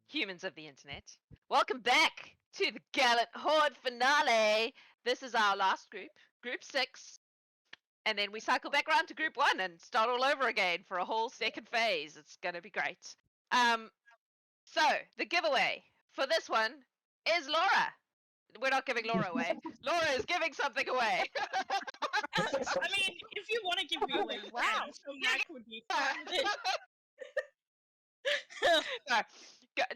Humans of the internet, welcome back to the Gallant Horde finale. This is our last group, Group 6. And then we cycle back around to Group 1 and start all over again for a whole second phase. It's going to be great. So, the giveaway for this one is Laura. We're not giving Laura away. Laura is giving something away. I mean, if you want to give me away, wow, so Mac would be fine with it. No.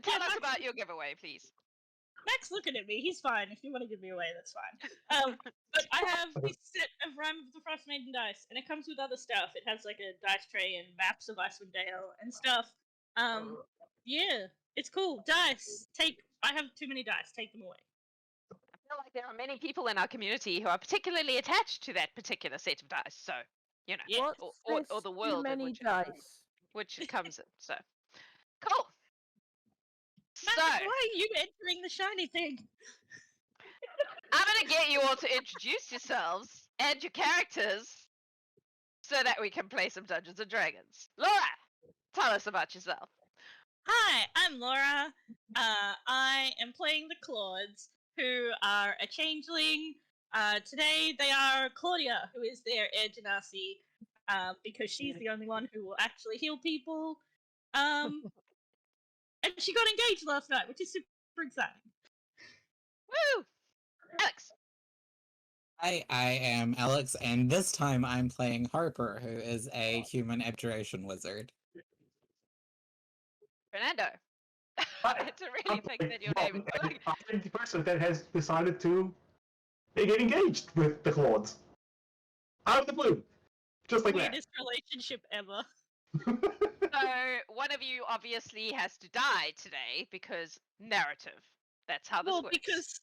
Tell us about your giveaway, please. Mac's looking at me. He's fine. If you want to give me away, that's fine. But I have this set of Rime of the Frost Maiden dice, and it comes with other stuff. It has like a dice tray and maps of Icewind Dale and stuff. Yeah, it's cool. Dice. I have too many dice. Take them away. I feel like there are many people in our community who are particularly attached to that particular set of dice. So, you know, Yeah. or the world in which it comes in. So, cool. Mac, So, why are you entering the shiny thing? I'm going to get you all to introduce yourselves and your characters so that we can play some Dungeons & Dragons. Laura, tell us about yourself. Hi, I'm Laura. I am playing the Claudes, who are a changeling. Today they are Claudia, who is their Air Genasi, because she's the only one who will actually heal people. And she got engaged last night, which is super exciting. Woo! Alex. Hi, I am Alex, and this time I'm playing Harper, who is a human abjuration wizard. Fernando. I had to really think that your name was like... I'm the person that has decided to get engaged with the Claudes. Out of the blue. Just like that. Weirdest relationship ever. So, one of you obviously has to die today because narrative. That's how this works. Because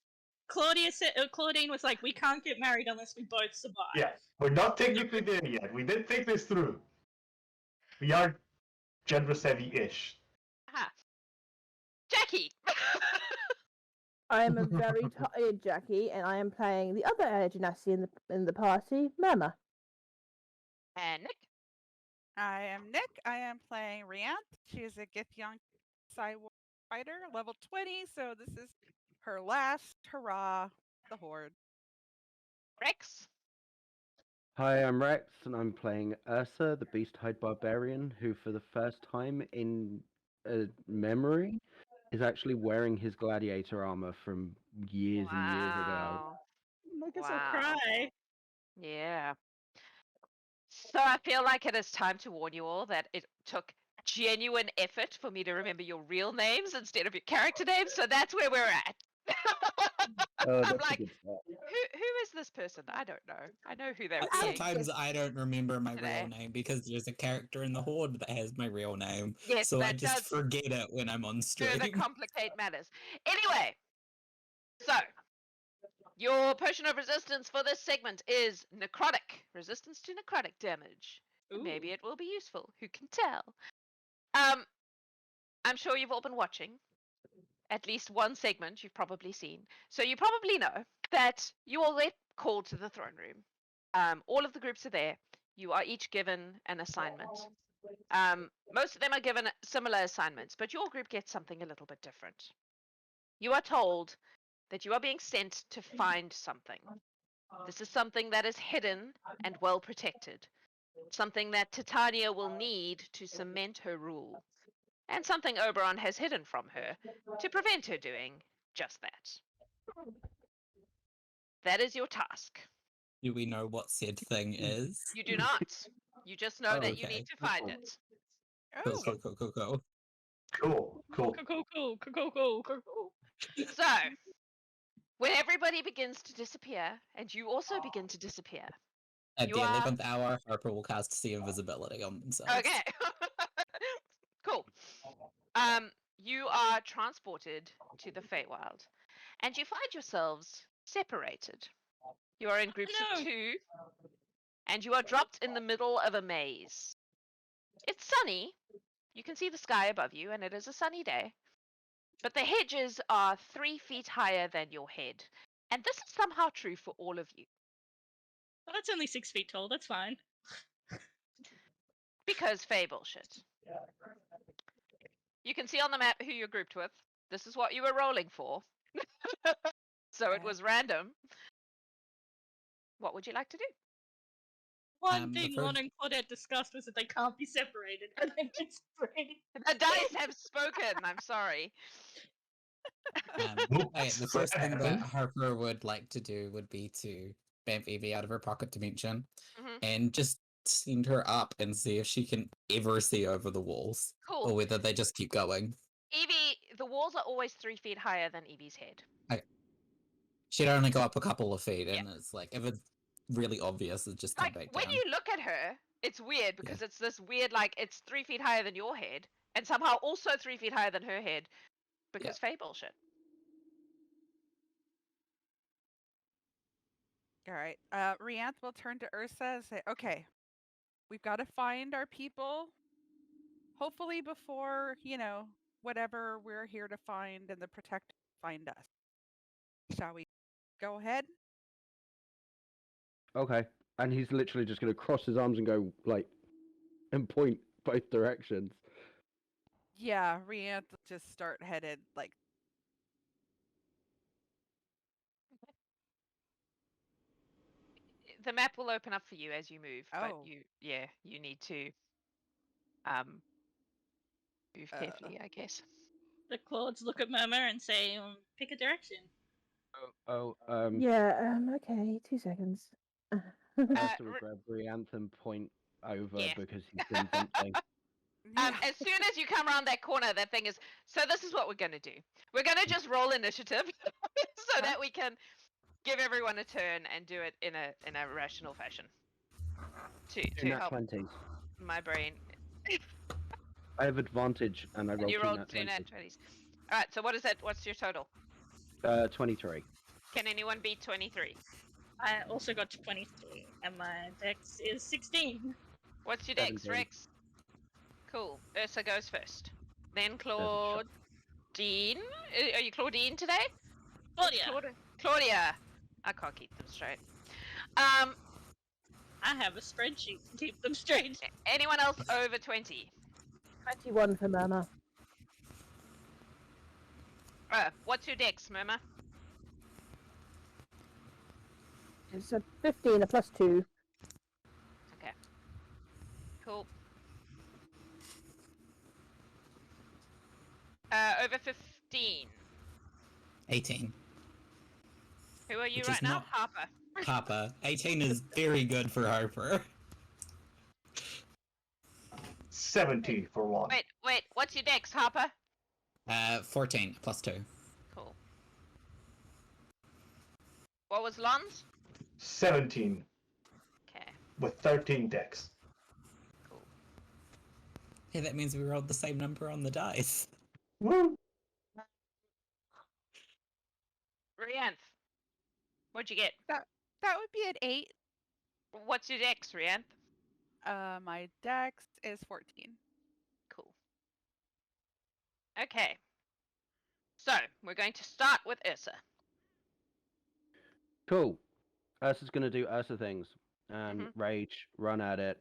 Claudine was like, we can't get married unless we both survive. Yeah, we're not technically there yet. We did think this through. We are gender-savvy-ish. Aha. Jackie! I am a very tired Jackie, and I am playing the other Air Genasi in the party, Mama. And Nick. I am Nick. I am playing Rianth. She is a Githyank Cyborg fighter, level 20, so this is her last hurrah, the Horde. Rex. Hi, I'm Rex, and I'm playing Ursa, the Beast-Hide Barbarian, who for the first time in memory is actually wearing his gladiator armor from years and years ago. I guess I'll cry. Yeah. So I feel like it is time to warn you all that it took genuine effort for me to remember your real names instead of your character names, so that's where we're at. I'm like, who is this person? I don't know. I know who they're being. Sometimes I don't remember my real name because there's a character in the Horde that has my real name. Yes, so that I just does forget it when I'm on stream. further complicate matters. Anyway, so your potion of resistance for this segment is necrotic. Resistance to necrotic damage. Ooh. Maybe it will be useful. Who can tell? I'm sure you've all been watching. At least one segment you've probably seen. So you probably know that you all get called to the throne room. All of the groups are there. You are each given an assignment. Most of them are given similar assignments, but your group gets something a little bit different. You are told that you are being sent to find something. This is something that is hidden and well protected. Something that Titania will need to cement her rule. And something Oberon has hidden from her to prevent her doing just that. That is your task. Do we know what said thing is? You do not. You just know that you Okay. need to find it. Cool, cool, cool, cool, cool. Cool. So, when everybody begins to disappear, and you also begin to disappear. At You the are- 11th hour, Harper will cast See Invisibility on themselves. Okay. Cool. You are transported to the Feywild, and you find yourselves separated. You are in groups of 2, and you are dropped in the middle of a maze. It's sunny, You can see the sky above you, and it is a sunny day. But the hedges are 3 feet higher than your head. And this is somehow true for all of you. Well, that's only 6 feet tall. That's fine. Because Fae bullshit. You can see on the map who you're grouped with. This is what you were rolling for. So it Okay. was random. What would you like to do? One The thing first- Lon and Claudette discussed was that they can't be separated, and they've been separated. The dice have spoken. I'm sorry. Okay, the first thing that happened. Harper would like to do would be to bamf Evie out of her pocket dimension Mhm. and just send her up and see if she can ever see over the walls, or Cool. whether they just keep going. Evie, the walls are always 3 feet higher than Evie's head. She'd only go up a couple of feet, Yeah. and it's like if it's really obvious, it just come Like, back when down. you look at her, it's weird because it's this weird, like, it's 3 feet higher than your head, and somehow also 3 feet higher than her head because Fae bullshit. All right. Rianth will turn to Ursa and say, "Okay, we've got to find our people. Hopefully before, whatever we're here to find and the Protector find us. Shall we go ahead?" Okay. And he's literally just going to cross his arms and go, like, and point both directions. Yeah, Rianth will just start headed, like, The map will open up for you as you move, but Oh. you need to move carefully, I guess. The Claudes look at Murmur and say, pick a direction. Okay, 2 seconds. Ursa r- would grab Brianth and point over Yeah. because he's seen something. yeah. As soon as you come around that corner, that thing is. So this is what we're gonna do. We're gonna just roll initiative, so that we can give everyone a turn and do it in a rational fashion. To Nat help 20s. my brain. I have advantage and I And rolled you two rolled nat 2 nat 20s. 20s. All right. So what is that? What's your total? 23. Can anyone beat 23? I also got to 23, and my dex is 16. What's your dex, 17. Rex? Cool. Ursa goes first. Then There's a shot. Claudine. Are you Claudine today? Claudia, Claudia. I can't keep them straight. I have a spreadsheet to keep them straight. Anyone else over 20? 21 for Mama. What's your dex, Murmur? It's a 15, a +2. Okay. Cool. Over 15. 18. Who are you Which right is now? not- Harper. Papa. 18 is very good for Harper. 17 for one. Wait. What's your dex, Harper? 14 +2. Cool. What was Lon's? 17 Okay. with 13 decks. Cool. Hey, that means we rolled the same number on the dice. Woo! Rianth. What'd you get? That would be an 8. What's your dex, Rianth? My dex is 14. Cool. Okay. So, we're going to start with Ursa. Cool. Ursa's going to do Ursa things and Mhm. rage, run at it,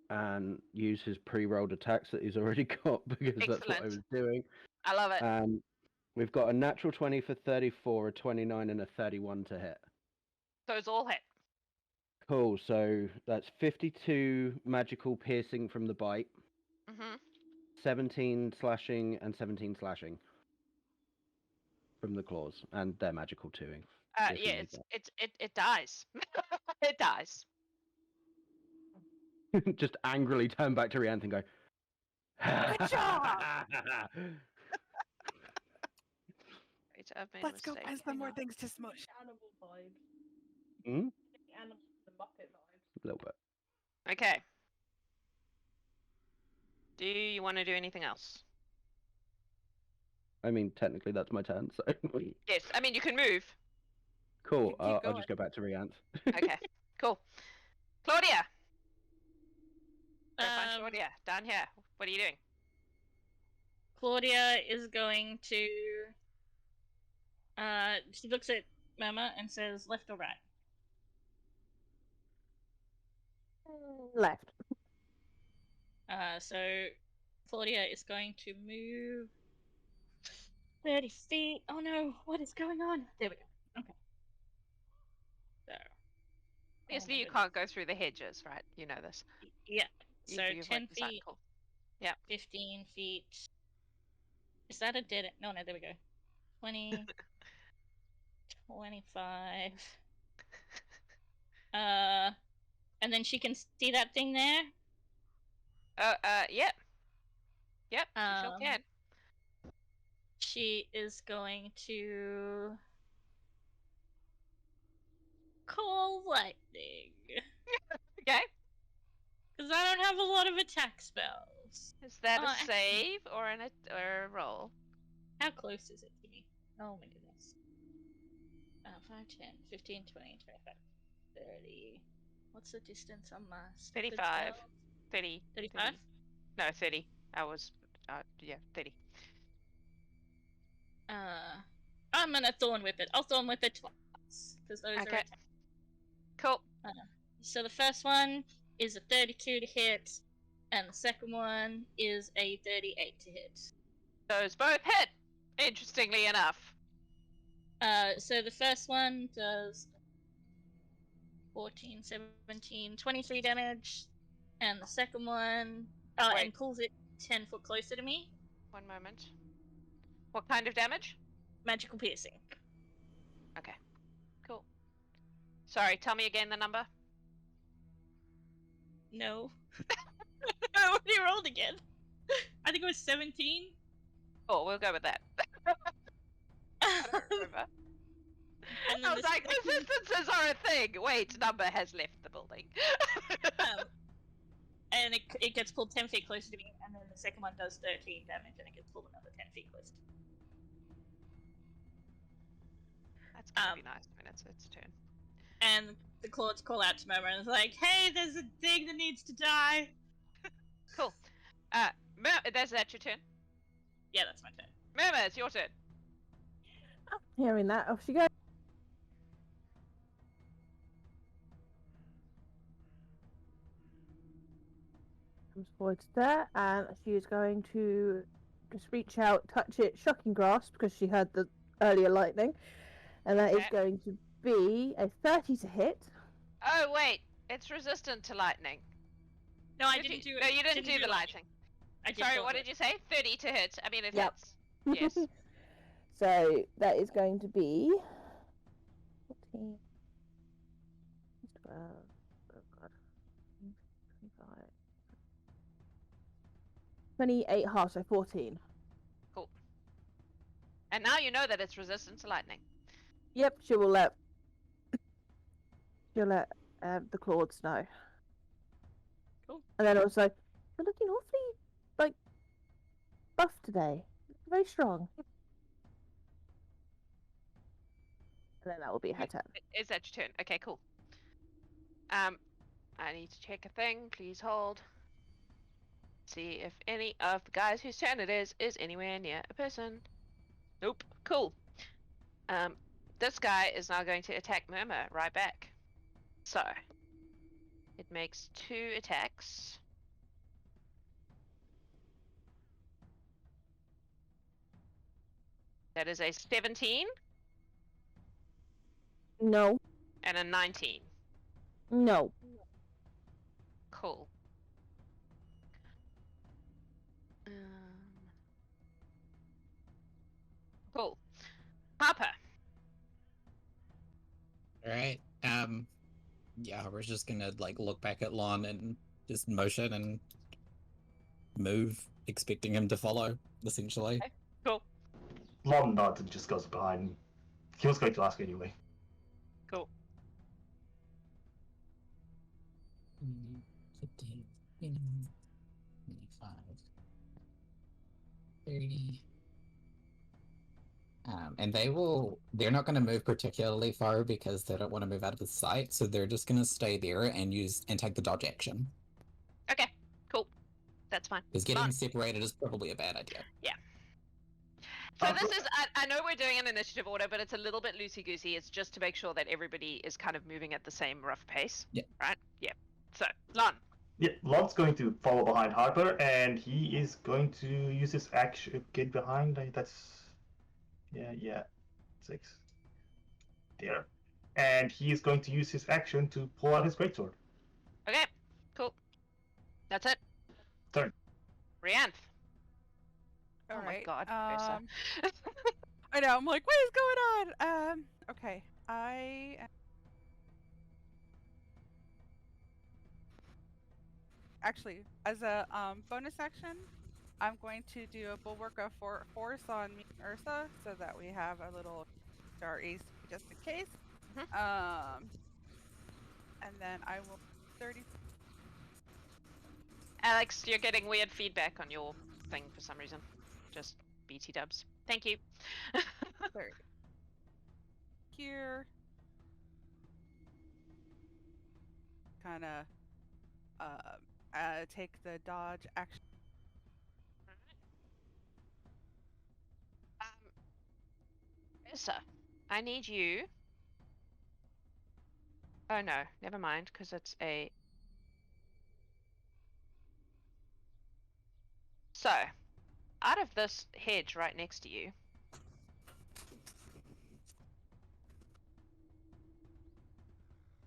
and use his pre-rolled attacks that he's already got because that's what I was Excellent. doing. I love it. We've got a natural 20 for 34, a 29, and a 31 to hit. Those all hit. Cool. So that's 52 magical piercing from the bite, Mm-hmm. 17 slashing, and 17 slashing from the claws, and they're magical too. if you Yeah, need it dies. It dies. that. Just angrily turn back to Rianth and go. Good job! Wait, I've made a Let's go mistake. find some Hang more on. things to smush. Animal vibes. Hmm? Animal the Muppet vibes. A little bit. Okay. Do you want to do anything else? I mean, technically that's my turn, so. Yes, I mean you can move. Cool. Keep I'll going. just go back to Rianth. Okay, cool. Claudia. Go find Um, Claudia down here. What are you doing? Claudia is going to. She looks at Mama and says, "Left or right?" Left. So Claudia is going to move 30 feet. Oh no, what is going on? There we go. Okay. So. Obviously, my you goodness. can't go through the hedges, right? You know this. Yeah. So You've 10 worked this out, feet, cool. Yeah. 15 feet. Is that a dead end? No, there we go. 20, 25. And then she can see that thing there. Yep. Yep, you sure can. She is going to call lightning. Okay. Because I don't have a lot of attack spells. Is that a actually- save or or a roll? How close is it to me? Oh my goodness. 5, 10, 15, 20, 25, 30. What's the distance on my 35. 30. 35? 30. No, 30. I was, yeah, 30. I'm gonna Thorn Whip it. I'll Thorn Whip it twice. Because those Okay. are Cool. So the first one is a 32 to hit, and the second one is a 38 to hit. Those both hit, interestingly enough. So the first one does 14, 17, 23 damage, and the second one, and Wait. pulls it 10 foot closer to me. One moment. What kind of damage? Magical piercing. Okay. Cool. Sorry, tell me again the number. No. What you rolled again? I think it was 17. Oh, we'll go with that. I don't remember. And I then was the like, second- resistances are a thing. Wait, number has left the building. And it gets pulled 10 feet closer to me, and then the second one does 13 damage, and it gets pulled another 10 feet closer. That's gonna be nice when it's its turn. And the Claws call out to Murmur and is like, "Hey, there's a thing that needs to die." Cool. Is that your turn? Yeah, that's my turn. Murmur, it's your turn. Hearing that, off she goes. Comes forward to there, and she's going to just reach out, touch it, shocking grasp, because she heard the earlier lightning, and that is Okay. going to be a 30 to hit. Oh wait, it's resistant to lightning. No, I didn't do it. No, you didn't do the lightning. I did Sorry, Thorn what Whip. did you say? 30 to hit. I mean, it Yep. hits. Yes. So that is going to be 14, 12, oh god, 25, 28 half, so 14. Cool. And now you know that it's resistant to lightning. Yep, she'll let the Claudes know. Cool. And then also, you're looking awfully like buff today. Very strong. And then that will be her turn. Is that your turn? Okay, cool. I need to check a thing. Please hold. See if any of the guys whose turn it is anywhere near a person. Nope. Cool. This guy is now going to attack Murmur right back. So, it makes 2 attacks. That is a 17 No, and a 19. no. Cool. Cool. Harper. Alright. Yeah, we're just gonna like look back at Lon and just motion and move, expecting him to follow, essentially. Okay. Cool. Lon nods and just goes behind. He was going to ask anyway. Cool. 15, 29, 25, 30. And they're not going to move particularly far because they don't want to move out of the sight, so they're just going to stay there and take the dodge action. Okay. Cool. That's fine. Because getting Fine. separated is probably a bad idea. So this is, I know we're doing an initiative order, but it's a little bit loosey-goosey. It's just to make sure that everybody is kind of moving at the same rough pace. Yeah. Right? Yeah. So, Lon. Yeah, Lon's going to follow behind Harper, and he is going to use his action. Get behind. That's. Yeah. 6. There. And he is going to use his action to pull out his greatsword. Okay, cool. That's it. Turn. Rianth. All Oh my right. god, Ursa. I know. I'm like, what is going on? Okay. Actually, as a bonus action, I'm going to do a bulwark of force on me and Ursa, so that we have a little our AC just in case. And then I will 30. Alex, you're getting weird feedback on your thing for some reason. Just BT dubs. Thank you. 30. Here. Kind of take the dodge action. Ursa, I need you. Oh no, never mind, because it's a. So, out of this hedge right next to you,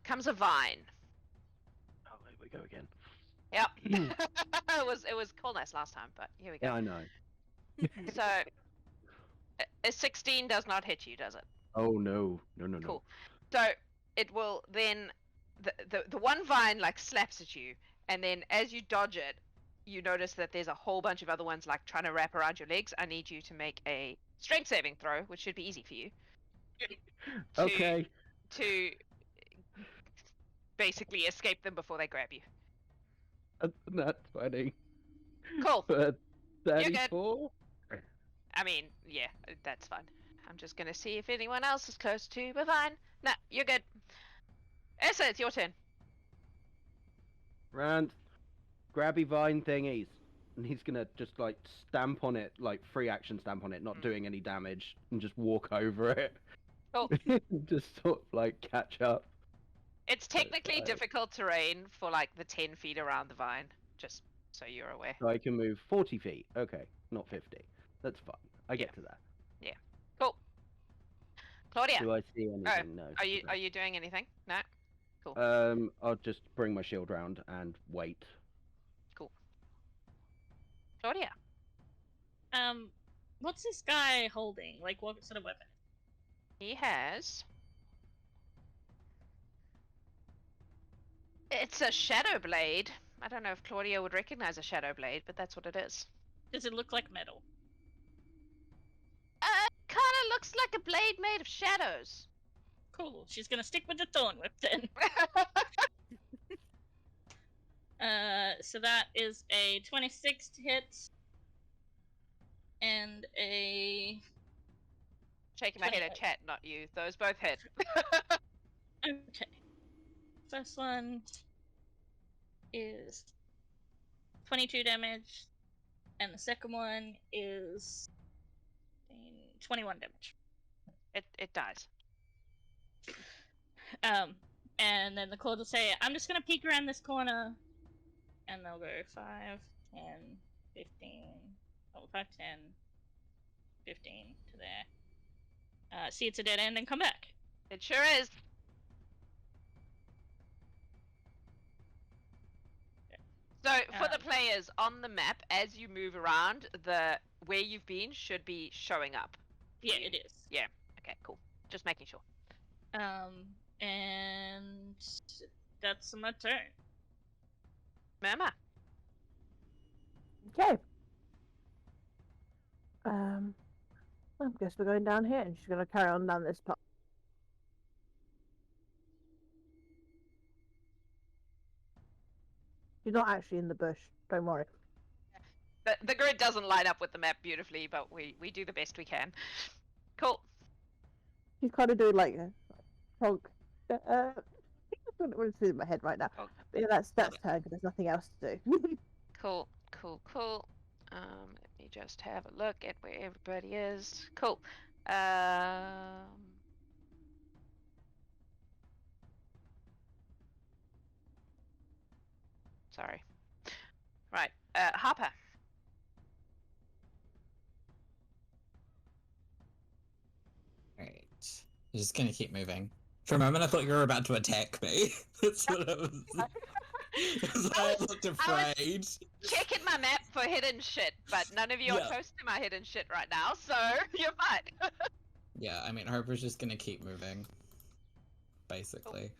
comes a vine. Oh, here we go again. Yep. it was coolness last time, but here we go. Yeah, I know. So, a 16 does not hit you, does it? Oh no. Cool. So it will then the one vine like slaps at you, and then as you dodge it, you notice that there's a whole bunch of other ones like trying to wrap around your legs. I need you to make a strength saving throw, which should be easy for you. Okay. To basically escape them before they grab you. That's funny. Cool. But You're good. 34? I mean, yeah, that's fine. I'm just gonna see if anyone else is close to the vine. No, you're good. Essa, it's your turn. Rand, grabby vine thingies. And he's gonna just like stamp on it, like free action stamp on it, not doing any damage, and just walk over it. Cool. Just sort of like catch up. It's technically fine. difficult terrain for like the 10 feet around the vine, just so you're aware. So I can move 40 feet. Okay, not 50. That's fine. I get to that. Cool. Claudia, Do I see anything? No. are you doing anything? No? Cool. I'll just bring my shield round and wait. Claudia. What's this guy holding? Like, what sort of weapon? He has... It's a shadow blade. I don't know if Claudia would recognize a shadow blade, but that's what it is. Does it look like metal? Kind of looks like a blade made of shadows. Cool. She's gonna stick with the thorn whip then. So that is a 26 to hit. And a... Shaking my head at 28. chat, not you. Those both hit. Okay. First one is 22 damage. And the second one is 21 damage. It dies. And then the claw will say, I'm just gonna peek around this corner. And they'll go 5, 10, 15, 5, 10, 15 to there. See it's a dead end and come back. It sure is. So for the players on the map, as you move around, the where you've been should be showing up. Yeah, it is. Yeah. Okay, cool. Just making sure. And that's my turn. Mama. Okay. I guess we're going down here, and she's going to carry on down this path. She's not actually in the bush. Don't worry. The grid doesn't line up with the map beautifully, but we do the best we can. Cool. She's kind of doing like a honk. I don't know what it's in my head right now. Oh. But yeah, that's her because there's nothing else to do. Cool. Let me just have a look at where everybody is. Cool. Sorry. Right. Harper. Alright. I'm just gonna keep moving. For a moment I thought you were about to attack me. That's what I was. That's why I looked afraid. Checking my map for hidden shit, but none of you are Yeah. close to my hidden shit right now, so you're fine. Yeah, I mean Harper's just gonna keep moving. Basically.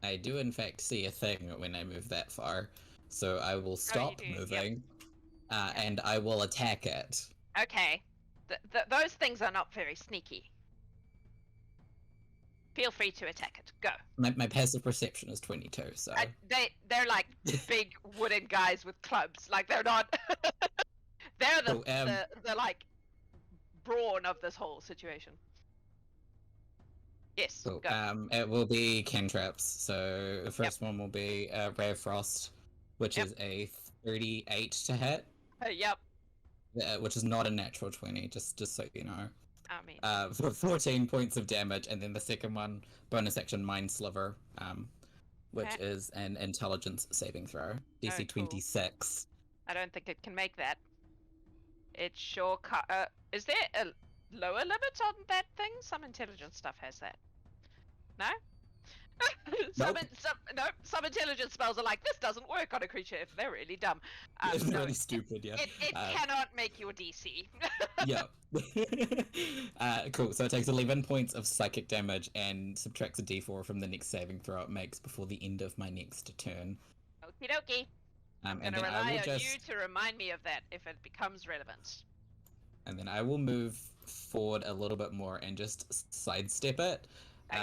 I do in fact see a thing when I move that far, so I will stop do, yep. moving, and I will attack it. Okay. Those things are not very sneaky. Feel free to attack it. Go. My passive perception is 22, so... They're like big wooden guys with clubs. Like they're not. They're Cool, the like brawn of this whole situation. Yes. Cool. Go. It will be cantrips. So the first one will be Ray of Frost, which is a 38 to hit, Yep. which is not a natural 20. Just so you know. I mean. For 14 points of damage, and then the second one, bonus action Mind Sliver, which Okay. is an intelligence saving throw, DC cool. 26. I don't think it can make that. It sure is there a lower limit on that thing? Some intelligence stuff has that. No? Nope. Some intelligence spells are like, this doesn't work on a creature if they're really dumb. It's No, really stupid, yeah. it cannot make your DC. Yeah. Cool, so it takes 11 points of psychic damage and subtracts a d4 from the next saving throw it makes before the end of my next turn. Okie dokie. I'm And gonna then I rely will on just... you to remind me of that if it becomes relevant. And then I will move forward a little bit more and just sidestep it. Okay.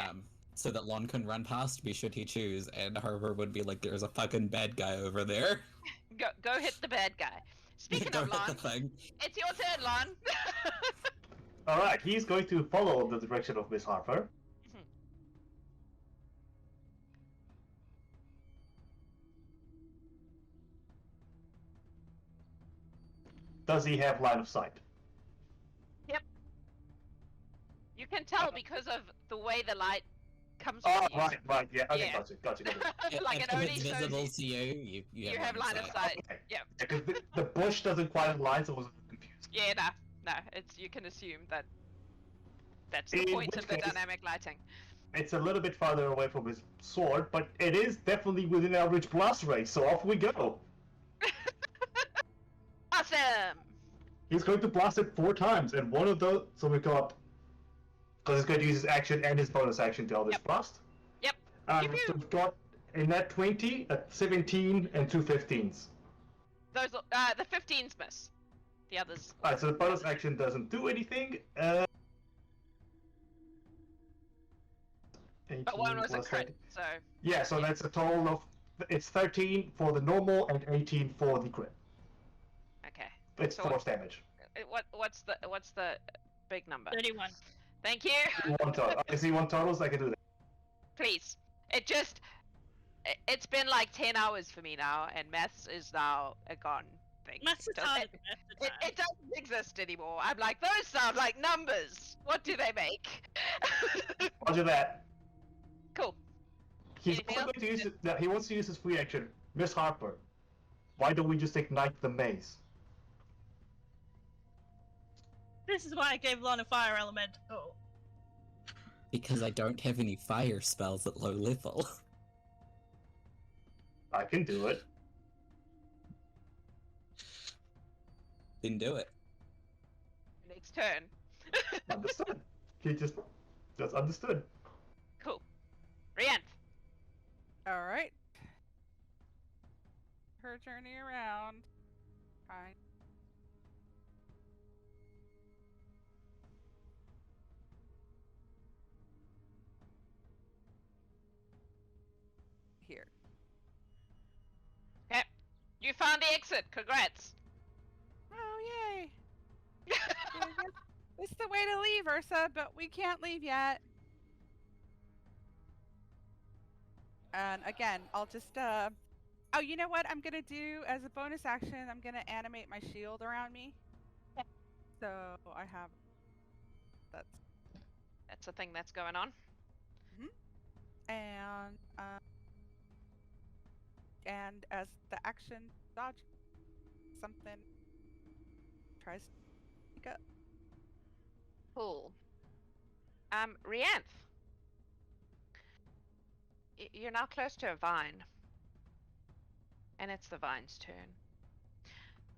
So that Lon can run past me should he choose, and Harper would be like, there's a fucking bad guy over there. Go hit the bad guy. Speaking Go of hit Lon, the thing. it's your turn, Lon. Alright, he's going to follow the direction of Miss Harper. Does he have line of sight? You can tell because of the way the light comes Oh, from you. right, yeah, okay, Yeah. gotcha. Like If it only it's shows visible to you, you you have line of sight. Okay. Yeah. Because the bush doesn't quite align, so I was a bit confused. Yeah, no, it's you can assume that that's the In point which of the case- dynamic lighting. It's a little bit farther away from his sword, but it is definitely within average blast rate, so off we go. Awesome. He's going to blast it 4 times, and one of those, so we got, because he's going to use his action and his bonus action to Eldritch Yep. Blast. Yep. So we've got a net 20, a 17, and 2 15s. Those the 15s miss. The others. Alright, so the bonus action doesn't do anything. 18 But one was a plus crit, 18. so Yeah, so that's a total of, it's 13 for the normal and 18 for the crit. okay. It's So force damage. What's the big number? 31. Thank you. One total. I see one totals, I can do that. Please. It's been like 10 hours for me now, and maths is now a gone thing. Maths is Does harder it- than math at times. It doesn't exist anymore. I'm like, those sound like numbers. What do they make? Roger that. Cool. He's Anything also else? going to use it, that he wants to use his free action. Miss Harper, why don't we just ignite the maze? This is why I gave Lon a fire elemental. Because I don't have any fire spells at low level. I can do it. Then do it. Next turn. Understood. That's understood. Cool. Rianth. Alright. Her journey around. Fine. Here. Okay. You found the exit. Congrats. Oh, yay! It's the way to leave, Ursa, but we can't leave yet. And again, I'll just Oh, you know what I'm gonna do as a bonus action? I'm gonna animate my shield around me. So I have. That's a thing that's going on. And as the action dodge, something tries to pick up. Cool. Rianth. You're now close to a vine. And it's the vine's turn.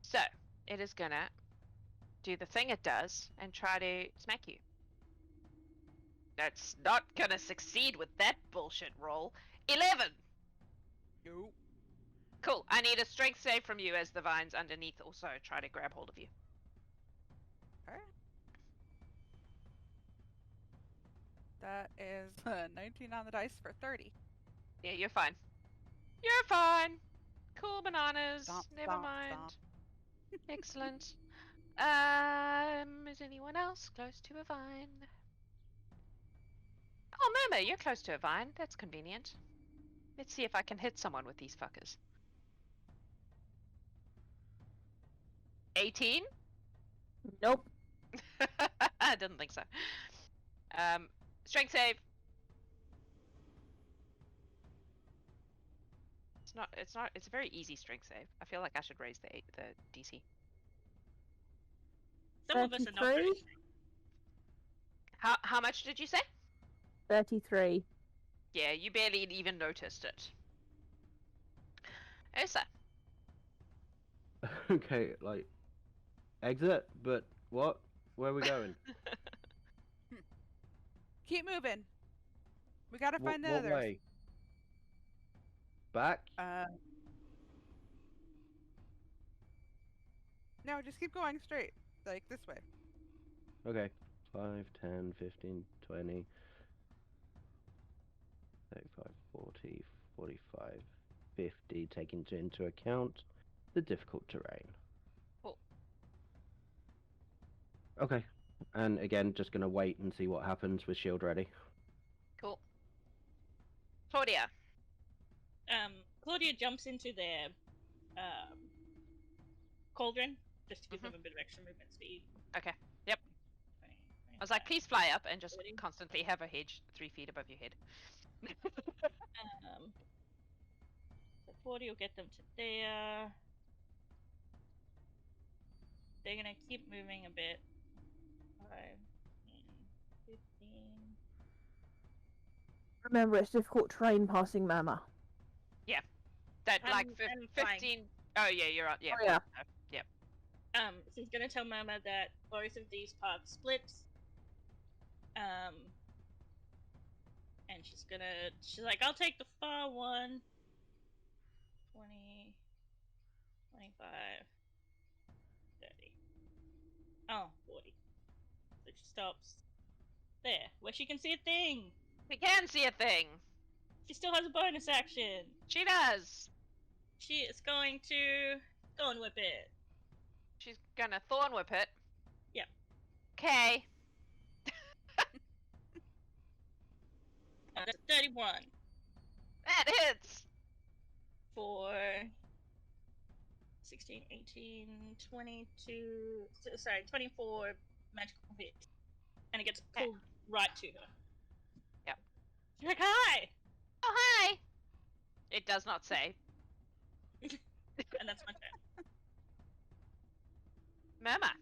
So, it is gonna do the thing it does and try to smack you. That's not gonna succeed with that bullshit roll. 11! Nope. Cool. I need a strength save from you as the vines underneath also try to grab hold of you. Alright. That is 19 on the dice for 30. Yeah, you're fine. You're fine. Cool bananas. Stomp, Never stomp, mind. stomp. Excellent. Is anyone else close to a vine? Oh, Murmur, you're close to a vine. That's convenient. Let's see if I can hit someone with these fuckers. 18? Nope. I didn't think so. Strength save. It's a very easy strength save. I feel like I should raise the DC. Some of us are not very 33? How much did you say? 33. Yeah, you barely even noticed it. Ursa. Okay, like exit, but what? Where are we going? Keep moving. We gotta find the what others. way? Back? No, just keep going straight. Like this way. Okay. 5, 10, 15, 20, 35, 40, 45, 50, taking into account the difficult terrain. Cool. Okay. And again, just gonna wait and see what happens with shield ready. Cool. Claudia. Claudia jumps into their cauldron just to give them a bit of extra movement speed. Okay. Yep. 20, I was like, please fly up and just 40. constantly have a hedge 3 feet above your head. So 40 will get them to there. They're gonna keep moving a bit. 5, 10, 15. Remember, it's difficult terrain passing Mama. That like I'm fine. 15. Oh yeah, you're right. Yeah. Oh, yeah. Yep. She's gonna tell Mama that both of these paths split. And she's like, I'll take the far one. 20, 25, 30. Oh, 40. So she stops there, where she can see a thing. We can see a thing. She still has a bonus action. She does. She is going to Thorn Whip it. She's gonna thorn whip it. Yep. Okay. That's 31 That hits. for 16, 18, 22. Sorry, 24 magical hit. And it gets pulled right to her. Yep. She's like, hi! Oh hi. It does not say. And that's my turn. Murmur.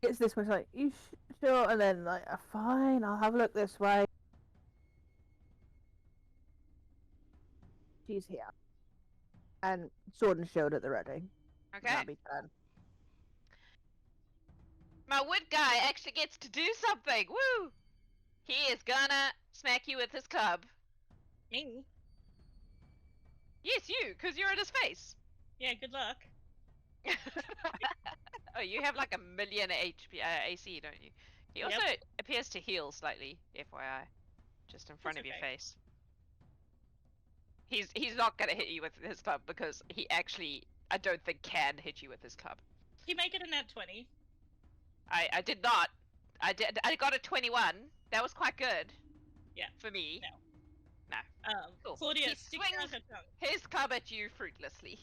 It's this way, it's like, you sure? And then, like, fine, I'll have a look this way. She's here. And sword and shield at the ready. Okay. That'll be done. My wood guy actually gets to do something. Woo! He is gonna smack you with his club. Me? Yes, you, because you're in his face. Yeah, good luck. Oh, you have like 1,000,000 HP AC, don't you? He also appears to heal slightly, FYI, just in front of your okay. face. He's not gonna hit you with his club because he actually, I don't think, can hit you with his club. Did you make it a nat 20? I did not. I got a 21. That was quite good. Yeah. For me. No. Cool. Claudia He sticks out swings her tongue. his club at you fruitlessly.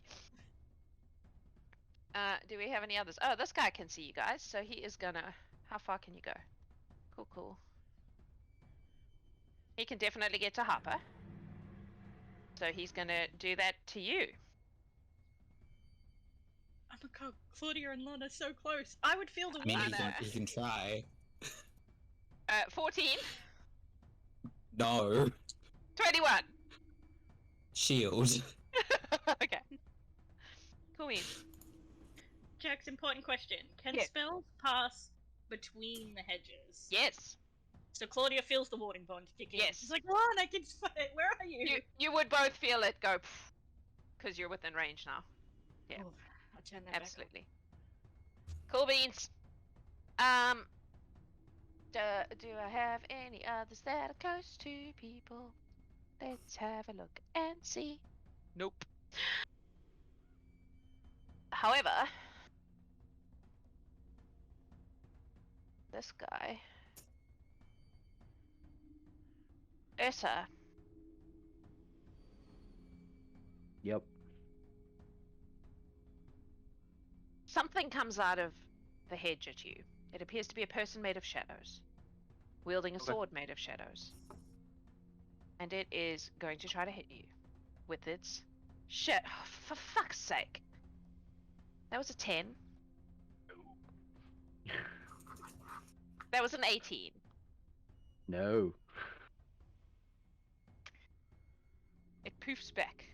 Do we have any others? Oh, this guy can see you guys, so he is gonna... How far can you go? Cool. He can definitely get to Harper. So he's gonna do that to you. Oh my god, Claudia and Lon are so close. I would feel the I mean, wind. you can try. 14. No. 21. Shield. Okay. Cool beans. Jax, important question. Can Yeah. spells pass between the hedges? Yes. So Claudia feels the warding bond kick in. Yes. She's like, Lon, I can fight. Where are you? You would both feel it go because you're within range now. Yeah. Oh, I'll turn that back on. Absolutely. Cool beans. Do I have any others that are close to people? Let's have a look and see. Nope. However, this guy, Ursa, Yep. something comes out of the hedge at you. It appears to be a person made of shadows, wielding a Okay. sword made of shadows. And it is going to try to hit you with its shit. Oh, for fuck's sake. That was a 10. That was an 18. No. It poofs back.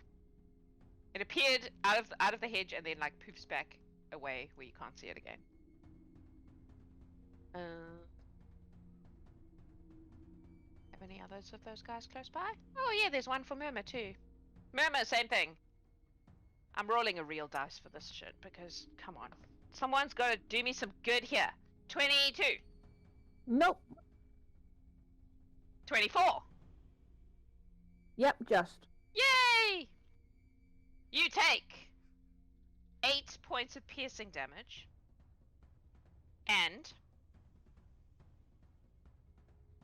It appeared out of the hedge and then like poofs back away where you can't see it again. Have any others of those guys close by? Oh yeah, there's one for Murmur too. Murmur, same thing. I'm rolling a real dice for this shit because, come on. Someone's got to do me some good here. 22. Nope. 24. Yep, just. Yay! You take 8 points of piercing damage and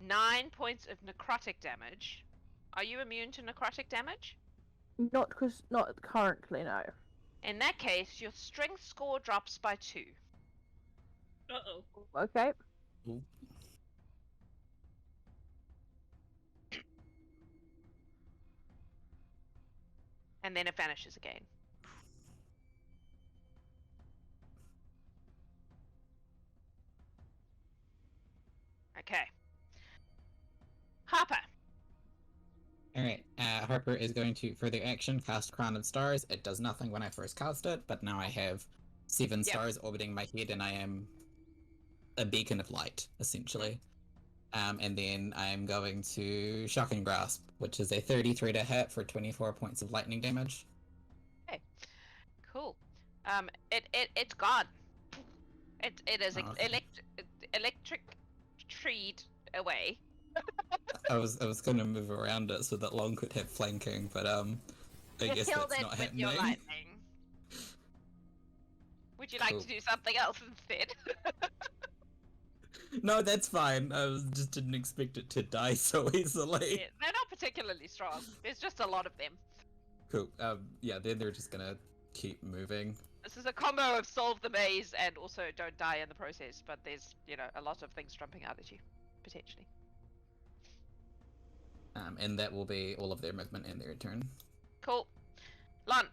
9 points of necrotic damage. Are you immune to necrotic damage? Not currently, no. In that case, your strength score drops by 2. Uh-oh. Okay. Ooh. And then it vanishes again. Okay. Harper. Alright, Harper is going to, for their action, cast Crown of Stars. It does nothing when I first cast it, but now I have 7 stars orbiting my head and I am a beacon of light, essentially. And then I'm going to Shocking Grasp, which is a 33 to hit for 24 points of lightning damage. Okay. Cool. It's gone. It is Oh, okay. electric treed away. I was gonna move around it so that Long could have flanking, but I You guess killed that's it not with happening. your lightning. Would you like Cool. to do something else instead? No, that's fine. I just didn't expect it to die so easily. Yeah, they're not particularly strong. There's just a lot of them. Cool. Yeah, then they're just gonna keep moving. This is a combo of solve the maze and also don't die in the process, but there's, a lot of things jumping out at you, potentially. And that will be all of their movement and their turn. Cool. Lon.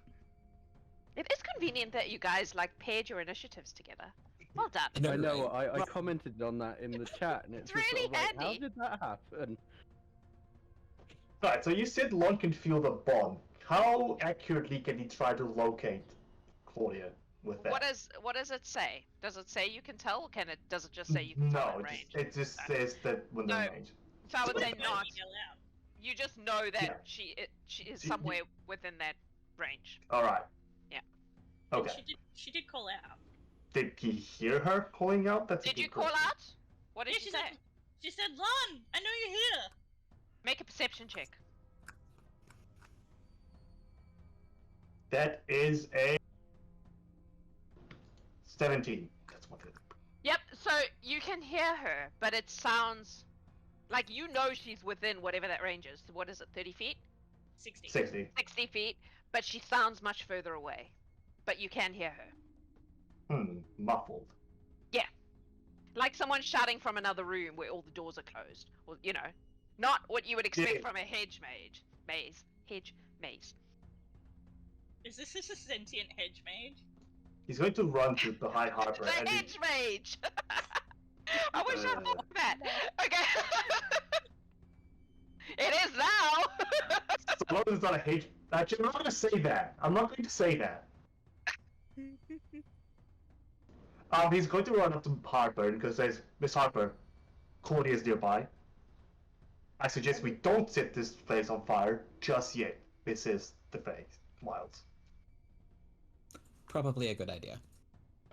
It is convenient that you guys, paired your initiatives together. Well done. No, I know. right. I commented on that in the chat, and it's just really sort of like, how handy. did that happen? Right, so you said Lon can feel the bomb. How accurately can he try to locate Claudia with that? What does it say? Does it say you can tell, or does it just say you can tell No, in it range? just, it just says that when they're No. in range. So I would say Don't not. yell out. You just know that Yeah. she is She- somewhere within that range. Alright. Yeah. Okay. She did call out. Did he hear her calling out? That's a Did good you call question. out? What did Yeah, she she say? said- She said, Lon, I know you're here. Make a perception check. That is a 17. That's what it is. Yep. So you can hear her, but it sounds like you know she's within whatever that range is. What is it, 30 feet? 60. 60. 60 feet, but she sounds much further away. But you can hear her. Muffled. Like someone shouting from another room where all the doors are closed. Or, you know, not what you would expect Yeah. from a hedge maze. Hedge maze. Is this just a sentient hedge mage? He's going to run to behind Harper. The and hedge mage! I wish I thought of that. Okay. It is now! So long as it's not a hedge. Actually, I'm not going to say that. I'm not going to say that. He's going to run up to Harper because says, Miss Harper, Claudia is nearby. I suggest we don't set this place on fire just yet. This is the phase. Wilds. Probably a good idea.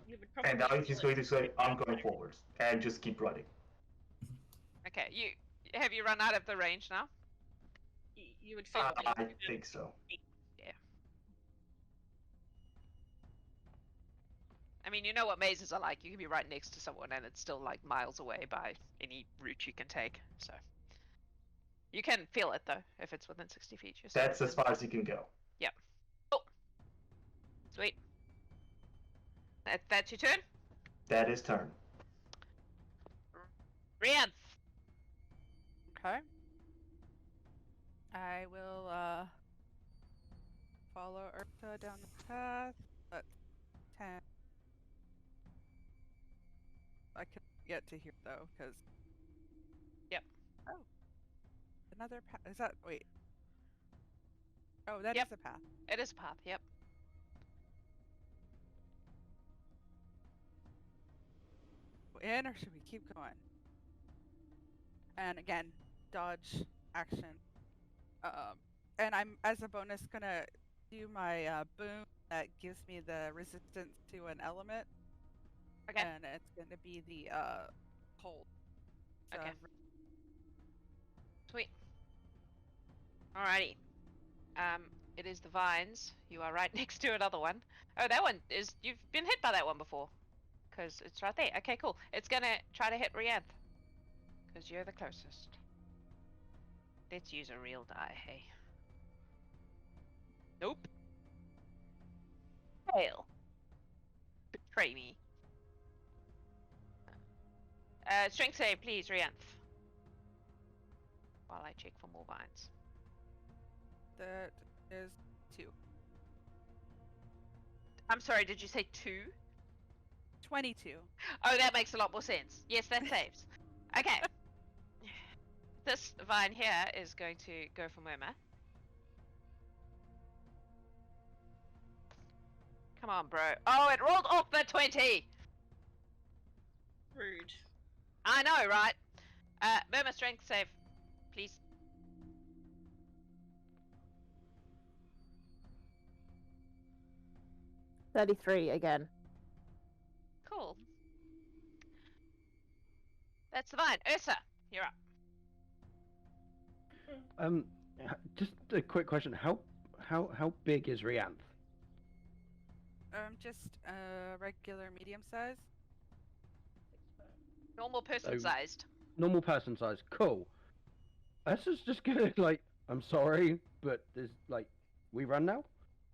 You would And probably now he's going to say, I'm going forwards. And just keep running. Okay, have you run out of the range now? You would feel I think so. I mean, you know what mazes are like. You can be right next to someone and it's still like miles away by any route you can take. So you can feel it though if it's within 60 feet. That's as far as you can go. Yep. Oh, sweet. That's your turn. That is turn. Rianth. Okay. I will follow Ursa down the path. That's 10. I can get to here though, because. Yep. Oh. Another path. Is that. Wait. Oh, that is Yep. a path. It is a path. Yep. In or should we keep going? And again, dodge action. And I'm as a bonus gonna do my boon that gives me the resistance to an element. Okay. And it's gonna be the hold. So Okay. Sweet. Alrighty. It is the vines. You are right next to another one. Oh, that one is. You've been hit by that one before. Because it's right there. Okay, cool. It's gonna try to hit Rianth. Because you're the closest. Let's use a real die, hey. Nope. Fail. Betray me. Strength save, please, Rianth. While I check for more vines. that is 2. I'm sorry, did you say 2? 22. Oh, that makes a lot more sense. Yes, that saves. Okay. This vine here is going to go for Murmur. Come on, bro. Oh, it rolled off the 20! Rude. I know, right? Murmur strength save, please. $33 again. Cool. That's the vine. Ursa, you're up. Just a quick question. How big is Rianth? Just regular medium size. Normal person So- sized. Normal person size. Cool. Ursa's just gonna I'm sorry, but there's we run now.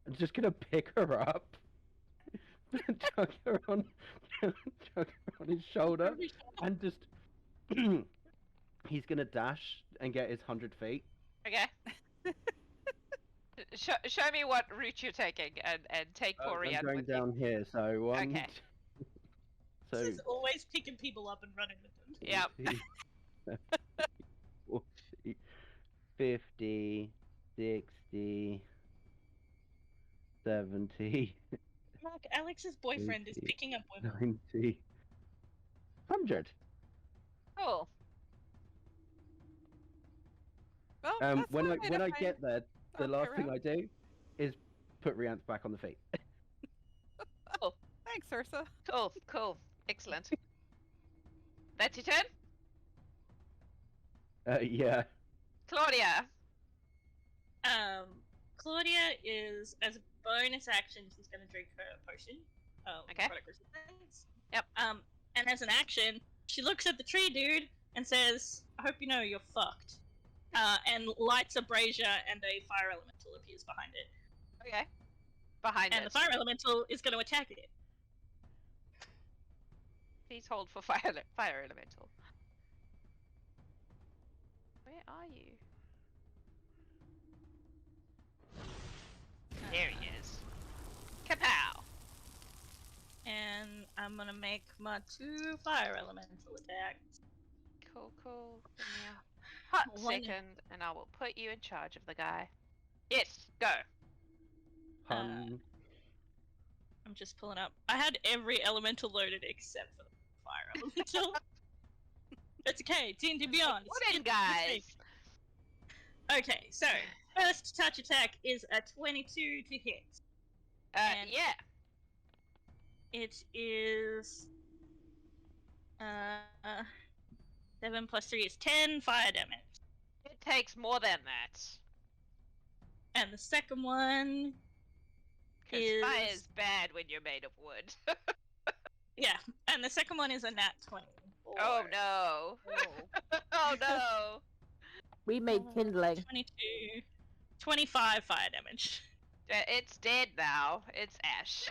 I'm just gonna pick her up, chuck her on his shoulder, and just he's gonna dash and get his 100 feet. Okay. Show me what route you're taking and take poor I'm Rianth going with you. down here, so one. Okay. So This is always picking people up and running with them. Yep. 40, 50, 60, 70, Look, Alex's boyfriend is 80, picking up women. 90, 100. Cool. Well, that's When one way to I find- get there, the Okay, last thing right. I do is put Rianth back on the feet. Thanks, Ursa. Cool. Cool. Excellent. That's your turn? Yeah. Claudia. Claudia is, as a bonus action, she's going to drink her potion. Okay. Product resistance. Yep. and as an action, she looks at the tree dude and says, "I hope you know you're fucked." And lights a brazier, and a fire elemental appears behind it. Okay. Behind And it. the fire elemental is going to attack it. Please hold for fire elemental. Where are you? There he is. Kapow! And I'm going to make my 2 fire elemental attacks. Cool. Give me a hot One- second, and I will put you in charge of the guy. Yes, go. Hun. I'm just pulling up. I had every elemental loaded except for the fire elemental. That's okay. D&D Beyond. What in, guys? Okay, so first touch attack is a 22 to hit. And- Yeah. It is 7 plus 3 is 10 fire damage. It takes more than that. And the second one, Because fire Is- is bad when you're made of wood. yeah, and the second one is a nat 20. Oh no. Oh no. We made kindling. 22, 25 fire damage. It's dead now. It's ash.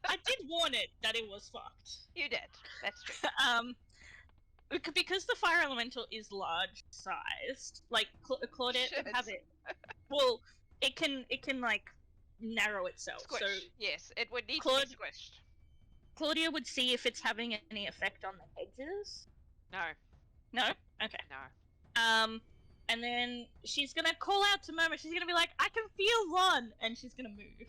I did warn it that it was fucked. You did. That's true. Because the fire elemental is large sized, like Claudette Shit. has it. Well, it can like narrow itself. Squish. So Yes, it would need Claude- to be squished. Claudia would see if it's having any effect on the edges. No. No? Okay. No. And then she's gonna call out to Murmur. She's gonna be like, "I can feel one!" And she's gonna move.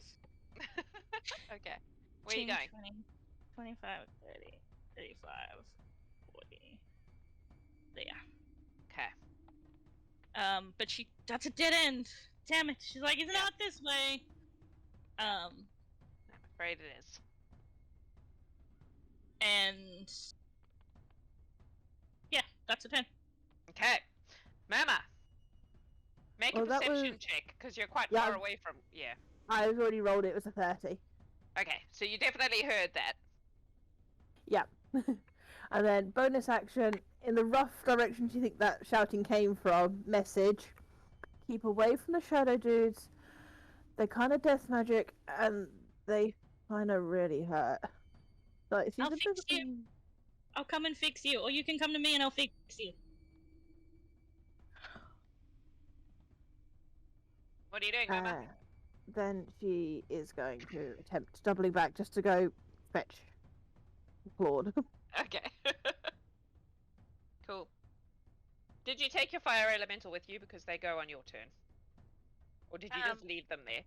Okay. Where are you going? 20, 25, 30, 35, 40. There. Okay. But that's a dead end. Damn it. She's like, "It's not this way." I'm afraid it is. And yeah, that's a 10. Okay. Mama. Make a Well, that perception was- check, because you're quite Yeah. far away from... Yeah. I've already rolled it. It was a 30. Okay, so you definitely heard that. Yeah. And then bonus action, in the rough direction you think that shouting came from, message. Keep away from the shadow dudes. They're kind of death magic, and they kind of really hurt. Like, she's I'll a fix bit- you. I'll come and fix you, or you can come to me and I'll fix you. What are you doing, Mama? Then she is going to attempt doubling back just to go fetch Claude. Okay. Cool. Did you take your fire elemental with you because they go on your turn? Or did you just leave them there?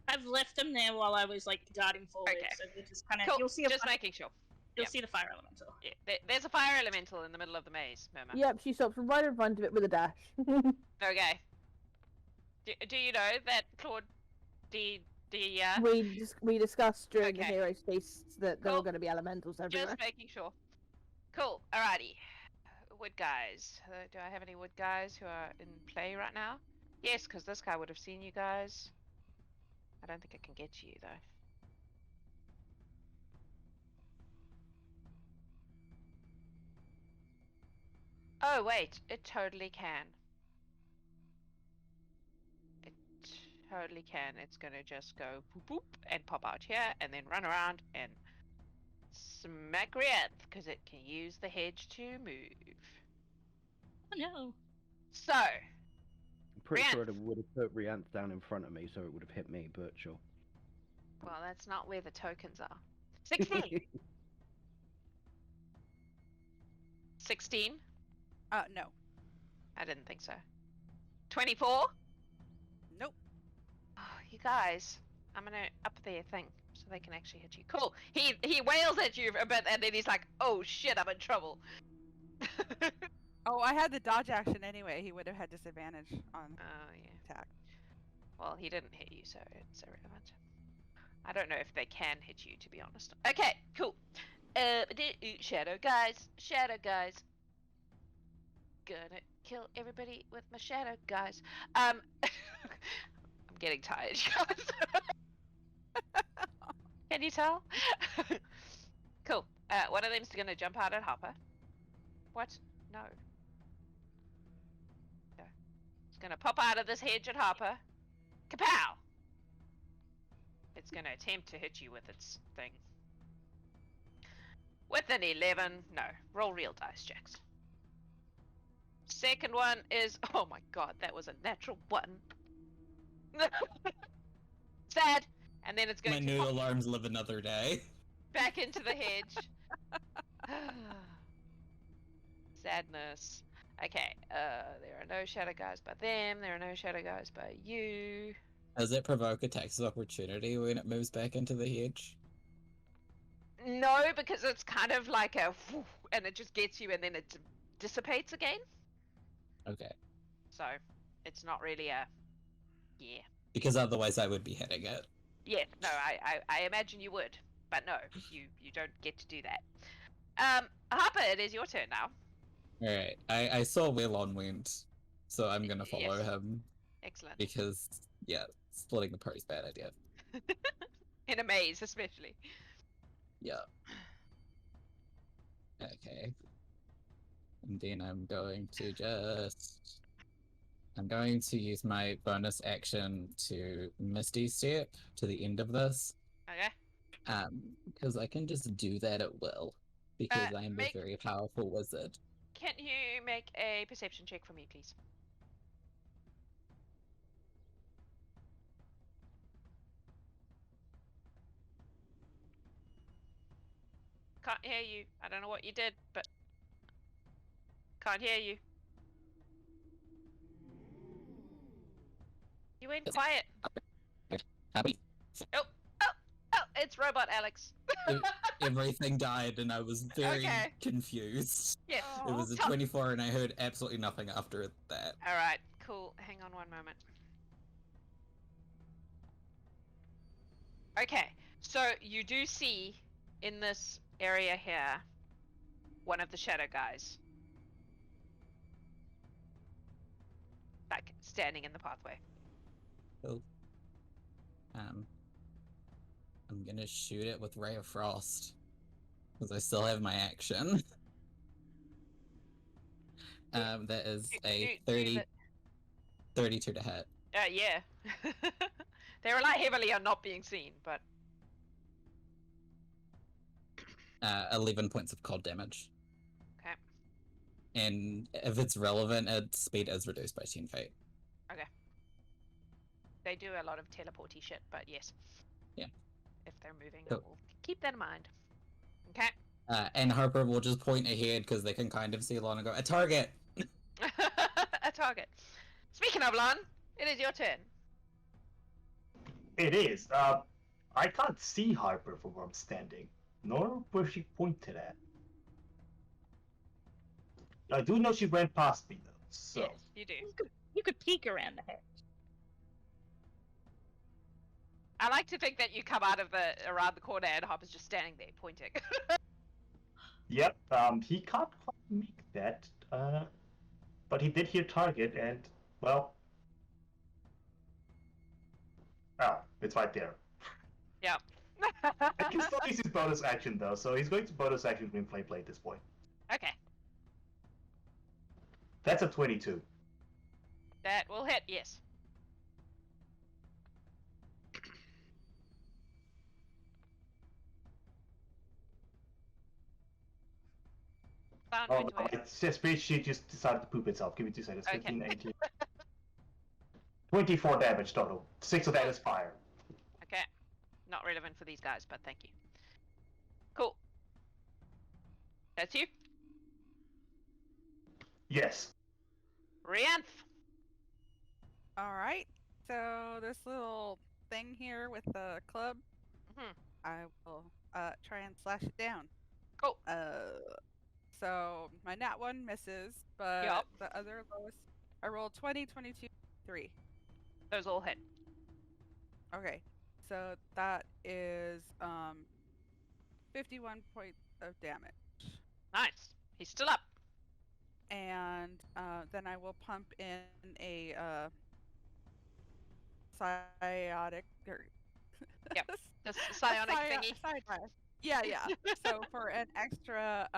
I've left them there while I was like darting forward, Okay. so they're just kind of. Cool. You'll see Just making sure. You'll yep. see the fire elemental. Yeah. There's a fire elemental in the middle of the maze, Murmur. Yep, she stops right in front of it with a dash. Okay. Do you know that Claude we discussed during the Okay. hero space that there Cool. were going to be elementals everywhere. Just making sure. Cool. Alrighty. Wood guys. Do I have any wood guys who are in play right now? Yes, because this guy would have seen you guys. I don't think I can get to you though. Oh wait, it totally can. It totally can. It's gonna just go boop boop and pop out here and then run around and smack Rianth because it can use the hedge to move. Oh no. So, I'm pretty sure Rianth. it would have put Rianth down in front of me, so it would have hit me, but sure. well, that's not where the tokens are. 16. 16? No. I didn't think so. 24? Nope. Oh, you guys, I'm gonna up their thing so they can actually hit you. Cool. He wails at you a bit and then he's like, "Oh shit, I'm in trouble." Oh, I had the dodge action anyway. He would have had disadvantage on Oh yeah. attack. Well, he didn't hit you, so it's irrelevant. I don't know if they can hit you, to be honest. Okay, cool. Shadow guys. Gonna kill everybody with my shadow guys. I'm getting tired, guys. Can you tell? Cool. One of them's gonna jump out at Harper. What? No. No. It's gonna pop out of this hedge at Harper. Kapow! It's gonna attempt to hit you with its thing. With an 11. No. Roll real dice, Jax. Second one is... Oh my god, that was a natural 1. Sad! And then it's My going to new pop alarms live another day. back into the hedge. Sadness. Okay, there are no shadow guys by them. There are no shadow guys by you. Does it provoke attacks of opportunity when it moves back into the hedge? No, because it's kind of like a... whoosh, and it just gets you and then it dissipates again. Okay. So, it's not really a... Yeah. Because otherwise I would be hitting it. Yeah, no, I imagine you would. But no, you don't get to do that. Harper, it is your turn now. Alright, I saw where Lon went, so I'm gonna follow Yes. him. Excellent. Because, yeah, splitting the party is a bad idea. In a maze, especially. Yeah. Okay. And then I'm going to use my bonus action to Misty Step to the end of this. Okay. Because I can just do that at will. Because I am make- a very powerful wizard. Can you make a perception check for me, please? Can't hear you. I don't know what you did, but can't hear you. You went Yes. quiet. Happy. Oh, it's Robot Alex. Everything died and I was very Okay. confused. Yes. It was a 24 and I heard absolutely nothing after that. All right, cool. Hang on one moment. Okay, so you do see in this area here one of the shadow guys, like standing in the pathway. Cool. I'm gonna shoot it with Ray of Frost. Because I still have my action. That is a 32 to hit. Yeah. They rely heavily on not being seen, but 11 points of cold damage. okay. And if it's relevant, its speed is reduced by 10 feet. They do a lot of teleporty shit, but yes. Yeah. If they're moving, Cool. we'll keep that in mind. Okay. And Harper will just point ahead because they can kind of see Lon and go, a target! A target. Speaking of Lon, it is your turn. It is. I can't see Harper from where I'm standing, nor where she pointed at. I do know she went past me though, so Yes, you do. You could peek around the hedge. I like to think that you come out of around the corner and Harper's just standing there pointing. yep. He can't quite make that. But he did hear target, and well, oh, it's right there. Yeah. I can still use his bonus action though, so he's going to bonus action Green Flame Blade at this point. Okay. That's a 22. That will hit, yes. Found Oh, which no, way. it's just spreadsheet just decided to poop itself. Give me 2 seconds. Okay. 15, 18. 24 damage total. 6 of that is fire. Okay. Not relevant for these guys, but thank you. Cool. That's you? Yes. Rianth. Alright, so this little thing here with the club, Mhm. I will try and slash it down. Cool. So my nat 1 misses, but Yup. the other lowest, I rolled 20, 22, 3. Those all hit. Okay, so that is 51 points of damage. Nice. He's still up. And then I will pump in a psiotic or Yep. The psionic thingy. Psi dive. Yeah, yeah. So for an extra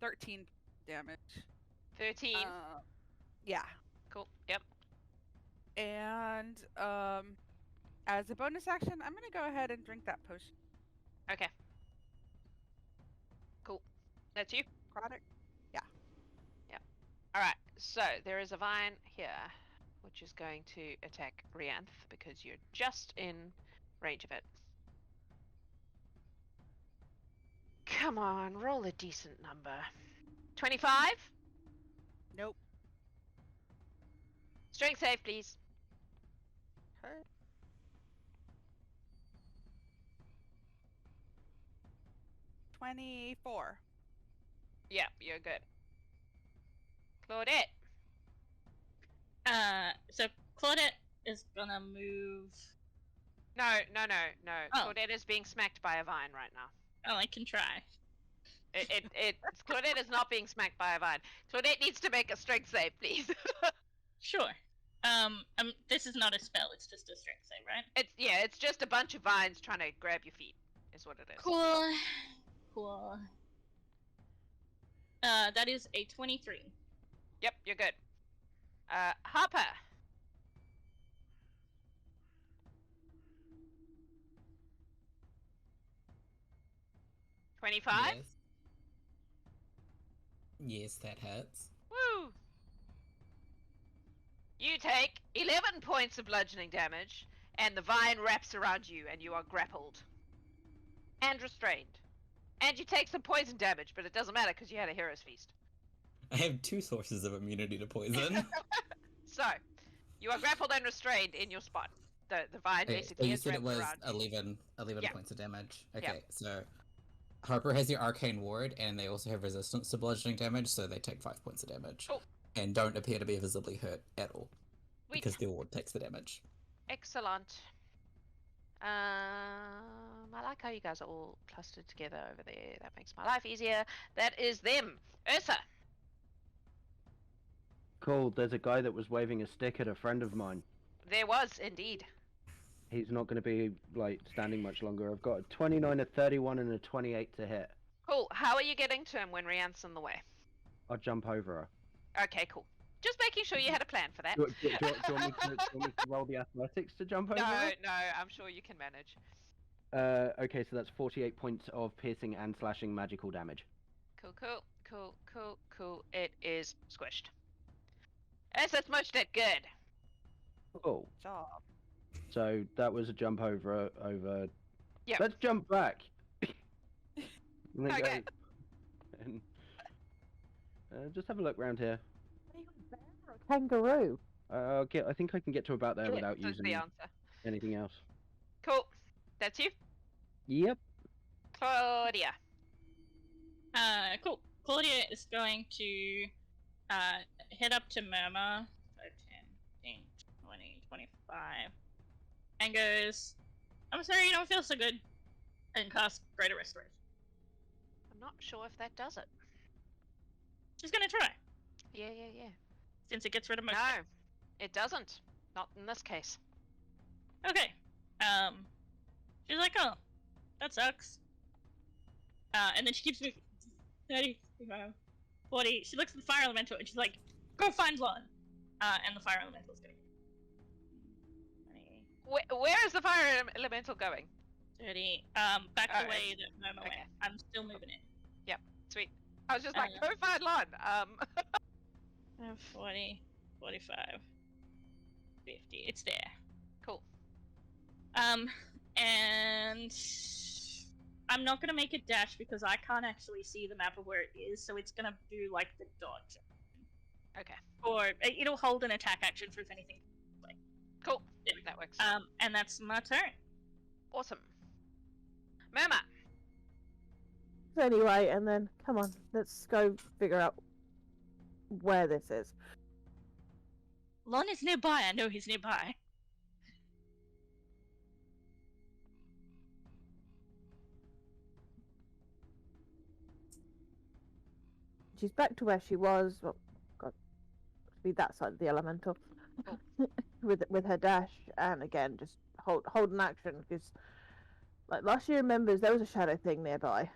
13 damage. 13. Yeah. Cool. Yep. And as a bonus action, I'm gonna go ahead and drink that potion. Okay. Cool. That's you. Product. All right. So there is a vine here, which is going to attack Rianth because you're just in range of it. Come on, roll a decent number. 25. Nope. Strength save, please. Okay. 24. Yeah, you're good. Claudette. So Claudette is gonna move. No. Oh. Claudette is being smacked by a vine right now. Oh, I can try. Claudette is not being smacked by a vine. Claudette needs to make a strength save, please. Sure. This is not a spell. It's just a strength save, right? It's just a bunch of vines trying to grab your feet, is what it is. Cool. That is a 23. Yep, you're good. Harper. $25? Yes, that hurts. Woo! You take 11 points of bludgeoning damage, and the vine wraps around you, and you are grappled. And restrained. And you take some poison damage, but it doesn't matter because you had a hero's feast. I have 2 sources of immunity to poison. So, you are grappled and restrained in your spot. The vine Okay, so basically you is said it wrapped was around you. 11 Yeah. points of damage. Okay, Yeah. so Harper has the Arcane Ward, and they also have resistance to bludgeoning damage, so they take 5 points of damage. Cool. And don't appear to be visibly hurt at all, Sweet. because the ward takes the damage. Excellent. I like how you guys are all clustered together over there. That makes my life easier. That is them. Ursa. Cool. There's a guy that was waving a stick at a friend of mine. There was indeed. He's not going to be like standing much longer. I've got a 29, a 31, and a 28 to hit. Cool. How are you getting to him when Rianth's in the way? I'll jump over her. Okay, cool. Just making sure you had a plan for that. Do you want me to roll the athletics to jump over No, her? I'm sure you can manage. Okay, so that's 48 points of piercing and slashing magical damage. Cool. It is squished. Ursa smushed it. Good. Cool. Job. So that was a jump over. Yep. Let's jump back. And then Okay. go and, just have a look around here. Are you a bear or a kangaroo? I think I can get to about there without That's using the answer. anything else. Cool. That's you. Yep. Claudia. Cool. Claudia is going to head up to Murmur. 5, 10, 15, 20, 25. And goes, I'm sorry you don't feel so good. And cast Greater Restoration. I'm not sure if that does it. She's gonna try. Yeah. Since it gets rid of most. No, it doesn't. Not in this case. Okay. She's like, oh, that sucks. And then she keeps moving. 30, 35, 40. She looks at the fire elemental and she's like, go find Lon. And the fire elemental's going. 20, Where is the fire elemental going? 30. Back Oh, the way that Murmur okay. went. I'm still moving it. Sweet. I was just like, go find Lon. 40, 45, 50. It's there. Cool. And I'm not gonna make it dash because I can't actually see the map of where it is, so it's gonna do like the dodge. Okay. Or it'll hold an attack action for if anything. Cool. There we go. That works. And that's my turn. Awesome. Murmur. So anyway, and then come on, let's go figure out where this is. Lon is nearby. I know he's nearby. She's back to where she was. Well, God, be that side of the elemental with her dash, and again just hold an action because Like last year remembers there was a shadow thing nearby.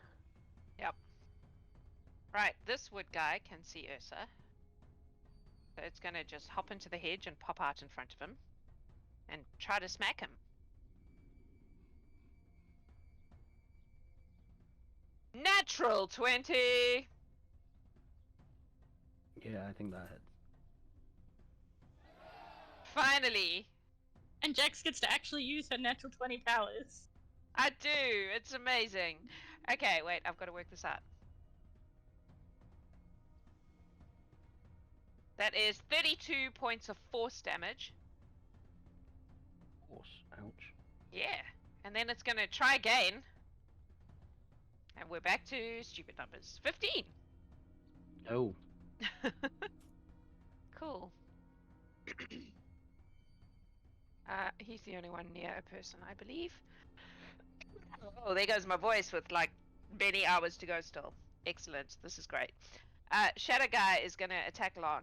Right, this wood guy can see Ursa. So it's gonna just hop into the hedge and pop out in front of him. And try to smack him. Natural 20! Yeah, I think that hits. Finally! And Jax gets to actually use her natural 20 powers. I do! It's amazing! Okay, wait, I've got to work this out. That is 32 points of force damage. Force, ouch. Yeah. And then it's gonna try again. And we're back to stupid numbers. 15! Oh, Cool. He's the only one near a person, I believe. Oh, there goes my voice with like many hours to go still. Excellent. This is great. Shadow Guy is gonna attack Lon.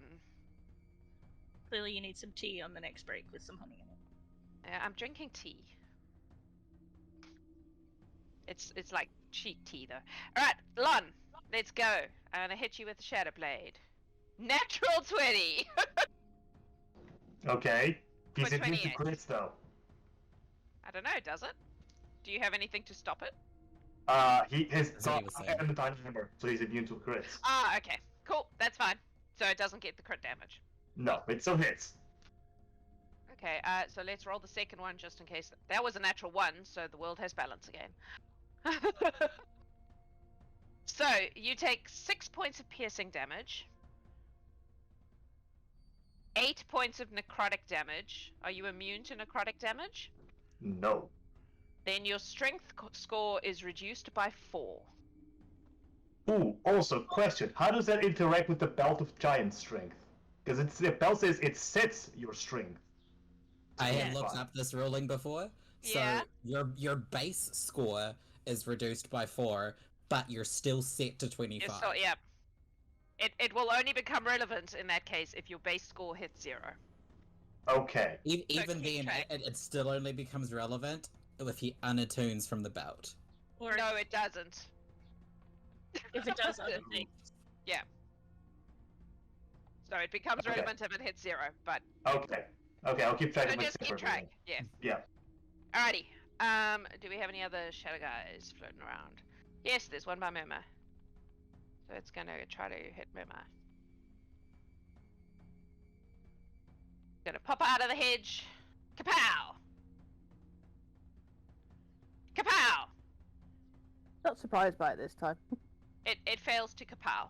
Clearly you need some tea on the next break with some honey in it. I'm drinking tea. It's like cheap tea though. Alright, Lon, let's go. I'm gonna hit you with the Shadow Blade. Natural 20! Okay. He's For immune to 28. crits though. I don't know, does it? Do you have anything to stop it? He has That's what he got was saying. a tiny number, so he's immune to crits. Ah, okay. Cool, that's fine. So it doesn't get the crit damage. No, it still hits. Okay, so let's roll the second one just in case. That was a natural 1, so the world has balance again. So, you take 6 points of piercing damage. 8 points of necrotic damage. Are you immune to necrotic damage? No. Then your strength score is reduced by 4. Ooh, also, question. How does that interact with the Belt of Giant Strength? Because the belt says it sets your strength. I Yeah. had looked up this ruling before. So Yeah. your base score is reduced by 4, but you're still set to 25. Yes, so, yeah. It will only become relevant in that case if your base score hits 0. Okay. Even keep then, track. it still only becomes relevant if he unattunes from the belt. Or No, it doesn't. if it does other things. So it becomes Okay. relevant if it hits 0, but Okay. Okay, I'll keep track so of my just keep separate track. ruling. Yeah. Yeah. Alrighty. Do we have any other shadow guys floating around? Yes, there's one by Murmur. So it's gonna try to hit Murmur. Gonna pop out of the hedge. Kapow! Kapow! Not surprised by it this time. It fails to kapow.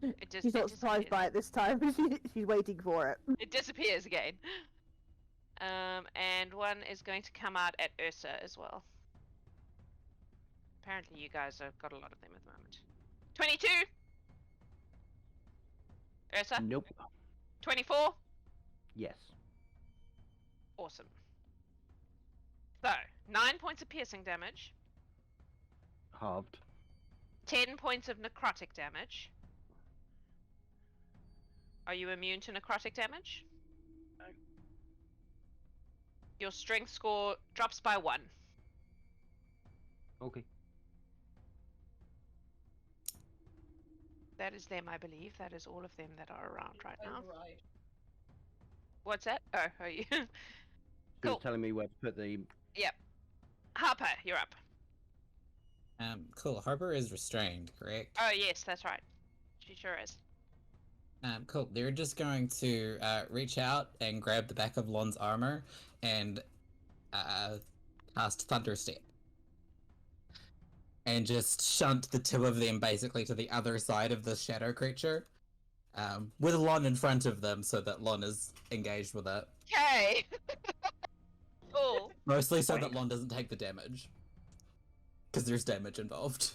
It just She's it not surprised disappears. by it this time. She's waiting for it. It disappears again. And one is going to come out at Ursa as well. Apparently you guys have got a lot of them at the moment. 22! Ursa? nope. 24? Yes. Awesome. So, 9 points of piercing damage, Halved. 10 points of necrotic damage. Are you immune to necrotic damage? No. Your strength score drops by 1. Okay. That is them, I believe. That is all of them that are around right now. Right. What's that? Oh, are you? She Cool. was telling me where to put the. Harper, you're up. Cool. Harper is restrained, correct? Oh, yes, that's right. She sure is. Cool. They're just going to reach out and grab the back of Lon's armor and cast Thunder Step. And just shunt the two of them basically to the other side of the shadow creature. With Lon in front of them so that Lon is engaged with it. Okay! Cool. Mostly so that Lon doesn't take the damage. Because there's damage involved.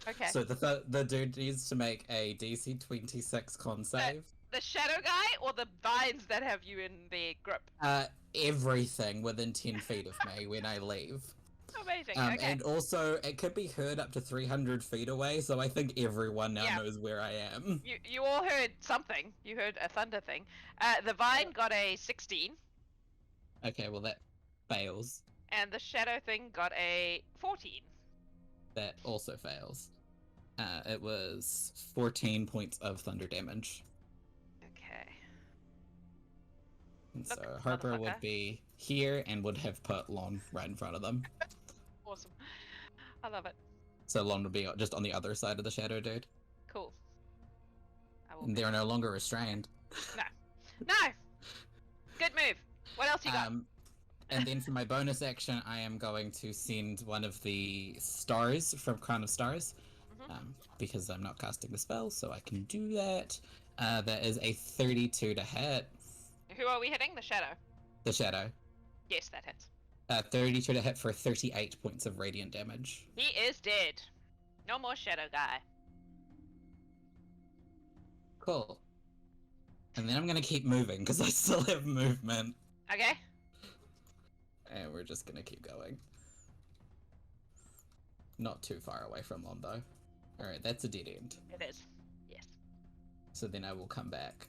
Okay. So the dude needs to make a DC 26 con save. The shadow guy or the vines that have you in their grip? Everything within 10 feet of me when I leave. Amazing. Okay. And also, it could be heard up to 300 feet away, so I think everyone now Yeah. knows where I am. You all heard something. You heard a thunder thing. The vine got a 16, Okay, well that fails. And the shadow thing got a 14. That also fails. It was 14 points of thunder damage. Okay. And Look, so Harper would motherfucker. be here and would have put Lon right in front of them. Awesome. I love it. So Lon would be just on the other side of the shadow dude. Cool. I will And they're no longer restrained. No! Good move. What else you got? And then for my bonus action, I am going to send one of the stars from Crown of Stars. Because I'm not casting the spell, so I can do that. That is a 32 to hit. Who are we hitting? The shadow. The shadow. Yes, that hits. 32 to hit for 38 points of radiant damage. He is dead. No more shadow guy. Cool. And then I'm gonna keep moving, because I still have movement. Okay. And we're just gonna keep going. Not too far away from Lon, though. Alright, that's a dead end. It is. Yes. So then I will come back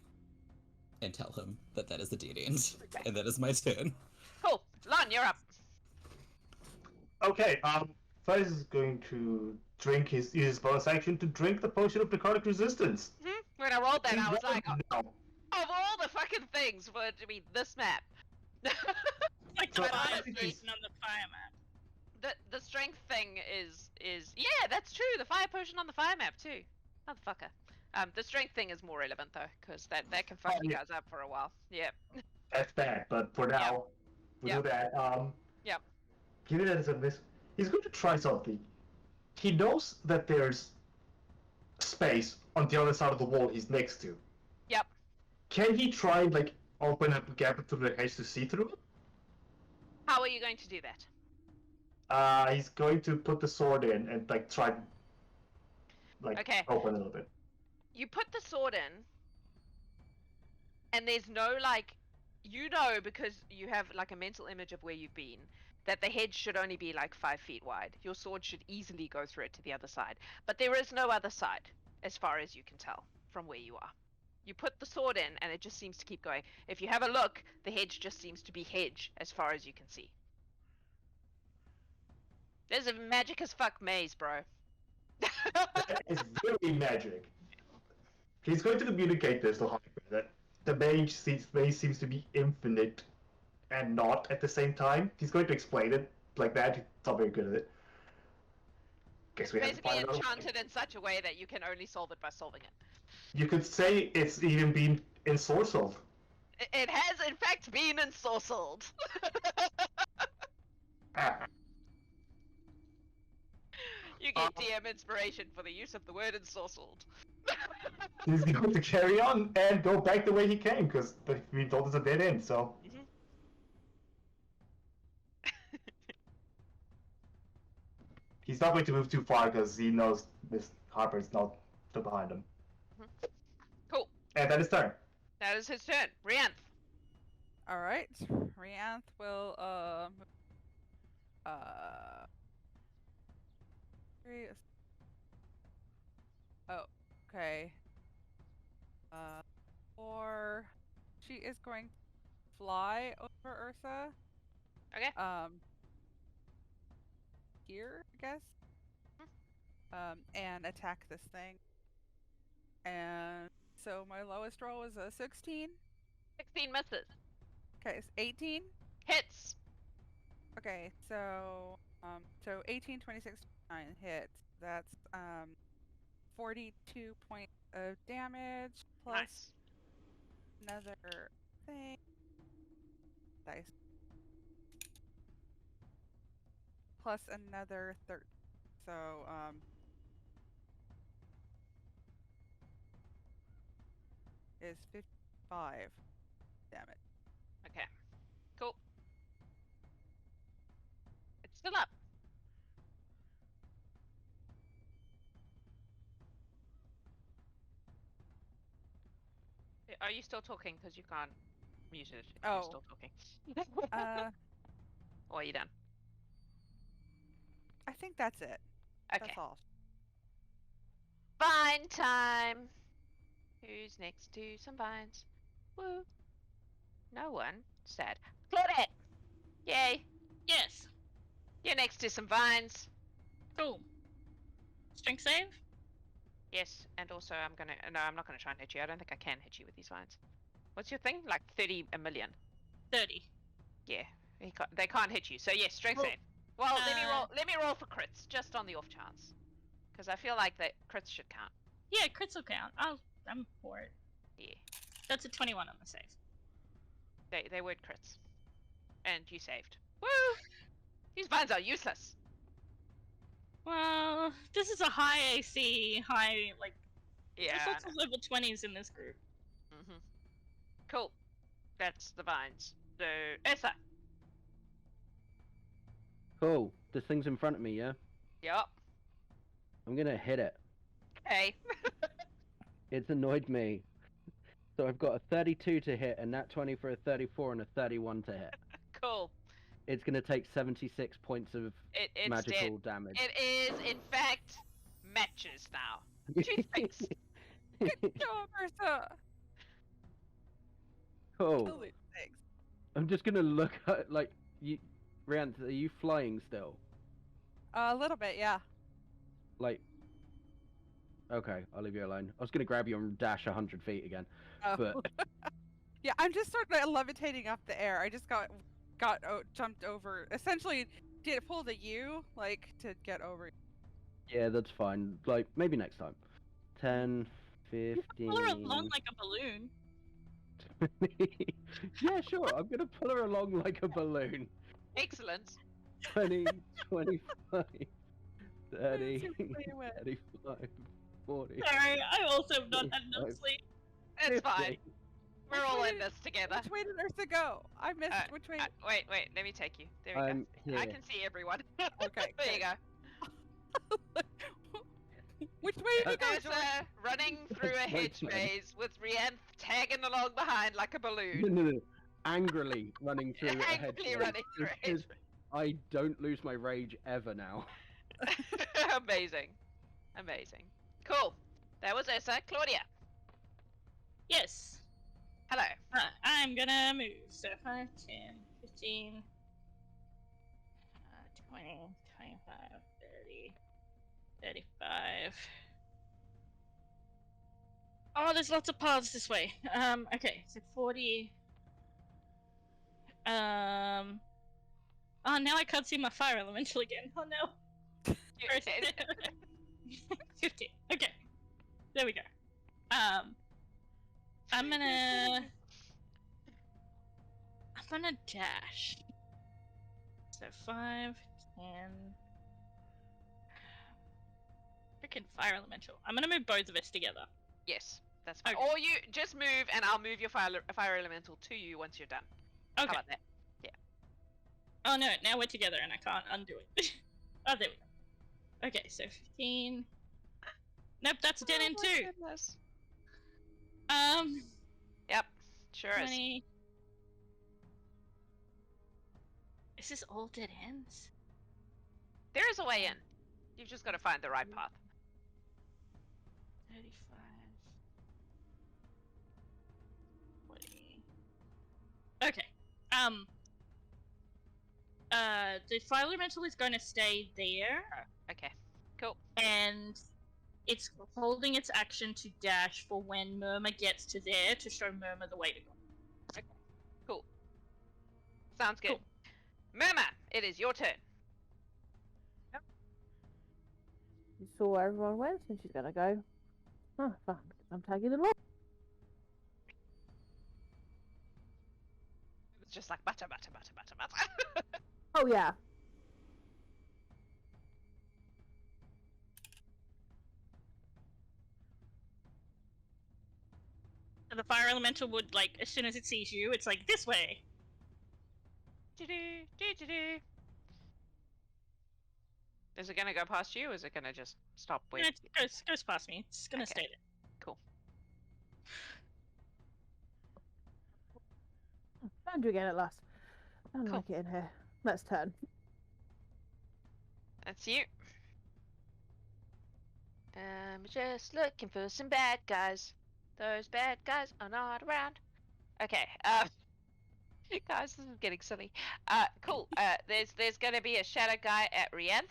and tell him that that is a dead end. And that is my turn. Cool. Lon, you're up. Okay, Fuzz is going to use his bonus action to drink the potion of necrotic resistance. When I rolled that, I was like, No. of all the fucking things for it to be this map. Like So the fire I think he's- potion on the fire map. The strength thing is yeah, that's true. The fire potion on the fire map too. Motherfucker. The strength thing is more relevant though, because that can fuck you yeah. guys up for a while. Yeah. That's bad, but for now, we'll do that. Yep. Give it as a miss. He's going to try something. He knows that there's space on the other side of the wall he's next to. Yep. Can he try and, like, open up a gap through the hedge to see through it? How are you going to do that? He's going to put the sword in and, like, try, like, Okay. open a little bit. You put the sword in, and there's no, like, you know, because you have, like, a mental image of where you've been, that the hedge should only be, like, 5 feet wide. Your sword should easily go through it to the other side. But there is no other side, as far as you can tell, from where you are. You put the sword in, and it just seems to keep going. If you have a look, the hedge just seems to be hedge, as far as you can see. There's a magic as fuck maze, bro. That is very magic. He's going to communicate this to Harper, that the maze seems to be infinite and not at the same time. He's going to explain it like that. He's not very good at it. Guess we have to Basically find another way. enchanted in such a way that you can only solve it by solving it. You could say it's even been ensorcelled. It has, in fact, been ensorcelled. Ah. You get DM inspiration for the use of the word ensorcelled. He's going to carry on and go back the way he came, because we told it's a dead end, so... He's not going to move too far, because he knows Miss Harper's not behind him. Cool. And that is turn. That is his turn. Rianth. Alright. Rianth will oh, okay. Or she is going to fly over Ursa. Okay. Here, I guess. And attack this thing. And so my lowest roll was a 16. 16 misses. Okay, it's 18. Hits. Okay, so 18, 26, 9 hits. That's 42 points of damage plus Nice. another thing. Dice. Plus another 13. So is 55 damage. Okay. Cool. It's still up. Are you still talking? Because you can't mute it if you're Oh. still talking. Or are you done? I think that's it. Okay. That's all. Vine time. Who's next to some vines? Woo. No one. Sad. Cleric. Yay. Yes. You're next to some vines. Cool. Strength save? Yes, and also I'm not gonna try and hit you. I don't think I can hit you with these vines. What's your thing? Like 30 a million. 30. Yeah, they can't hit you. So yes, strength Well, save. Well, let me roll for crits, just on the off chance, because I feel like that crits should count. Yeah, crits will count. I'm for it. Yeah, That's a 21 on the save. they were crits, and you saved. Woo! These vines are useless. Well, this is a high AC, Yeah. there's lots of level 20s in this group. Mhm. Cool. That's the vines. So Essa. Cool. This thing's in front of me, yeah? Yup. I'm gonna hit it. Okay. It's annoyed me. So I've got a 32 to hit, a nat 20 for a 34, and a 31 to hit. Cool. It's gonna take 76 points of It's magical dead. damage. It is, in fact, matches now. 2-6. Good job, Ursa. Cool. Holy thanks. I'm just gonna look at, like, you... Rianth, are you flying still? A little bit, yeah. Like... Okay, I'll leave you alone. I was gonna grab you and dash 100 feet again, Oh. but... Yeah, I'm just sort of levitating up the air. I just jumped over. Essentially, did pull the U, like, to get over. Yeah, that's fine. Like, maybe next time. 10, 15... Pull her along like a balloon. Yeah, sure. I'm gonna pull her along like a balloon. Excellent. 20, 25, 30, Super away. 35, 40. Sorry, I also have not had enough sleep. It's fine. 50. We're all in this together. Which way did Ursa go? I missed which way. Wait, let me take you. There we I'm go. I here. can see everyone. Okay, There you good. go. Which way did you go, There's George? running through a hedge Wait, maze with Rianth tagging along behind like a balloon. No. Angrily running through a hedge. Angrily running through a hedge. I don't lose my rage ever now. Amazing. Cool. That was Ursa. Claudia. Yes. Hello. I'm gonna move. So 5, 10, 15, 20, 25, 30, 35. Oh, there's lots of paths this way. Okay, so 40. Oh, now I can't see my fire elemental again. Oh no. 50. Okay. There we go. I'm gonna dash. So 5, 10. Freaking fire elemental. I'm gonna move both of us together. Yes, that's fine. Okay. Or you just move and I'll move your fire elemental to you once you're done. Okay. How about that? Oh no, now we're together and I can't undo it. Oh, there we go. Okay, so 15. Nope, that's a dead end my too. goodness. Yep, Sure 20. Is this all dead ends? There is a way in. You've just got to find the right path. 35. 40. Okay. The fire elemental is going to stay there, Okay. Cool. and it's holding its action to dash for when Murmur gets to there to show Murmur the way to go. Cool. Sounds good. Cool. Murmur, it is your turn. You saw where everyone went, and she's gonna go. Oh, fuck! I'm tagging along. It's just like butter. Oh yeah. And the fire elemental would, like, as soon as it sees you, it's like, this way! Do-do. Is it gonna go past you, or is it gonna just stop where? No, it goes past me. It's gonna Okay. stay there. Cool. Found you again at last. I don't Cool. like it in here. Let's turn. That's you. I'm just looking for some bad guys. Those bad guys are not around. Okay. Guys, this is getting silly. Cool. There's gonna be a shadow guy at Rianth.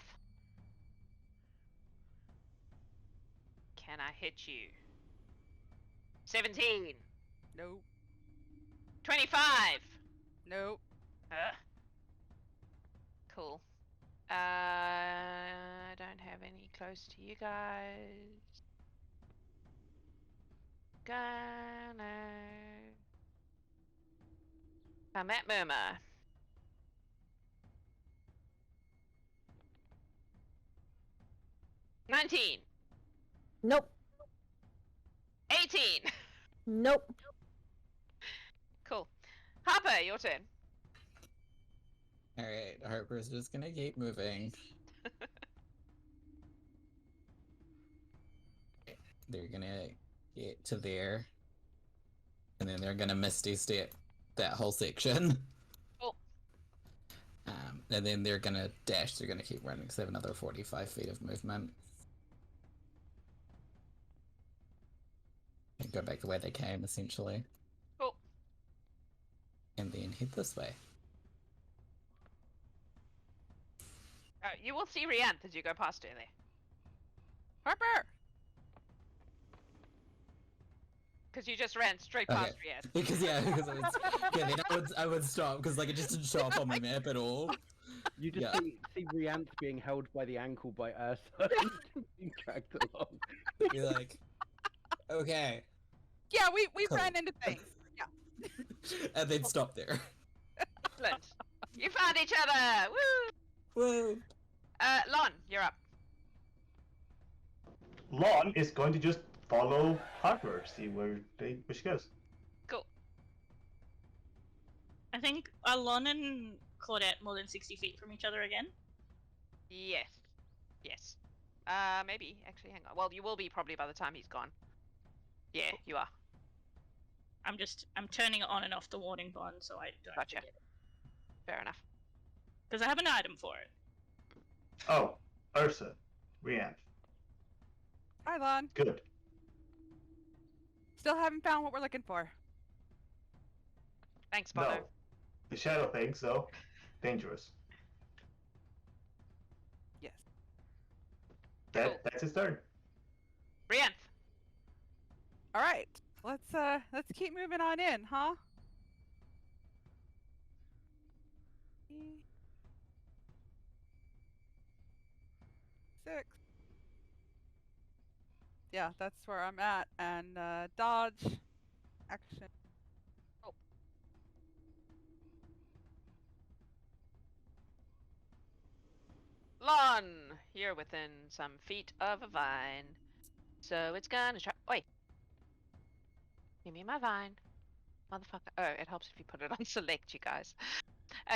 Can I hit you? 17. Nope. 25. Nope. Cool. I don't have any close to you guys. Gonna come at Murmur. $19. Nope. 18. Nope. Cool. Harper, your turn. Alright, Harper's just gonna keep moving. They're gonna get to there. And then they're gonna Misty Step that whole section. Cool. And then they're gonna dash, they're gonna keep running because they have another 45 feet of movement. And go back the way they came, essentially. Cool. And then head this way. You will see Rianth as you go past her there. Harper! Because you just ran straight past Rianth. Because then I would stop because like it just didn't show up on my map at all. You just see Rianth being held by the ankle by Ursa, being dragged along. You're like, okay. Yeah, we Cool. ran into things. Yeah. And then stop there. Excellent. You found each other! Woo! Woo! Lon, you're up. Lon is going to just follow Harper, see where she goes. Cool. I think are Lon and Claudette more than 60 feet from each other again? Yes. Yes. Maybe. Actually, hang on. Well, you will be probably by the time he's gone. Yeah, you are. I'm turning it on and off the warning bond so I don't Gotcha. forget it. Fair enough. Because I have an item for it. Oh, Ursa. Rianth. Hi, Lon. Good. Still haven't found what we're looking for. Thanks, Bono. No. The shadow things, though, dangerous. Yes. Cool. That's his turn. Rianth. All right. Let's keep moving on in, huh? Six. Yeah, that's where I'm at. And dodge, action. Lon, you're within some feet of a vine. So it's gonna try. Oi! Give me my vine. Motherfucker. Oh, it helps if you put it on select, you guys.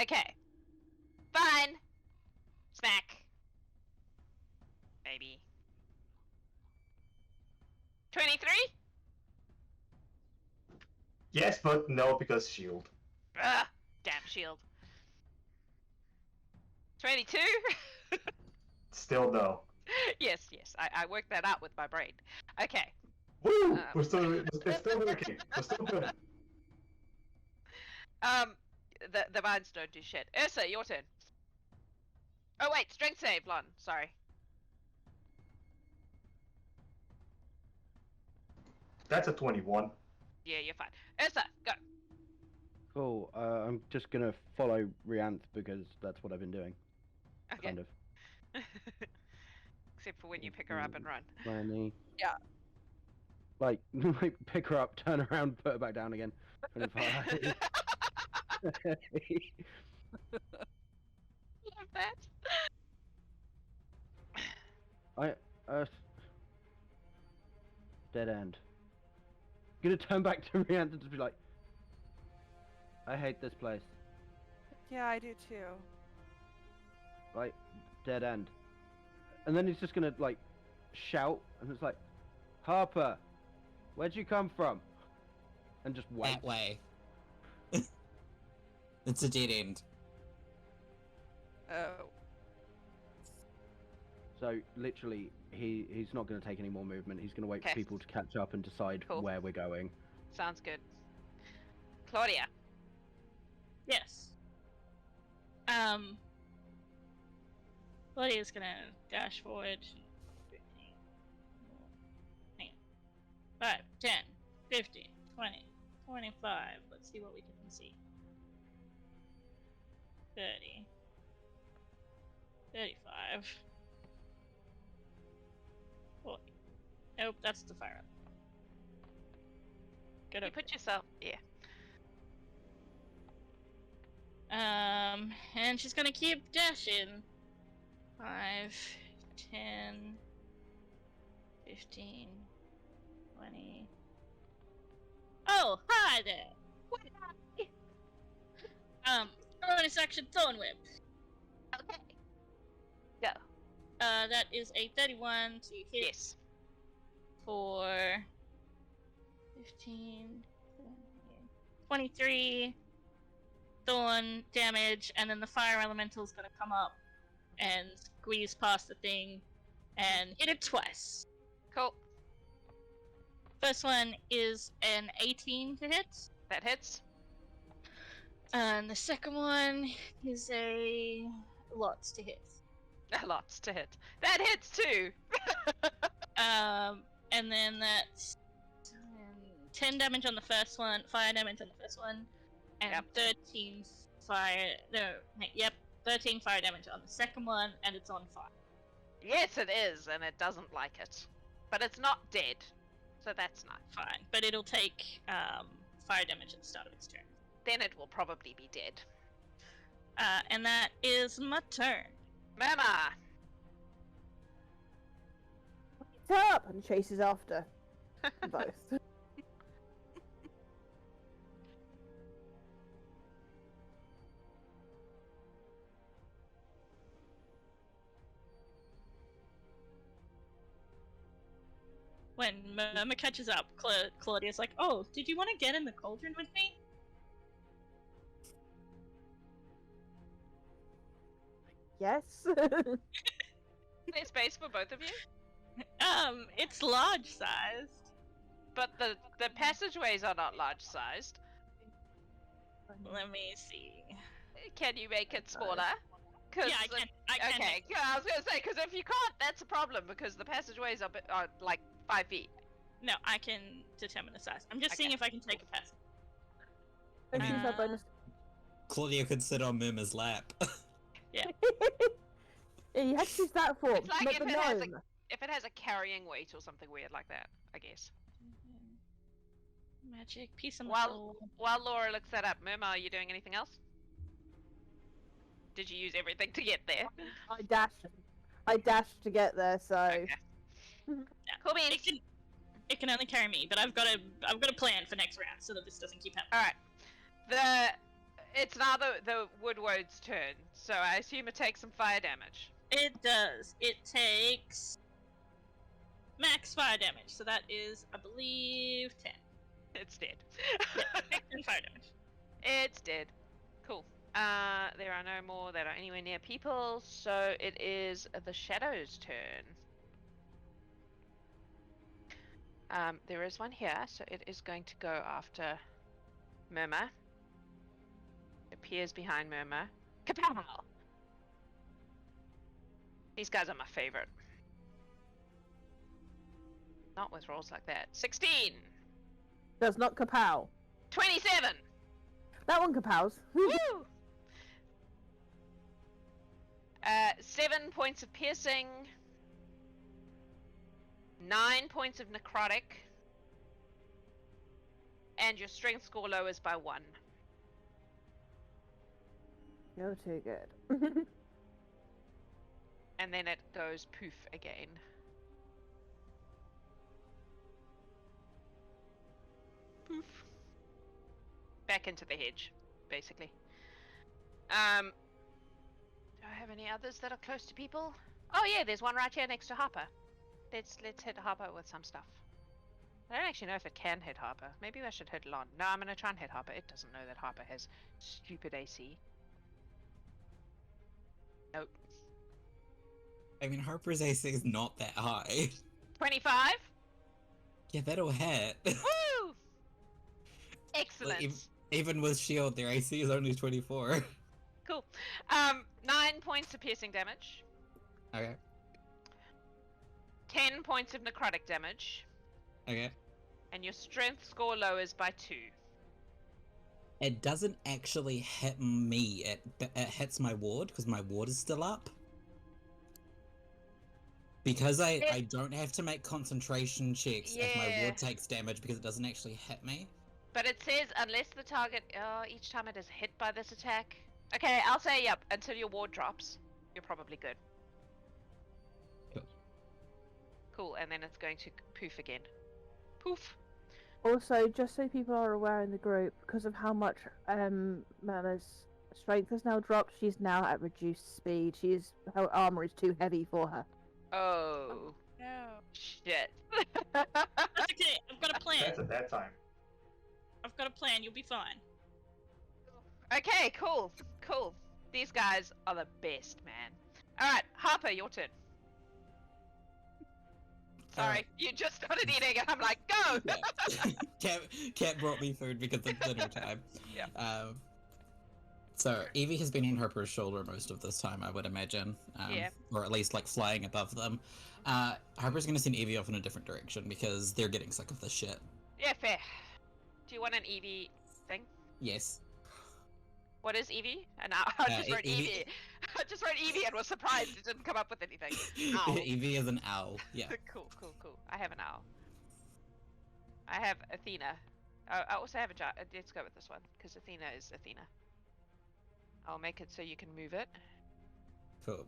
Okay. Vine! Smack. Baby. 23? Yes, but no, because shield. Ugh, damn shield. 22? Still no. Yes, I worked that out with my brain. Okay. Woo! It's still working. We're still good. The vines don't do shit. Ursa, your turn. Oh wait, strength save, Lon. Sorry. That's a 21. Yeah, you're fine. Ursa, go. Cool. I'm just gonna follow Rianth because that's what I've been doing. Okay. Kind of. Except for when you pick her up and run. 20. Yeah. Like, pick her up, turn around, put her back down again. 25. Love that. Dead end. I'm gonna turn back to Rianth and just be like, I hate this place. Yeah, I do too. Like, dead end. And then he's just gonna, like, shout, and it's like, Harper, where'd you come from? And just wait. That way. It's a dead end. Oh. So, literally, he's not gonna take any more movement. He's gonna wait Okay. for people to catch up and decide Cool. where we're going. Sounds good. Claudia. Yes. Claudia's gonna dash forward. 15. Hang on. 5, 10, 15, 20, 25. Let's see what we can see. 30. 35. 40. Nope, that's the fire. Good. You put yourself. Yeah. And she's gonna keep dashing. 5, 10, 15, 20. Oh, hi there! Bonus action Thorn Whip. Okay. Go. That is a 31 to hit Yes. for 15, 23 thorn damage, and then the fire elemental's gonna come up and squeeze past the thing and hit it twice. Cool. First one is an 18 to hit, That hits. and the second one is a lots to hit. Lots to hit. That hits too. And then that's 10 damage on the first one, fire damage on the first one, and Yep. 13 fire. No, yep, 13 fire damage on the second one, and it's on fire. Yes, it is, and it doesn't like it, but it's not dead, so that's nice. Fine, but it'll take fire damage at the start of its turn. Then it will probably be dead. And that is my turn. Mama. It's up and chases after both. When Murmur catches up, Claudia's like, "Oh, did you want to get in the cauldron with me?" Yes. There's space for both of you, It's large sized. but the passageways are not large sized. Let me see. Can you make it smaller? 'Cause Yeah, I can. I can. Okay, yeah, I was gonna say, because if you can't, that's a problem, because the passageways are like 5 feet. No, I can determine the size. I'm just Okay. seeing if I can take a pass. And she's our bonus. Claudia could sit on Murmur's lap. Yeah, you had to use that for It's like not if the it has gnome. If it has a carrying weight or something weird like that, I guess. Magic piece of While metal. while Laura looks that up, Murmur, are you doing anything else? Did you use everything to get there? I dashed to get there, so Okay. Cool beans. It can only carry me, but I've got a plan for next round so that this doesn't keep happening. Alright. It's now the Woodwode's turn, so I assume it takes some fire damage. It does. It takes max fire damage, so that is, I believe, 10. It's dead. 10 fire damage. It's dead. Cool. There are no more that are anywhere near people, so it is the Shadow's turn. There is one here, so it is going to go after Murmur. It appears behind Murmur. Kapow! These guys are my favorite. Not with rolls like that. 16! does not kapow. 27! That one kapows. Woo! 7 points of piercing. 9 points of necrotic. And your strength score lowers by 1. You're too good. And then it goes poof again. Poof. Back into the hedge, basically. Do I have any others that are close to people? Oh yeah, there's one right here next to Harper. Let's hit Harper with some stuff. I don't actually know if it can hit Harper. Maybe I should hit Lon. No, I'm gonna try and hit Harper. It doesn't know that Harper has stupid AC. Nope. I mean, Harper's AC is not that high. 25? Yeah, that'll hit. Woo! Excellent. Even with shield, their AC is only 24. Cool. 9 points of piercing damage. Okay. 10 points of necrotic damage. Okay. And your strength score lowers by 2. It doesn't actually hit me. It hits my ward because my ward is still up. Because I don't have to make concentration checks if my Yeah. ward takes damage because it doesn't actually hit me. But it says unless the target each time it is hit by this attack. Okay, I'll say yep, until your ward drops. You're probably good. Cool. Cool, and then it's going to poof again. Poof. Also, just so people are aware in the group, because of how much Marla's strength has now dropped, she's now at reduced speed. Her armor is too heavy for her. Oh. No. Shit. That's okay. I've got a plan. That's at that time. I've got a plan. You'll be fine. Okay, cool. Cool. These guys are the best, man. Alright, Harper, your turn. Sorry, Alright. you just started eating and I'm like, go! Yeah. Cat brought me food because it's dinner time. Yeah. So Evie has been on Harper's shoulder most of this time, I would imagine. Yeah. Or at least like flying above them. Harper's gonna send Evie off in a different direction because they're getting sick of this shit. Yeah, fair. Do you want an Eevee thing? Yes. What is Eevee? And I just wrote Eevee- Eevee. I just wrote Eevee and was surprised it didn't come up with anything. Owl. Evie is an owl. Yeah. Cool. I have an owl. I have Athena. I also have a let's go with this one, because Athena is Athena. I'll make it so you can move it. Cool.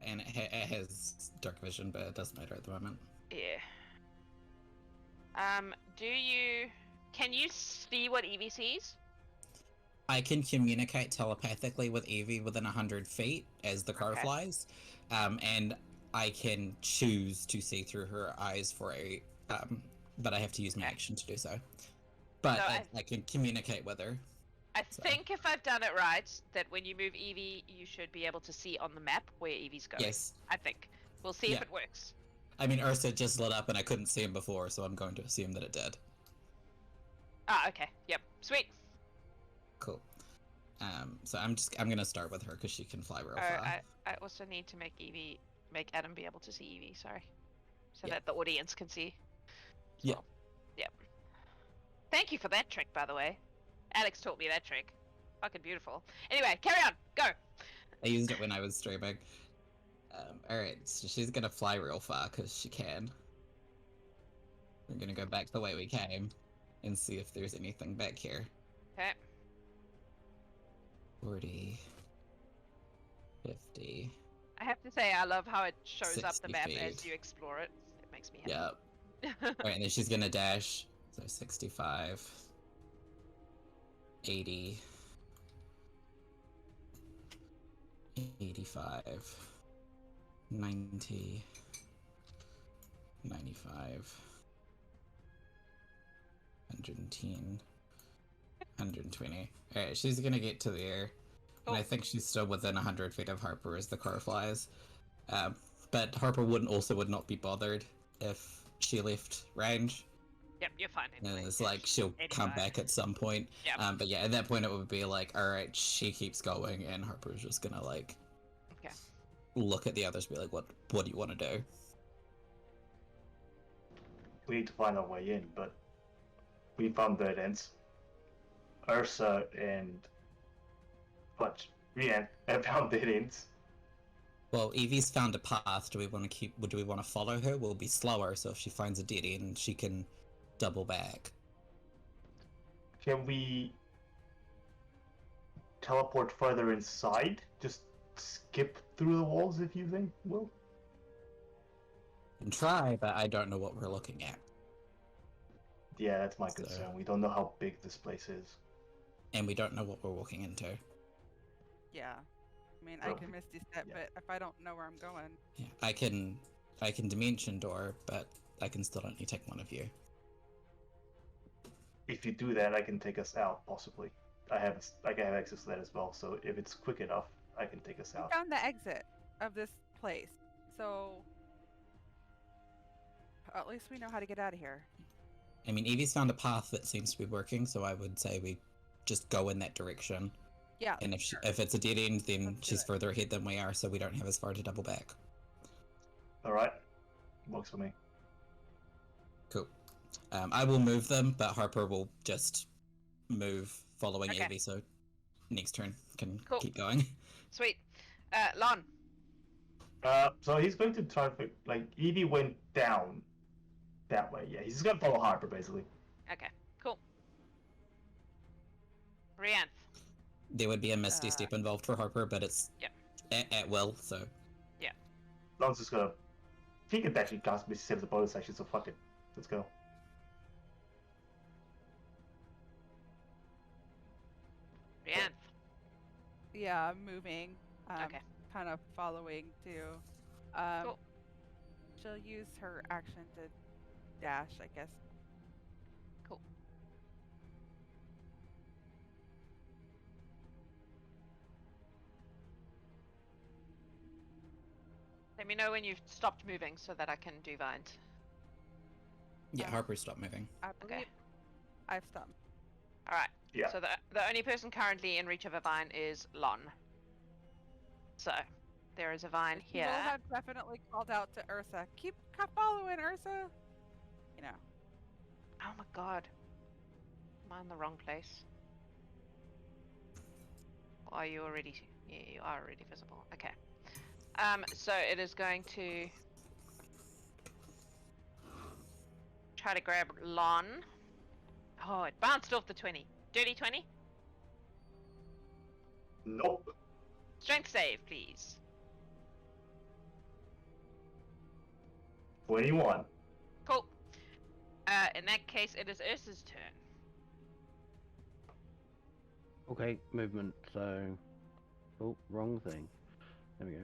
And it has dark vision, but it doesn't matter at the moment. Yeah. Can you see what Eevee sees? I can communicate telepathically with Evie within 100 feet as the car Okay. flies, and I can choose to see through her eyes for a, but I have to use my Okay. action to do so. But So I can communicate with her. I So- think if I've done it right, that when you move Eevee, you should be able to see on the map where Eevee's going. Yes. I think. We'll see Yeah. if it works. I mean, Ursa just lit up and I couldn't see him before, so I'm going to assume that it did. Ah, okay. Yep. Sweet. Cool. So I'm gonna start with her because she can fly real far. I also need to make Adam be able to see Eevee, sorry. So Yeah. that the audience can see. as Yeah. well. Yep. Thank you for that trick, by the way. Alex taught me that trick. Fucking beautiful. Anyway, carry on. Go. I used it when I was streaming. Alright, so she's gonna fly real far because she can. We're gonna go back the way we came and see if there's anything back here. Okay. 40, 50. I have to say, I love how it shows up the 60 map feet. as you explore it. It makes me happy. Yep. Alright, and then she's gonna dash. So 65, 80, 85, 90, 95, 110, 120. Alright, she's gonna get to there. And I Cool. think she's still within 100 feet of Harper as the car flies. But Harper would not be bothered if she left range. Yep, you're fine. And Anyway. it's like she'll come 85. back at some point. Yep. But yeah, at that point it would be like, alright, she keeps going and Harper's just gonna like Okay. look at the others and be like, what do you want to do? We need to find our way in, but we found dead ends. Ursa and Rian have found dead ends. Well, Evie's found a path. Do we want to follow her? We'll be slower, so if she finds a dead end, she can double back. Can we teleport further inside? Just skip through the walls if you think, Will? And try, but I don't know what we're looking at. Yeah, that's my So- concern. We don't know how big this place is. And we don't know what we're walking into. Yeah. I mean, I Oh, can Misty Step, yeah. but if I don't know where I'm going, Yeah, I can Dimension Door, but I can still only take one of you. If you do that, I can take us out, possibly. I have access to that as well, so if it's quick enough, I can take us we out. found the exit of this place, so at least we know how to get out of here. I mean, Evie's found a path that seems to be working, so I would say we just go in that direction. Yeah. And if it's a dead end, then Let's do she's it. further ahead than we are, so we don't have as far to double back. Alright. Works for me. Cool. I will move them, but Harper will just move following Okay. Evie, so next turn can Cool. keep going. Sweet. Lon. So he's going to try to, like, Evie went down that way. Yeah, he's going to follow Harper, basically. Okay, cool. Rianth. There would be a Misty Step involved for Harper, but it's at will, so... Lon's just gonna... He can actually cast Misty Step as a bonus action, so fuck it. Let's go. Rianth. Yeah, I'm moving. Okay. Kind of following too. Cool. She'll use her action to dash, I guess. Cool. Let me know when you've stopped moving so that I can do vines. Yeah, Harper, stop moving. I believe I've stopped. Alright. Yeah. So the only person currently in reach of a vine is Lon. So, there is a vine You here. will have definitely called out to Ursa. Keep following Ursa. You know. Oh my god. Am I in the wrong place? Or are you already... Yeah, you are already visible. Okay. So it is going to... try to grab Lon. Oh, it bounced off the 20. Dirty 20? Nope. Strength save, please. 21. Cool. In that case, it is Ursa's turn. Okay, movement. So, oh, wrong thing. There we go.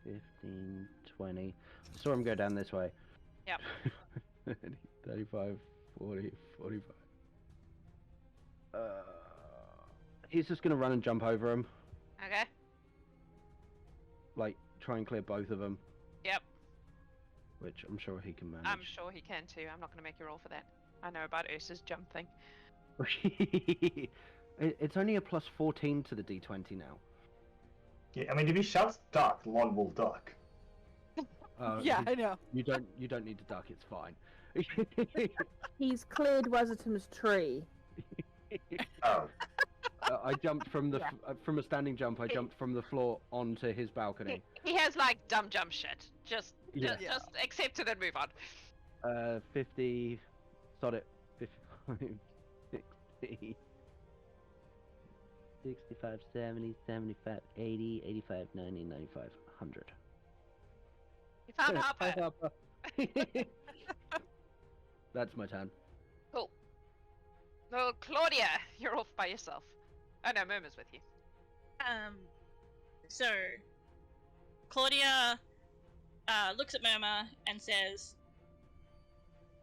15, 20. I saw him go down this way. Yep. 30, 35, 40, 45. He's just gonna run and jump over him. Okay. Like, try and clear both of them. Yep. Which I'm sure he can manage. I'm sure he can too. I'm not going to make you roll for that. I know about Ursa's jump thing. It's only a plus 14 to the d20 now. Yeah, I mean, if he shouts duck, Lon will duck. Yeah, I know. You don't need to duck. It's fine. He's cleared Weserton's tree. Oh. I jumped from the from a standing jump. I jumped from the floor onto his balcony. He has like dumb jump shit. Just Yeah. just accept it and move on. 50. Sod it. 55, 60, 65, 70, 75, 80, 85, 90, 95, 100. You found Harper. That's my turn. Cool. No, Claudia, you're off by yourself. Oh no, Murmur's with you. So Claudia looks at Murmur and says,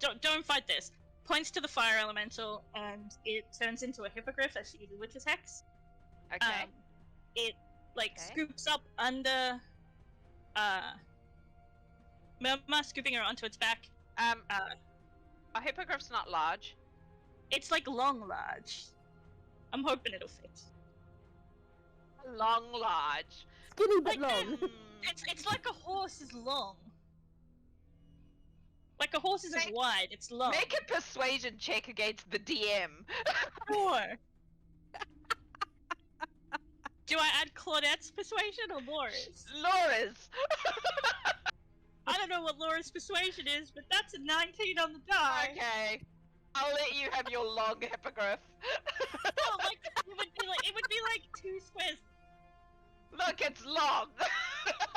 "Don't fight this." Points to the fire elemental, and it turns into a hippogriff as she uses Witch's Hex. Okay. It Okay. scoops up under Murmur, scooping her onto its back. A hippogriff's not large. It's like large. I'm hoping it'll fit. Large. Skinny but Like, long. It's like a horse is long. Like a horse isn't Make- wide, it's long. Make a persuasion check against the DM. Sure. Do I add Claudette's persuasion or Laura's? Laura's. I don't know what Laura's persuasion is, but that's a 19 on the die. Okay. I'll let you have your long hippogriff. No, like it would be like 2 squares Look, it's long.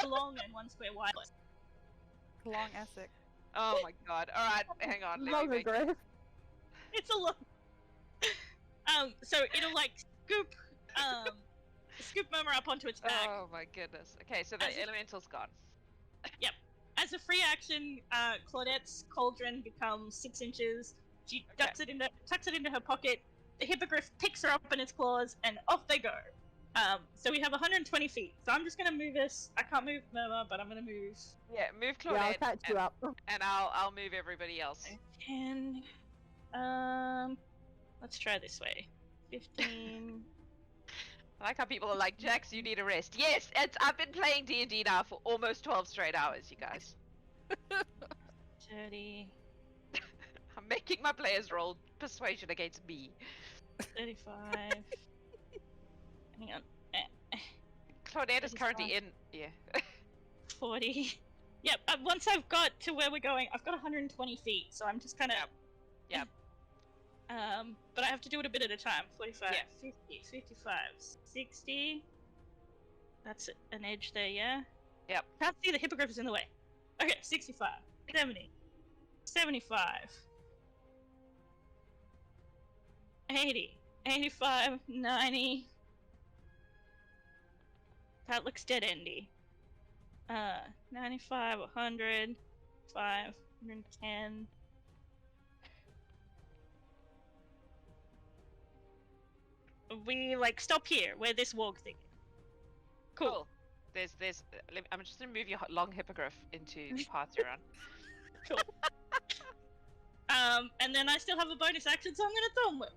long and 1 square wide. Long Essex. Oh my god. Alright, hang on. Let me Long make... grave. It's a long. So it'll like scoop Murmur up onto its back. Oh my goodness. Okay, so the As if- elemental's gone. As a free action, Claudette's cauldron becomes 6 inches. She tucks it into her pocket. The hippogriff picks her up in its claws, and off they go. So we have 120 feet. So I'm just gonna move this. I can't move Murmur, but I'm gonna move. Yeah, move Yeah, I'll Claudette, catch you up. and I'll move everybody else. 10. let's try this way. 15. I like how people are like, Jax, you need a rest. Yes, I've been playing D&D now for almost 12 straight hours, you guys. 30. I'm making my players roll persuasion against me. 35. Hang on. Claudette is currently in. Yeah. 40. Yep, once I've got to where we're going, I've got 120 feet, so I'm just kind of. Yep. But I have to do it a bit at a time. 45, Yeah. 50, 55, 60. That's an edge there, yeah? Yep. Can't see the hippogriff is in the way. Okay, 65, 70, 75, 80, 85, 90. That looks dead-endy. 95, 100, 5, 110. We stop here where this walk thing is. Cool. I'm just gonna move your long hippogriff into the path you're on. Cool. And then I still have a bonus action, so I'm gonna Thorn Whip.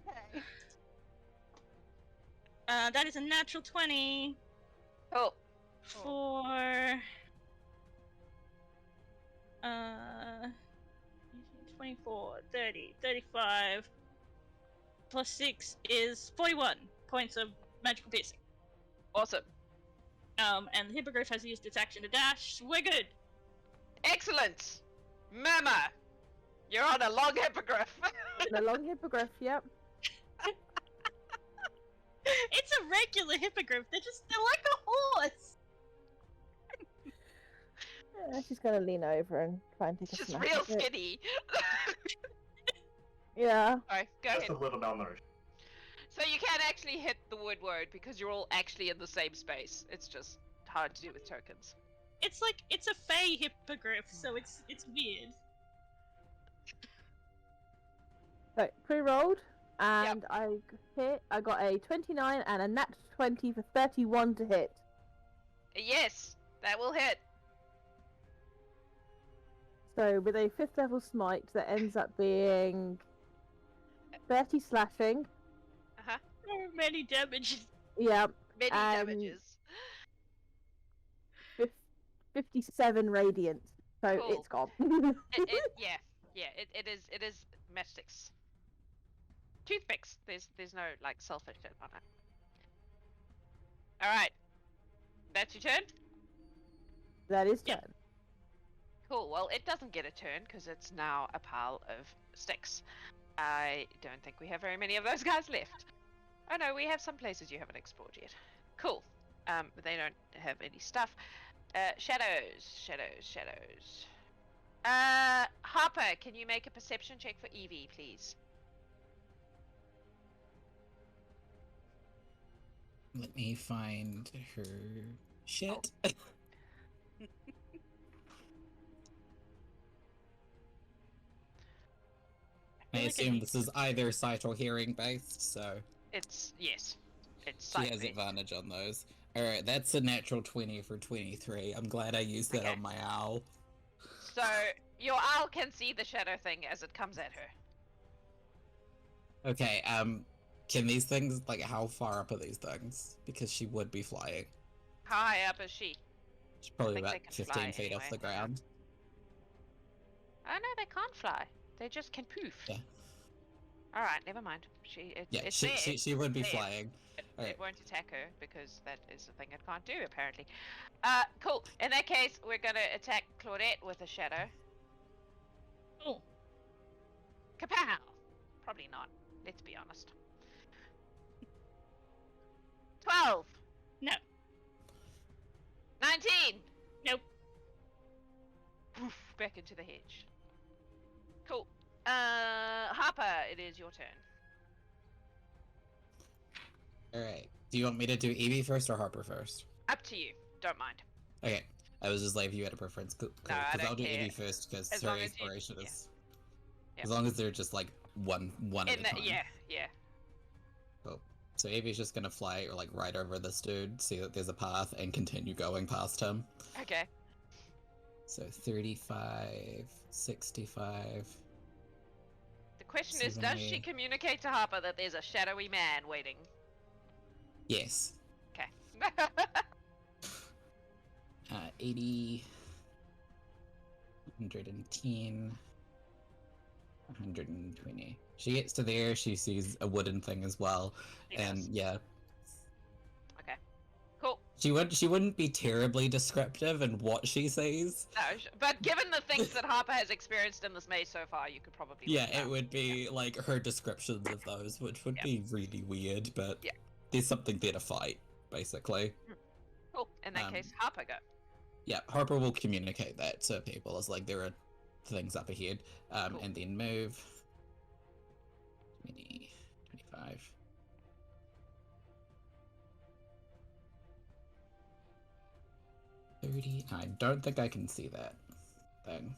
Okay. That is a natural 20. Cool. For 24, 30, 35 plus 6 is 41 points of magical piercing. Awesome. And the hippogriff has used its action to dash. We're good. Excellent. Mama, you're on a long hippogriff. The long hippogriff, yep. It's a regular hippogriff. They're like a horse. Yeah, she's gonna lean over and try and take a She's smack real at it. skinny. Yeah. Alright, go Just ahead. a little malnourished. So you can't actually hit the wood because you're all actually in the same space. It's just hard to do with tokens. It's a fey hippogriff, so it's weird. So pre-rolled, and I got a 29 and a nat 20 for 31 to hit. Yes, that will hit. So with a 5th level smite, that ends up being 30 slashing. Uh-huh. So many damages. Yeah, Many damages. 57 radiant. So Cool. it's gone. It is matchsticks. Toothpicks. There's no selfish shit on it. Alright. That's your turn? That is Yep. turn. Cool. Well, it doesn't get a turn because it's now a pile of sticks. I don't think we have very many of those guys left. Oh no, we have some places you haven't explored yet. Cool. But they don't have any stuff. Shadows. Harper, can you make a perception check for Evie, please? Let me find her shit. I assume this is either sight or hearing based, so Yes. It's she has sight-based. advantage on those. Alright, that's a natural 20 for 23. I'm glad I used that Okay. on my owl. So your owl can see the shadow thing as it comes at her. Okay, can these things, how far up are these things? Because she would be flying. How high up is she? She's probably think they about can 15 fly feet off anyway. the ground. Oh no, they can't fly. They just can poof. Yeah. All right, never mind. It's there. She would be there. flying. It Alright. won't attack her because that is the thing it can't do apparently. Cool. In that case, we're gonna attack Claudette with a shadow. Cool. Kapow! Probably not. Let's be honest. 12. No. 19. Nope. Poof, back into the hedge. Cool. Harper, it is your turn. Alright. Do you want me to do Evie first or Harper first? Up to you. Don't mind. Okay. I was just if you had a preference. Cool. No, I Because I'll don't do care. Evie first because As her long as you- inspiration yeah. is. Yeah. As long as they're just one at a time. Yeah. Cool. So Evie's just gonna fly right over this dude, see that there's a path, and continue going past him. Okay. So 35, 65. The question is, does she communicate to Harper that there's a shadowy man waiting? Yes. Okay. 80, 110, 120. She gets to there, she sees a wooden thing as well, and yeah. Okay. Cool. She wouldn't be terribly descriptive in what she sees. No, but given the things that Harper has experienced in this maze so far, you could probably. Yeah, it would be like her descriptions of those, which would be really weird, but there's something there to fight, basically. Cool. In that case, Harper go. Yeah, Harper will communicate that to people as like there are things up ahead, Cool. and then move 20, 25. I don't think I can see that thing.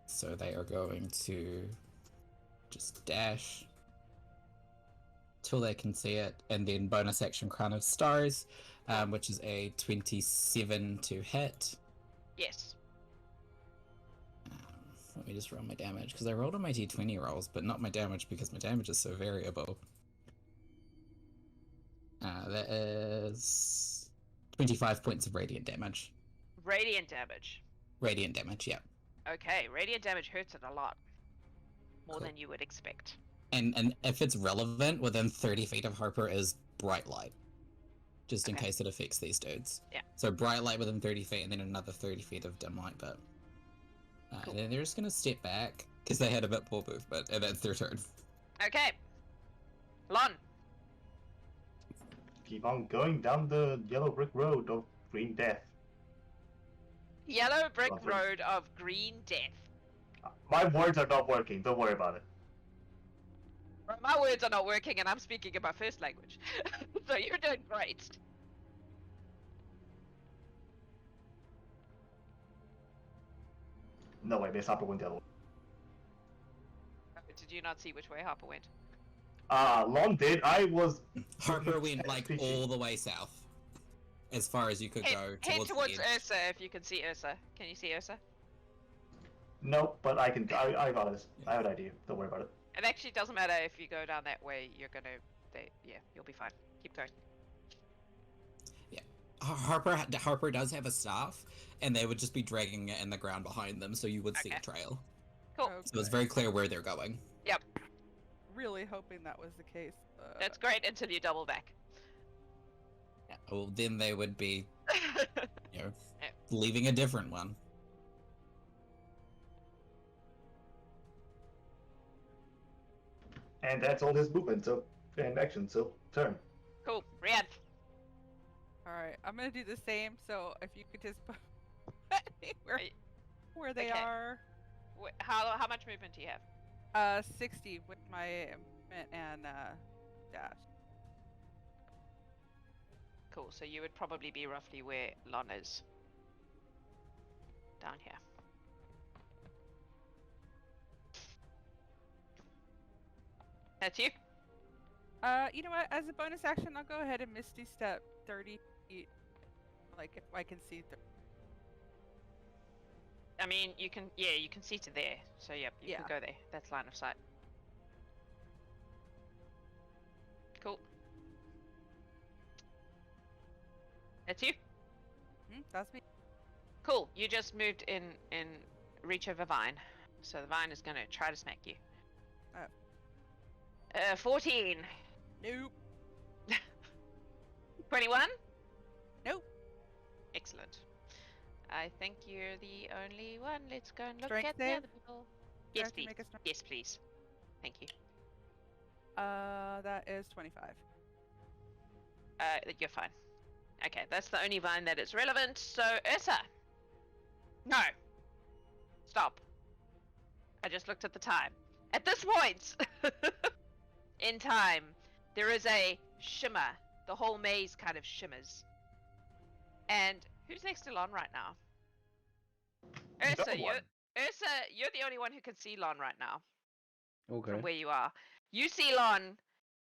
So they are going to just dash till they can see it, and then bonus action Crown of Stars, which is a 27 to hit. Yes. Let me just roll my damage, because I rolled on my d20 rolls, but not my damage because my damage is so variable. That is 25 points of radiant damage. Radiant damage. Radiant damage, yeah. Okay, radiant damage hurts it a lot. More Cool. than you would expect. And if it's relevant, within 30 feet of Harper is bright light. Just in case it affects these dudes. Yeah. So bright light within 30 feet, and then another 30 feet of dim light, but... Cool. And then they're just gonna step back, because they had a bit more movement, and that's their turn. Okay. Lon. Keep on going down the yellow brick road of green death. Yellow brick Lovely. road of green death. My words are not working. Don't worry about it. My words are not working, and I'm speaking in my first language. So you're doing great. No way, Miss Harper went the other way. Did you not see which way Harper went? Lon did. I was. Harper went like all the way south. As far as you could go Head towards the edge. Ursa if you can see Ursa. Can you see Ursa? No, but I can. I got this. I have an idea. Don't worry about it. It actually doesn't matter if you go down that way. You're gonna. Yeah, you'll be fine. Keep going. Yeah. Harper does have a staff, and they would just be dragging it in the ground behind them, so you would see a trail. Cool. So it's very clear where they're going. Yep. Really hoping that was the case. That's great until you double back. Yeah. Well, then they would be, you know, leaving a different one. And that's all his movement, so and action, so turn. Cool. Riad. Alright, I'm gonna do the same, so if you could just put where they Okay. are. How much movement do you have? 60 with my movement and dash. Cool. So you would probably be roughly where Lon is. Down here. That's you? You know what? As a bonus action, I'll go ahead and Misty Step 30 feet. Like, if I can see. I mean, you can. Yeah, you can see to there. So yep, you can go there. That's line of sight. Cool. That's you? That's me. Cool. You just moved in reach of a vine, so the vine is gonna try to smack you. 14. Nope. 21. Nope. Excellent. I think you're the only one. Let's go and look Strength at the save? other people. Do I Yes, have to please. make a strength- Yes, please. Thank you. That is 25. You're fine. Okay, that's the only vine that is relevant. So, Ursa. No. Stop. I just looked at the time. At this point in time, there is a shimmer. The whole maze kind of shimmers. And who's next to Lon right now? Ursa, you're the only one who can see Lon right now. Okay. From where you are. You see Lon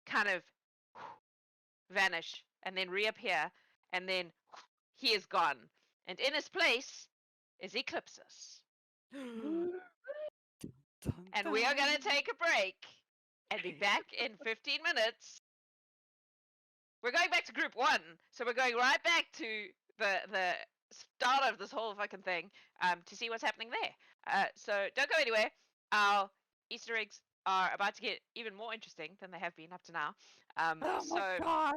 kind of vanish and then reappear, and then he is gone. And in his place is Eclipsis. Dun, And we are going to dun. take a break and be back in 15 minutes. We're going back to group 1, so we're going right back to the start of this whole fucking thing to see what's happening there. So don't go anywhere. Our Easter eggs are about to get even more interesting than they have been up to now. Oh so my gosh.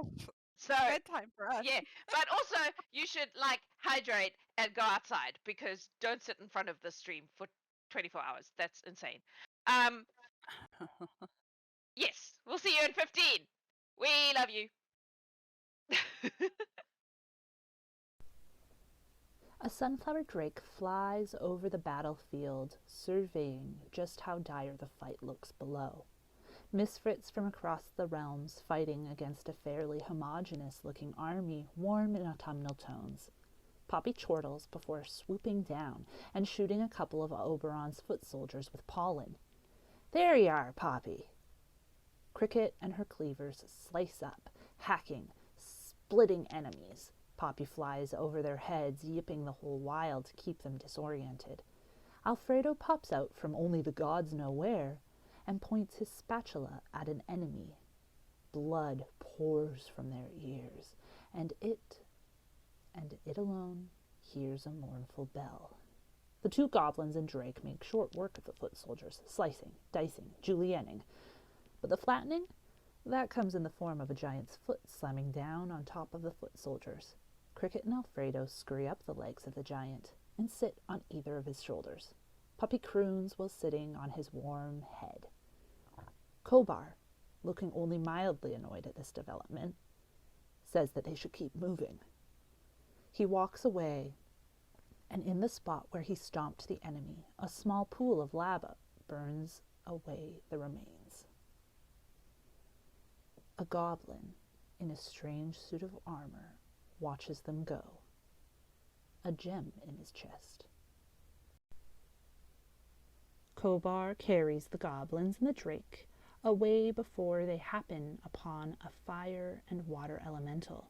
so Bedtime for us. yeah, but also you should like hydrate and go outside because don't sit in front of the stream for 24 hours. That's insane. Yes, we'll see you in 15. We love you. A sunflower drake flies over the battlefield, surveying just how dire the fight looks below. Misfits from across the realms fighting against a fairly homogeneous-looking army warm in autumnal tones. Poppy chortles before swooping down and shooting a couple of Oberon's foot soldiers with pollen. "There you are, Poppy!" Cricket and her cleavers slice up, hacking, splitting enemies. Poppy flies over their heads, yipping the whole while to keep them disoriented. Alfredo pops out from only the gods know where and points his spatula at an enemy. Blood pours from their ears, and it alone hears a mournful bell. The two goblins and Drake make short work of the foot soldiers, slicing, dicing, julienning. But the flattening? That comes in the form of a giant's foot slamming down on top of the foot soldiers. Cricket and Alfredo scurry up the legs of the giant and sit on either of his shoulders. Puppy croons while sitting on his warm head. Kobar, looking only mildly annoyed at this development, says that they should keep moving. He walks away, and in the spot where he stomped the enemy, a small pool of lava burns away the remains. A goblin in a strange suit of armor watches them go, a gem in his chest. Kobar carries the goblins and the drake away before they happen upon a fire and water elemental.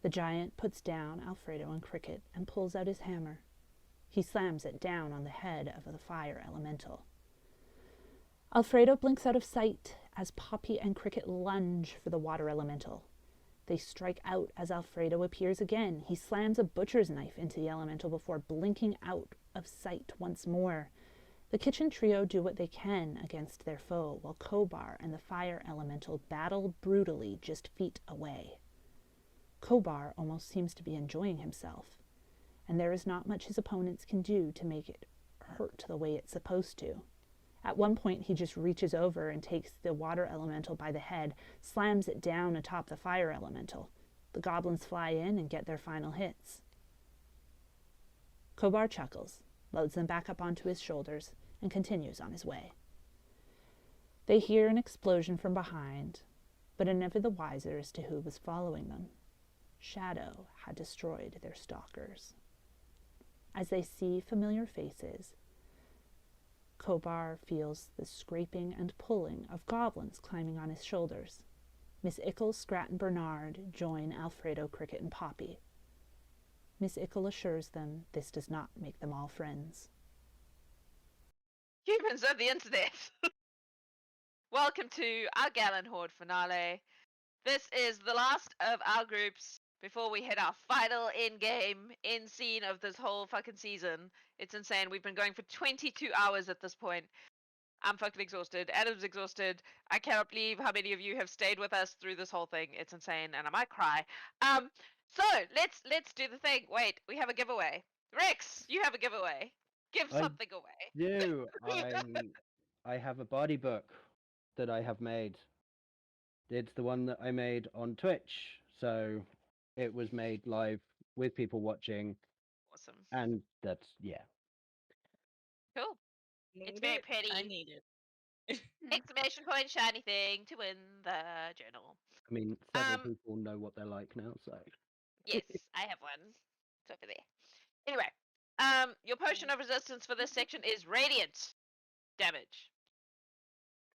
The giant puts down Alfredo and Cricket and pulls out his hammer. He slams it down on the head of the fire elemental. Alfredo blinks out of sight as Poppy and Cricket lunge for the water elemental. They strike out as Alfredo appears again. He slams a butcher's knife into the elemental before blinking out of sight once more. The kitchen trio do what they can against their foe, while Kobar and the fire elemental battle brutally just feet away. Kobar almost seems to be enjoying himself, and there is not much his opponents can do to make it hurt the way it's supposed to. At one point, he just reaches over and takes the water elemental by the head, slams it down atop the fire elemental. The goblins fly in and get their final hits. Kobar chuckles, loads them back up onto his shoulders, and continues on his way. They hear an explosion from behind, but are never the wiser as to who was following them. Shadow had destroyed their stalkers. As they see familiar faces, Kobar feels the scraping and pulling of goblins climbing on his shoulders. Miss Ickle, Scrat, and Bernard join Alfredo, Cricket, and Poppy. Miss Ickle assures them this does not make them all friends. Humans of the internet! Welcome to our Gallant Horde finale. This is the last of our groups before we hit our final in-game, in-scene of this whole fucking season. It's insane. We've been going for 22 hours at this point. I'm fucking exhausted. Adam's exhausted. I cannot believe how many of you have stayed with us through this whole thing. It's insane, and I might cry. So let's do the thing. Wait, we have a giveaway. Rex, you have a giveaway. Give I something away. do. I have a body book that I have made. It's the one that I made on Twitch, so it was made live with people watching, Awesome. and that's Cool. It's Need very it? pretty. I need it. Exclamation point shiny thing to win the journal. I mean, several Um, people know what they're like now, so Yes, I have one. It's over there. Anyway, your potion of resistance for this section is radiant damage.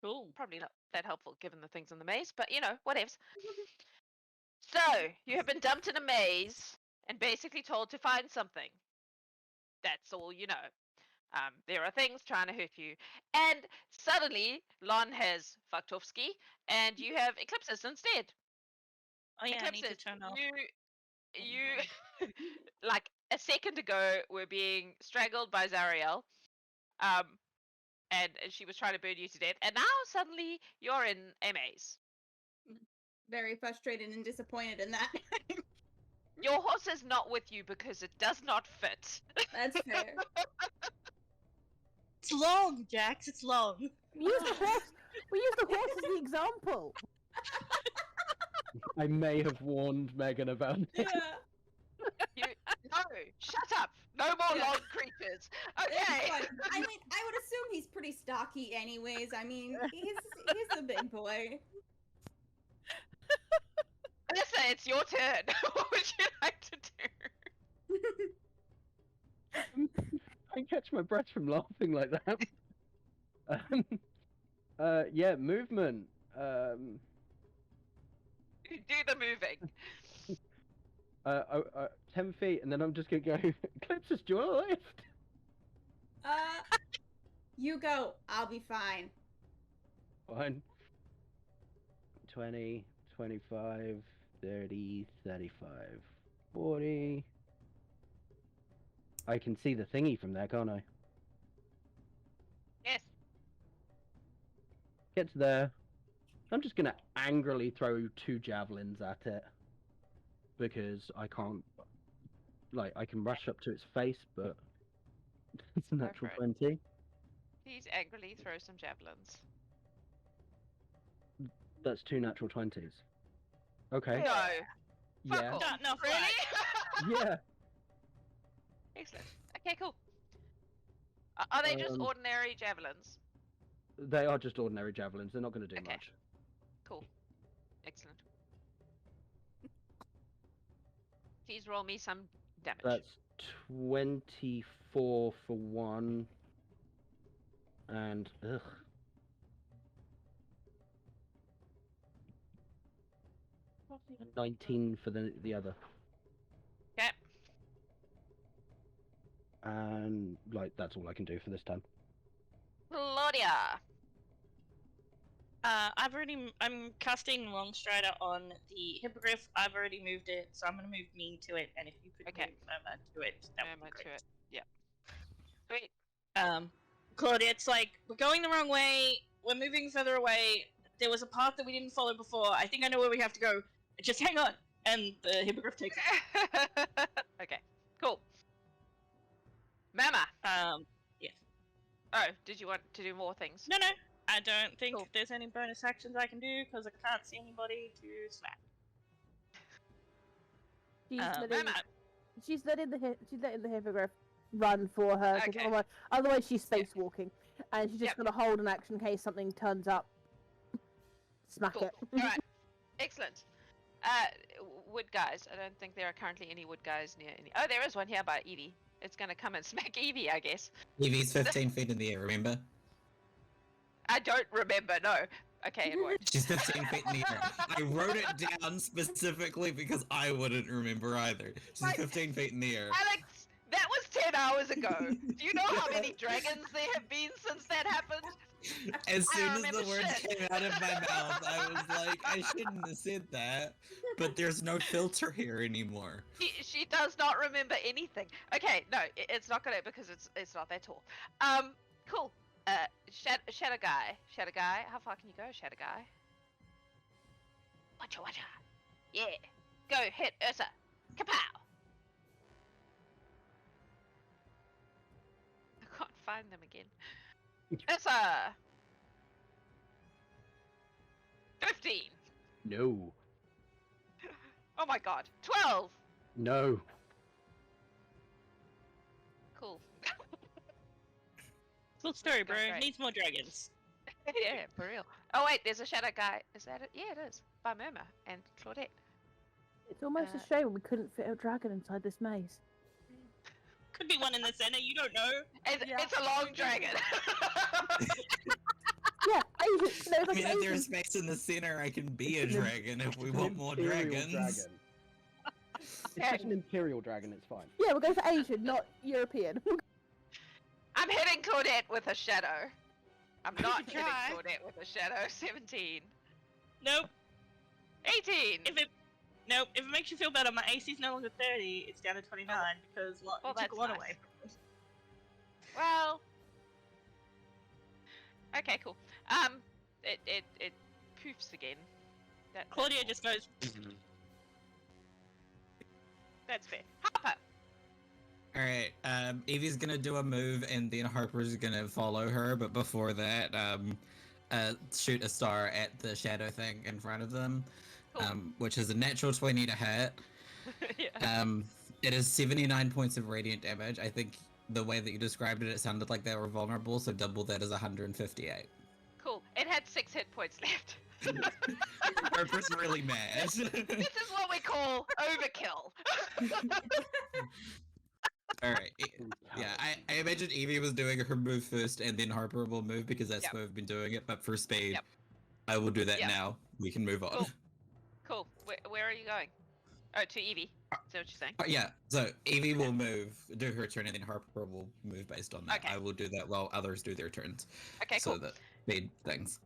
Cool. Probably not that helpful given the things in the maze, but you know, whatevs. So, you have been dumped in a maze and basically told to find something. That's all you know. There are things trying to hurt you. And suddenly, Lon has fucked off ski, and you have eclipses instead. Oh yeah, I need to Eclipses, turn off. you like a second ago were being strangled by Zariel, and she was trying to burn you to death, and now suddenly you're in a maze. Very frustrated and disappointed in that. Your horse is not with you because it does not fit. That's fair. It's long, Jax. It's long. We use the horse. We use the horse as the example. I may have warned Megan about it. Yeah. No, shut up. No more long creatures. It's Okay. fine. I mean, I would assume he's pretty stocky anyways. I mean, he's a big boy. Alyssa, it's your turn. What would you like to do? I catch my breath from laughing like that. Yeah, movement. You do the moving. 10 feet, and then I'm just gonna go. Eclipses, do you want a lift? You go. I'll be fine. Fine. 20, 25, 30, 35, 40. I can see the thingy from there, can't I? Yes. Get to there. I'm just gonna angrily throw 2 javelins at it. Because I can't... Like, I can rush up to its face, but... It's a natural for it. 20. Please angrily throw some javelins. That's 2 natural 20s. Okay. No. Fuck Yeah. off. Not enough, Really? Yeah. Excellent. Okay, cool. Are they just Um, ordinary javelins? They are just ordinary javelins. They're not going to do Okay. much. Cool. Excellent. Please roll me some damage. That's 24 for 1. And, ugh. And 19 for the other. Okay. And, like, that's all I can do for this turn. Claudia. I'm casting Long Strider on the Hippogriff. I've already moved it, so I'm gonna move me to it, and if you could Okay. move Murmur to it, that would Murmur be to great. it. Yeah. Sweet. Claudia, it's like, we're going the wrong way, we're moving further away, there was a path that we didn't follow before, I think I know where we have to go, just hang on! And the Hippogriff takes it. Okay. Cool. Mama. Yes. Oh, did you want to do more things? No, I don't think Cool. there's any bonus actions I can do, because I can't see anybody to slap. She's Mama. letting the hippogriff run for her. 'Cause Okay. otherwise she's spacewalking, and she's just Yep. gonna hold an action in case something turns up. Smack Cool. it. Alright. Excellent. Wood guys. I don't think there are currently any wood guys near any. Oh, there is one here by Evie. It's gonna come and smack Evie, I guess. Evie's 15 feet in the air, remember? I don't remember, no. Okay, it won't. She's 15 feet in the air. I wrote it down specifically because I wouldn't remember either. She's 15 feet in the air. Alex, that was 10 hours ago. Do you know how many dragons there have been since that happened? As I soon don't as the remember words shit. came out of my mouth, I was like, I shouldn't have said that. But there's no filter here anymore. She does not remember anything. Okay, no, it's not gonna because it's not that tall. Cool. Shadow guy. How far can you go, Shadow guy? Watcha. Yeah. Go hit Ursa. Kapow. I can't find them again. Ursa. 15. No. Oh my god. 12. No. Cool. Cool story, bro. Great. Needs more dragons. Yeah, for real. Oh wait, there's a shadow guy. Is that it? Yeah, it is. By Murmur and Claudette. It's almost Uh, a shame we couldn't fit a dragon inside this maze. Could be one in the center, you don't know. And Yeah. it's a long dragon. Yeah, Asian. No, it's I like mean, if Asian. there's space in the center, I can be a dragon if we It's an want more imperial dragons. dragon. It's just an imperial dragon, it's fine. Yeah, we'll go for Asian, not European. I'm hitting Claudette with a shadow. I'm not kidding Try. Claudette with a shadow. 17. Nope. 18. If it makes you feel better, my AC's no longer 30. It's down to 29 because Well, you took that's one nice. away from us. Well. Okay, cool. It poofs again. Claudia just goes. That's fair. Harper. Alright, Evie's gonna do a move and then Harper's gonna follow her, but before that, shoot a star at the shadow thing in front of them, Cool. which is a natural 20 to hit. Yeah. It is 79 points of radiant damage. I think the way that you described it, it sounded like they were vulnerable, so double that is 158. Cool. It had 6 hit points left. Harper's really mad. This is what we call overkill. Alright, yeah, I imagine Evie was doing her move first and then Harper will move because that's Yep. the way we've been doing it, but for speed, Yep. I will do that Yep. now. We can move on. Cool. Cool. Where are you going? Oh, to Evie. Is that what you're saying? Yeah, so Evie will move, do her turn, and then Harper will move based on that. Okay. I will do that while others do their turns. Okay, So cool. that speed things.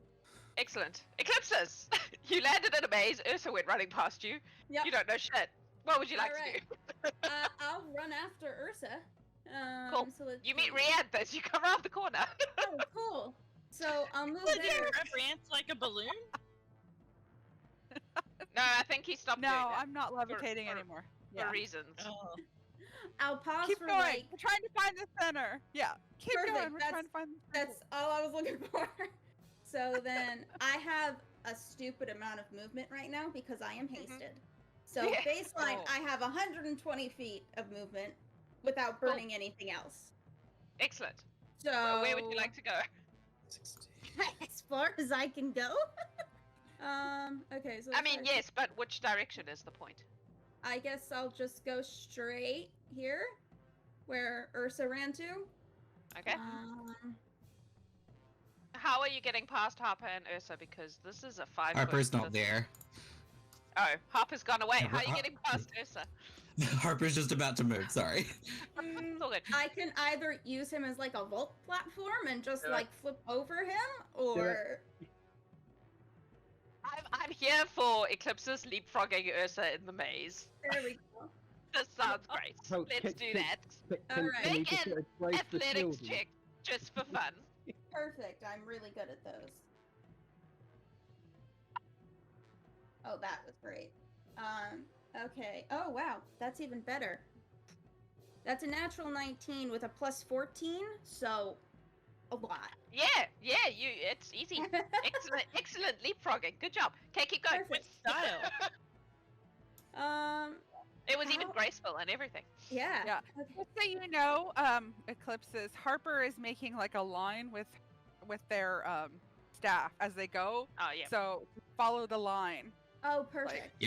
Excellent. Eclipses! You landed in a maze, Ursa went running past you. Yep. You don't know shit. What would you like Alright. to do? I'll run after Ursa. Cool. So let's You meet see. Riantha as you come around the corner. Oh, cool. So I'll move Claudia there. represents like a balloon. No, I think he stopped doing No, that I'm not levitating for- anymore. for Yeah. reasons. Oh. I'll pause Keep for going. like. We're trying to find the center. Yeah. Keep Perfect, going. We're trying to find the center. That's all I was looking for. So then I have a stupid amount of movement right now because I am hasted. So Yeah. baseline, Oh. I have 120 feet of movement without Cool. burning anything else. Excellent. So Where would you like to go? as far as I can go. Okay. So I as mean, far as- yes, but which direction is the point? I guess I'll just go straight here, where Ursa ran to. Okay. Um, How are you getting past Harper and Ursa? Because this is a 5 Harper's not there. Oh, Harper's gone away. Yeah, How are you Har- getting past Ursa? Harper's just about to move, sorry. It's all good. I can either use him as like a vault platform and just Do it. like flip over him, or I'm here for Eclipses leapfrogging Ursa in the maze. there we go. This sounds great. So Let's do that. Alright. Can we Make just an brace the Athletics shielding? check, just for fun. Perfect. I'm really good at those. Oh, that was great. Okay. Oh, wow. That's even better. That's a natural 19 with a plus 14, so a lot. Yeah, it's easy. Excellent leapfrogging. Good job. Okay, keep going. Perfect. Style. It was even How- graceful and everything. Yeah. Yeah. Okay. Just so you know, Eclipses, Harper is making like a line with their staff as they go. Oh yeah. So follow the line. Oh, perfect.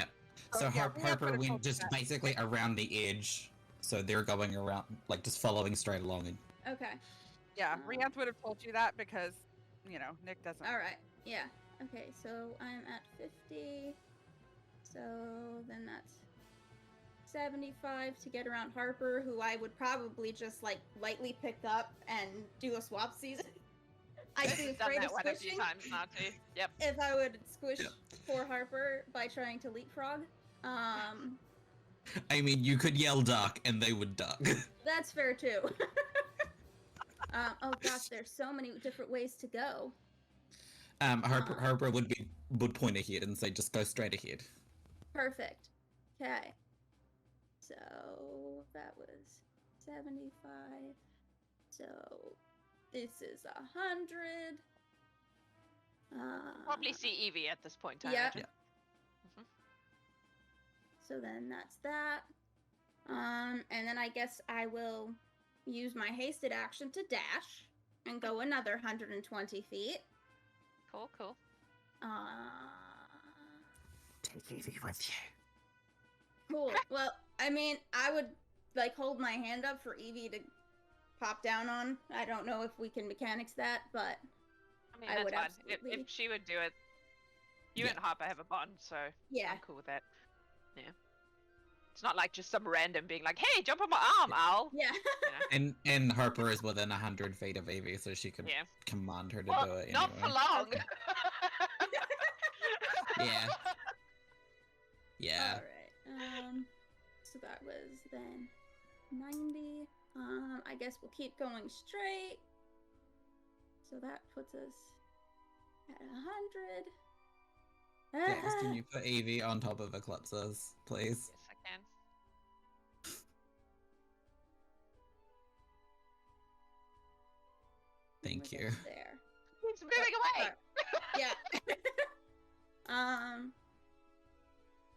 So yeah, Harper we have to went focus just that. basically around the edge, so they're going around, like just following straight along. And Okay. Yeah, Oh. Rianth would have told you that because, Nick doesn't. All right. Yeah. Okay. So I'm at 50. So then that's 75 to get around Harper, who I would probably just like lightly pick up and do a swap season. I'd be Done afraid of that one a few squishing times now too. Yep. if I would squish Yeah. poor Harper by trying to leapfrog. I mean, you could yell duck and they would duck. That's fair too. Oh gosh, there's so many different ways to go. Harper would point ahead and say, just go straight ahead. Perfect. Okay. So that was 75. So this is 100. Probably see Evie at this point. I Yeah. imagine. So then that's that. And then I guess I will use my hasted action to dash and go another 120 feet. Cool. Take Evie with you. Cool. Well, I mean, I would like hold my hand up for Evie to pop down on. I don't know if we can mechanics that, but I mean, I that's would fine. absolutely- If she would do it, you Yeah. and Harper have a bond, so yeah. I'm cool with that. Yeah. It's not like just some random being like, "Hey, jump on my arm, owl." Yeah. You know? And Harper is within 100 feet of Evie, so she could Yeah. command her to Well, do it not for anyway. long. Yeah. Yeah. Alright. So that was then 90. I guess we'll keep going straight. So that puts us at 100. Jax, can you put Evie on top of Eclipses, please? Yes, I can. Thank We're you. just there. It's moving away. Yeah.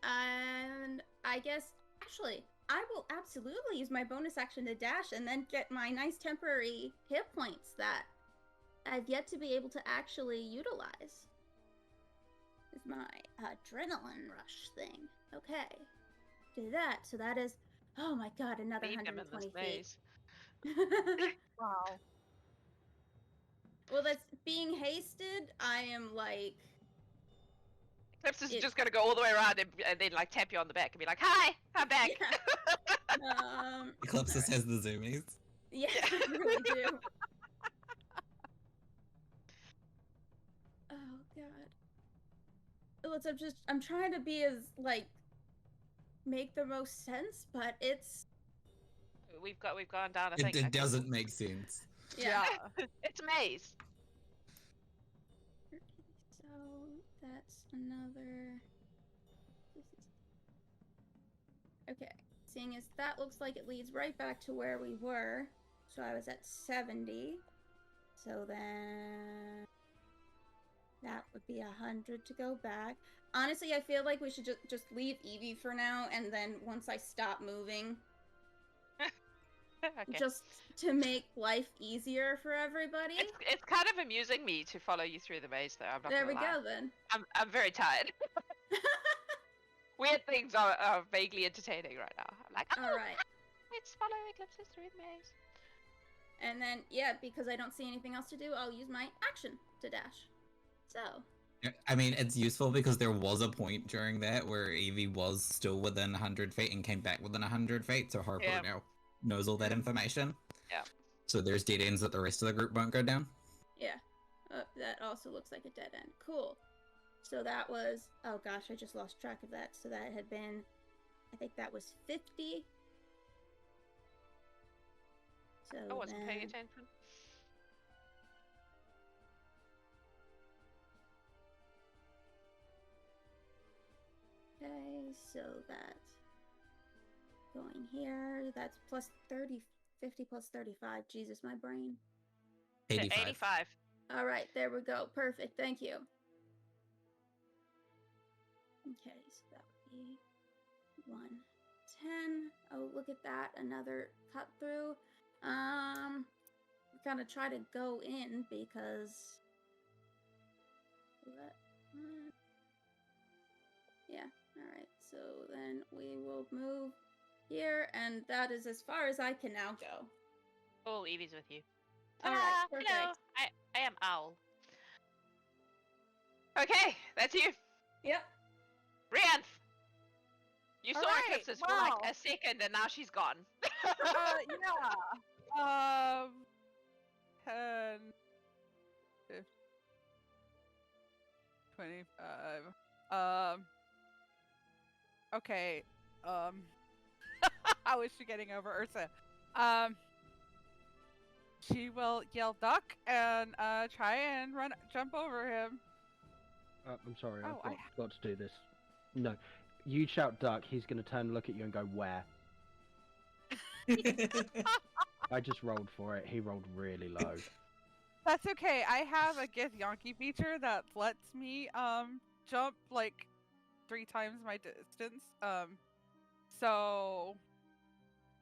And I guess actually I will absolutely use my bonus action to dash and then get my nice temporary hit points that I've yet to be able to actually utilize. Is my adrenaline rush thing. Okay. Do that. So that is, oh my god, another Leave him in 120 this feet. maze. Wow. Well, that's being hasted. I am like, Eclipse is It- just gonna go all the way around and then like tap you on the back and be like, "Hi, I'm back." yeah. Eclipses has the zoomies. Yeah, I really do. Oh god. Let's. I'm trying to be as like make the most sense, but it's We've gone down. I It, think. it doesn't make sense. yeah. It's a maze. So that's another. Okay, seeing as that looks like it leads right back to where we were. So I was at 70. So then that would be 100 to go back. Honestly, I feel like we should just leave Evie for now, and then once I stop moving, Okay. just to make life easier for everybody. It's kind of amusing me to follow you through the maze, though. I'm not There gonna we lie. go then. I'm very tired. Weird things are vaguely entertaining right now. I'm like, All right. let's follow Eclipses through the maze. And then, yeah, because I don't see anything else to do, I'll use my action to dash. So, I mean, it's useful because there was a point during that where Evie was still within 100 feet and came back within 100 feet, so Harper Yeah. now knows all that information. Yeah. So there's dead ends that the rest of the group won't go down. yeah. That also looks like a dead end. Cool. So that was, oh gosh, I just lost track of that. So that had been, I think that was 50. So I wasn't paying then- attention. Okay, so that's going here. That's plus 30, 50 plus 35. Jesus, my brain. 85. 85. All right, there we go. Perfect. Thank you. Okay, so that would be 110. Oh, look at that. Another cut through. We're gonna try to go in because yeah. All right. So then we will move here, and that is as far as I can now go. Oh, Evie's with you. All right, Ta-da! perfect. Hello, I am Owl. Okay, that's you. Yep. Rianth! You saw Alright, Eclipses for like wow. a second and now she's gone. Yeah. 10, 15, 25. Okay. How is she getting over Ursa? She will yell duck and try and jump over him. I'm sorry, Oh, I've got to do this. No, you shout duck, he's going to turn, look at you and go, where? I just rolled for it, he rolled really low. That's okay. I have a Gith Yonky feature that lets me jump like 3 times my distance. So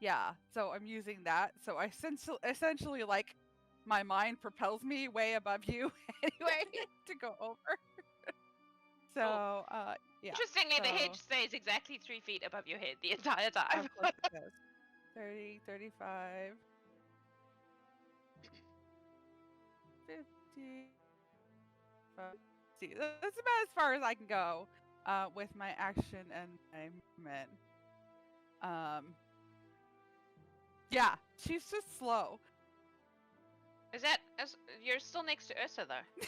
yeah, so I'm using that. So I essentially like my mind propels me way above you anyway to go over. So yeah. Interestingly, the hedge so- stays exactly 3 feet above your head the entire time. Of course it does. 30, 35, 50. See, that's about as far as I can go with my action and my movement. Yeah, she's just slow. You're still next to Ursa though?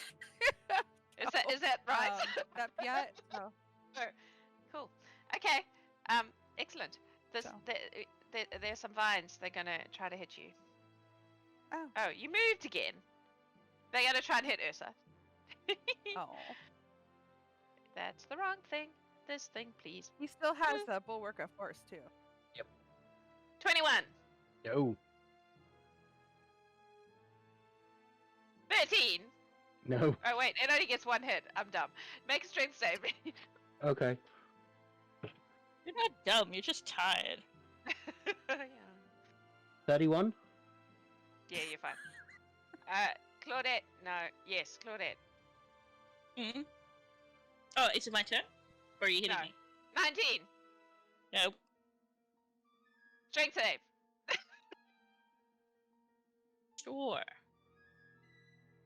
Is that right? Not yet? No. Cool. Okay. Excellent. There's some vines. They're gonna try to hit you. Oh, you moved again. They're gonna try and hit Ursa. Oh. That's the wrong thing. This thing, please. He still has the Bulwark of Force too. 21. No. 13. No. Oh wait, it only gets one hit. I'm dumb. Make a strength save. Okay. You're not dumb, you're just tired. Yeah. 31? Yeah, you're fine. Claudette. No. Yes, Claudette. Hmm? Oh, is it my turn? Or are you hitting No. me? 19. Nope. Strength save. Sure.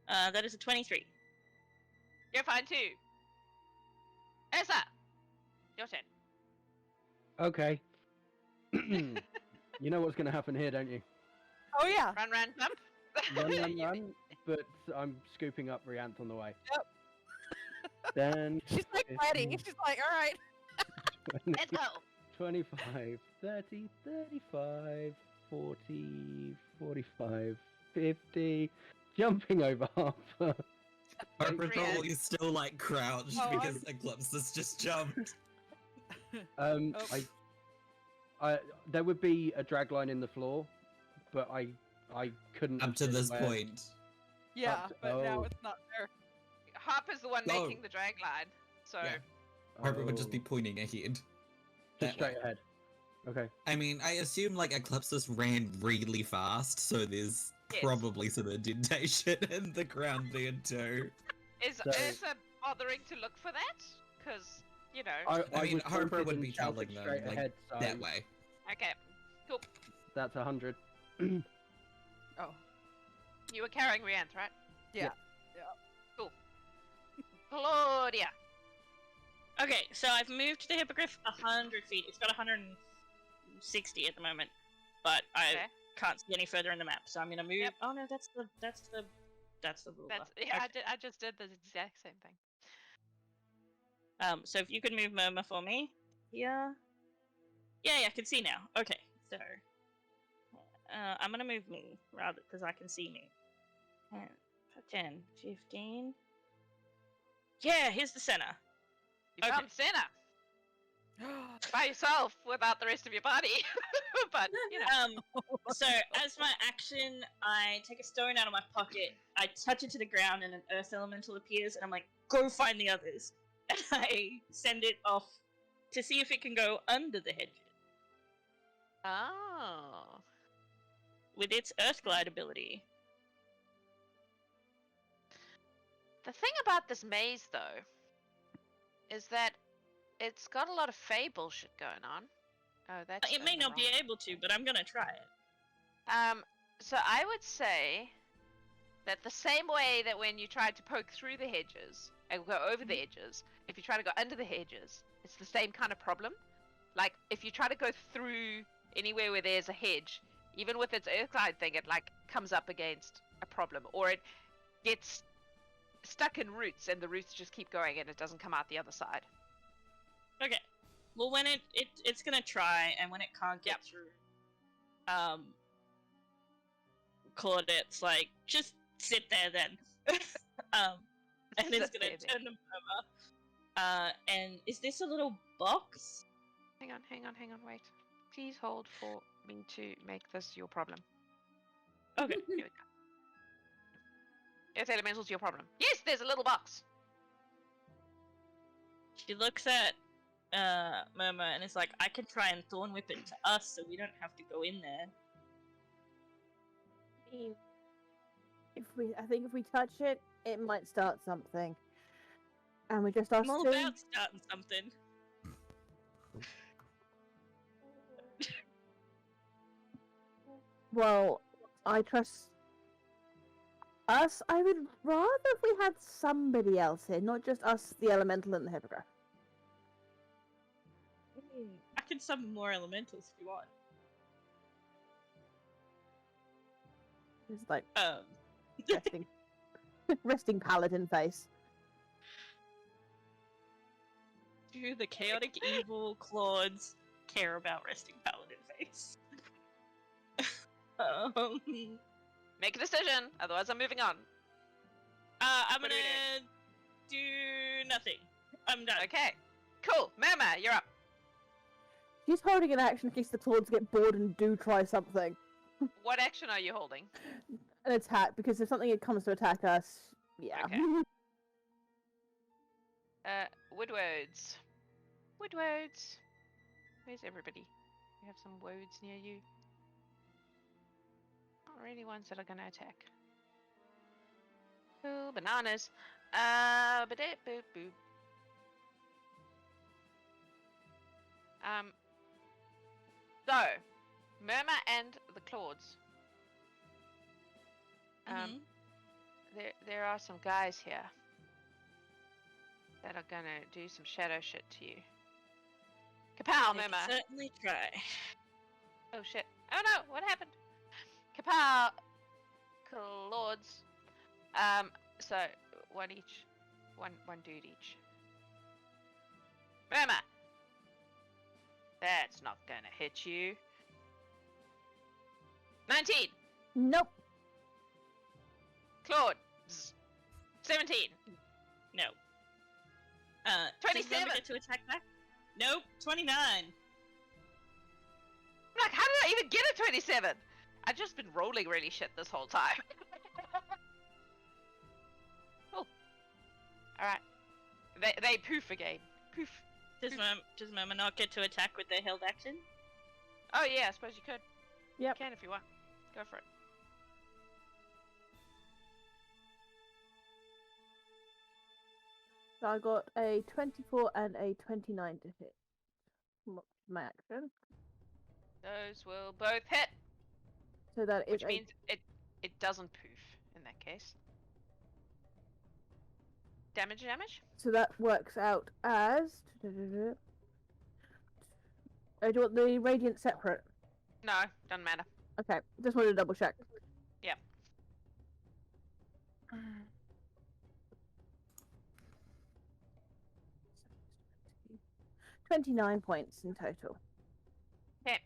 That is a 23. You're fine too. Ursa. Your turn. Okay. You know what's going to happen here, don't you? Oh yeah. Run, jump. Run, but I'm scooping up Rianth on the way. Yep. Then She's like ready. She's like, all right. Let's go. 25, 30, 35, 40, 45, 50. Jumping over Harper. Harper Brienne. probably still like crouched Oh, because Eclipsus just jumped. Oh. There would be a drag line in the floor, but I couldn't. Up have to seen this where- point. Yeah, Up to- but now oh. it's not there. Harper's the one Oh. making the drag line. So Yeah. Harper would just be Oh, pointing ahead. just that straight way. ahead. Okay. I mean, I assume like Eclipsus ran really fast, so there's Yes. probably some indentation in the ground there too. is So- Ursa bothering to look for that? Because, you know. I mean, was Harper pointed would and be shouted telling them, straight like, ahead, so that way. Okay. Cool. That's 100. Oh. You were carrying Rianth, right? Yeah. Cool. Claudia. Okay, so I've moved the Hippogriff 100 feet. It's got 160 at the moment, but I Okay. can't see any further in the map, so I'm gonna move. Yep. Oh no, that's the ruler. I just did the exact same thing. So if you could move Murmur for me. Yeah, I can see now. Okay, so I'm gonna move me rather because I can see me. 10, 15. Yeah, here's the center. You Okay. found center by yourself without the rest of your body. But, you know. So as my action, I take a stone out of my pocket, I touch it to the ground, and an earth elemental appears, and I'm like, go find the others. And I send it off to see if it can go under the hedges Oh. with its earth glide ability. The thing about this maze, though, is that it's got a lot of fey bullshit going on. Oh, that's. It may going the not be wrong- able to, but I'm gonna try it. So I would say that the same way that when you tried to poke through the hedges and go over the edges, if you try to go under the hedges, it's the same kind of problem. Like, if you try to go through anywhere where there's a hedge, even with its Earthglide thing, it, like, comes up against a problem. Or it gets stuck in roots, and the roots just keep going, and it doesn't come out the other side. Okay. Well, when it's gonna try, and when it can't get through, Claudette's like, just sit there then. And it's Sit gonna there then. turn them over. And is this a little box? Hang on, wait. Please hold for me to make this your problem. Okay. Here we go. Earth Elemental's your problem. Yes, there's a little box. She looks at Murmur and is like, I can try and thorn whip it to us so we don't have to go in there. I think if we touch it, it might start something. And we just asked I'm all to. about starting something. Well, I trust us. I would rather if we had somebody else here, not just us, the elemental and the hippogriff. I can summon more elementals if you want. It's like Um, resting, resting paladin face. do the chaotic evil Claudes care about resting paladin face? um, Make a decision, otherwise I'm moving on. I'm What are gonna we do nothing. I'm done. Okay, cool. Murmur, you're up. She's holding an action in case the Claudes get bored and do try something. What action are you holding? An attack, because if something comes to attack us, yeah. Okay. Woodwards. Woodwards. Where's everybody? You have some woads near you. Not really ones that are gonna attack. Cool, bananas. Ba-da- boop boop. So, Murmur and the Claudes. Mhm. There are some guys here that are gonna do some shadow shit to you. Kapow, I can Murmur! certainly try. Oh shit. Oh no, what happened? Kapow! Claudes. So, one each. One dude each. Murmur! That's not gonna hit you. 19! Nope. Claude! 17! No. Does 27. Murmur get to attack back? Nope. 29. I'm like, how did I even get a 27? I've just been rolling really shit this whole time. Cool. Alright. They poof again. Poof. Does Murmur not get to attack with their held action? Oh yeah, I suppose you could. Yep. You can if you want. Go for it. So I got a 24 and a 29 to hit. My action. Those will both hit, So that is which means it doesn't poof in that case. Damage. So that works out as. Do you want the radiant separate? No, doesn't matter. Okay, just wanted to double check. Yep. 29 points in total. Okay.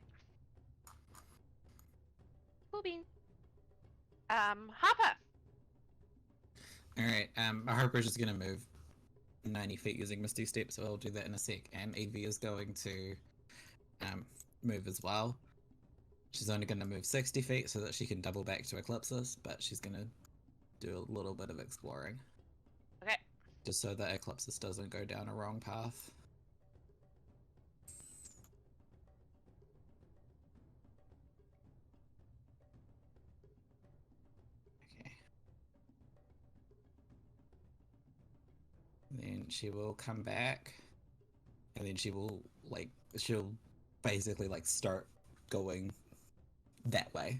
Cool bean. Harper. Alright, Harper's just gonna move 90 feet using Misty Step, so I'll do that in a sec. And Evie is going to move as well. She's only gonna move 60 feet so that she can double back to Eclipses, but she's gonna do a little bit of exploring. Okay. Just so that Eclipses doesn't go down a wrong path. Then she will come back, and then she'll basically start going that way.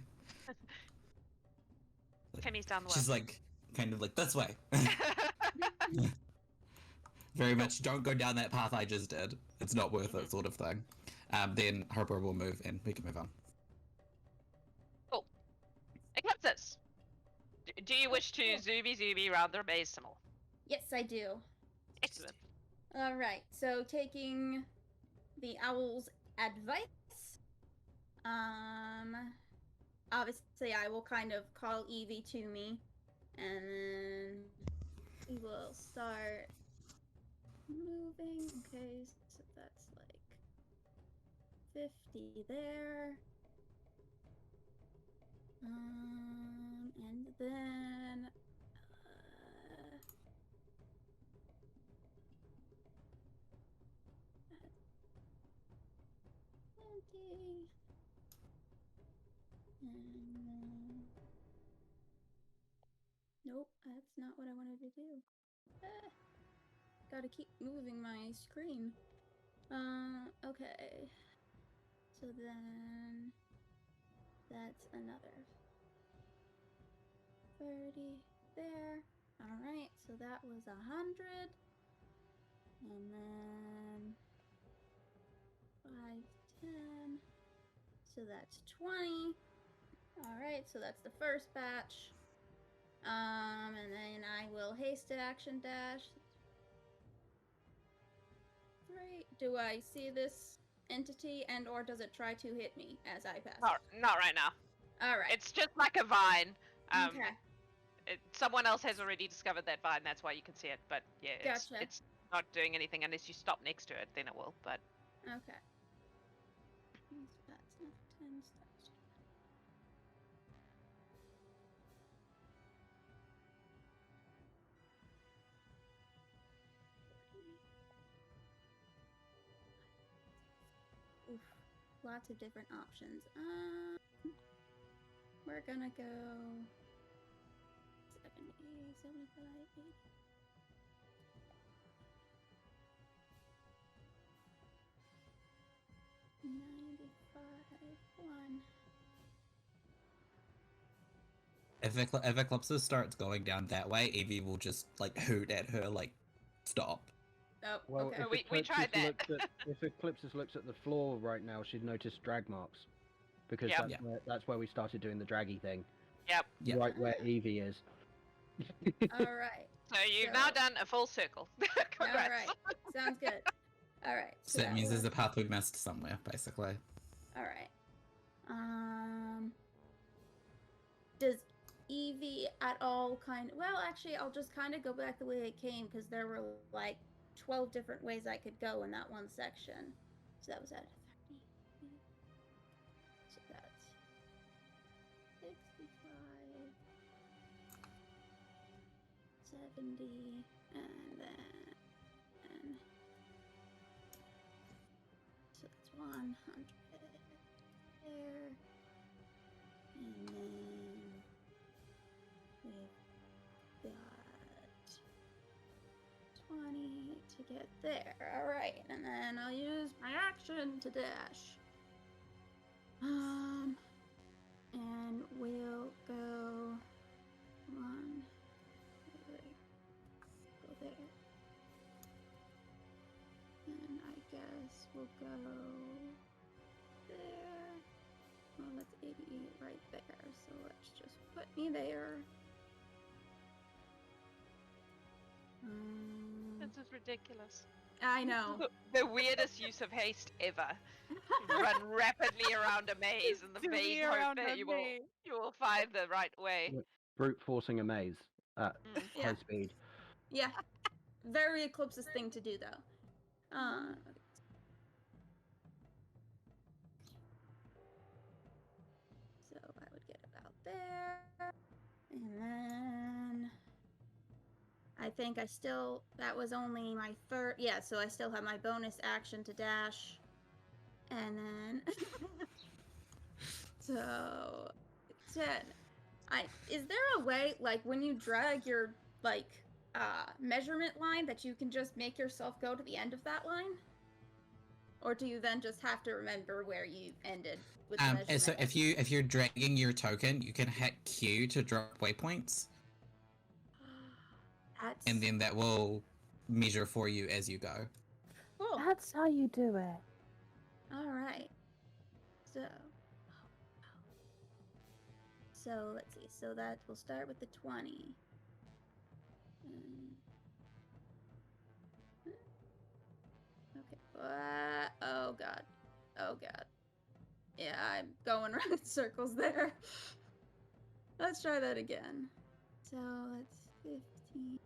Timmy's down the She's kind of this way. Very much, don't go down that path I just did. It's not worth it, sort of thing. Then Harper will move, and we can move on. Cool. Eclipses. Do you wish to zooby around the base symbol? Yes, I do. Excellent. Alright, so taking the owl's advice, obviously I will kind of call Evie to me, and then we will start moving. Okay, so that's 50 there. And then nope, that's not what I wanted to do. Gotta keep moving my screen. Okay. So then that's another 30 there. Alright, so that was 100. And then 5 So that's 20. Alright, so that's the first batch. And then I will hasted action dash. 3. Do I see this entity and or does it try to hit me as I pass? Not right now. Alright. It's just like a vine. Okay. Someone else has already discovered that vine, that's why you can see it. But yeah, Gotcha. it's not doing anything unless you stop next to it, then it will. But Okay. That's not 10 steps. Oof. Lots of different options. We're gonna go 70, 75, 80. If Eclipse starts going down that way, Evie will just like hoot at her like, stop. Oh, Well, okay. if We tried Eclipsis that. if Eclipsis looks at the floor right now, she'd notice drag marks. Because Yep. that's where we started doing the draggy thing. Yep. Yep. Right where Evie is. Alright. So you've now done a full circle. Congrats. Alright. Sounds good. Alright. So that means there's a path we missed somewhere, basically. Alright. Does Evie at all well, actually, I'll just kind of go back the way I came, because there were, like, 12 different ways I could go in that one section. So that was at 30. So that's 65, 70, and then... So that's 100 there. And then we've got 20 to get there. Alright, and then I'll use my action to dash. And we'll go 1, go there. And I guess we'll go there. Well, that's 88 right there, so let's just put me there. This is ridiculous. I know. The weirdest use of haste ever. Run rapidly around a maze and the To maze me hope around that a you maze. will find the right way. Brute forcing a maze at Yeah. high speed. Yeah. Very Eclipse's thing to do, though. So I would get about there. And then... I think I still... That was only my third... Yeah, so I still have my bonus action to dash. And then... So... 10. Is there a way, like, when you drag your, like, measurement line, that you can just make yourself go to the end of that line? Or do you then just have to remember where you ended with the measurement? So if you're dragging your token, you can hit Q to drop waypoints, and then that will measure for you as you go. Cool. That's how you do it. Alright. So let's see. So that we'll start with the 20. Okay. Oh god. Oh god. Yeah, I'm going around in circles there. Let's try that again. So that's 15.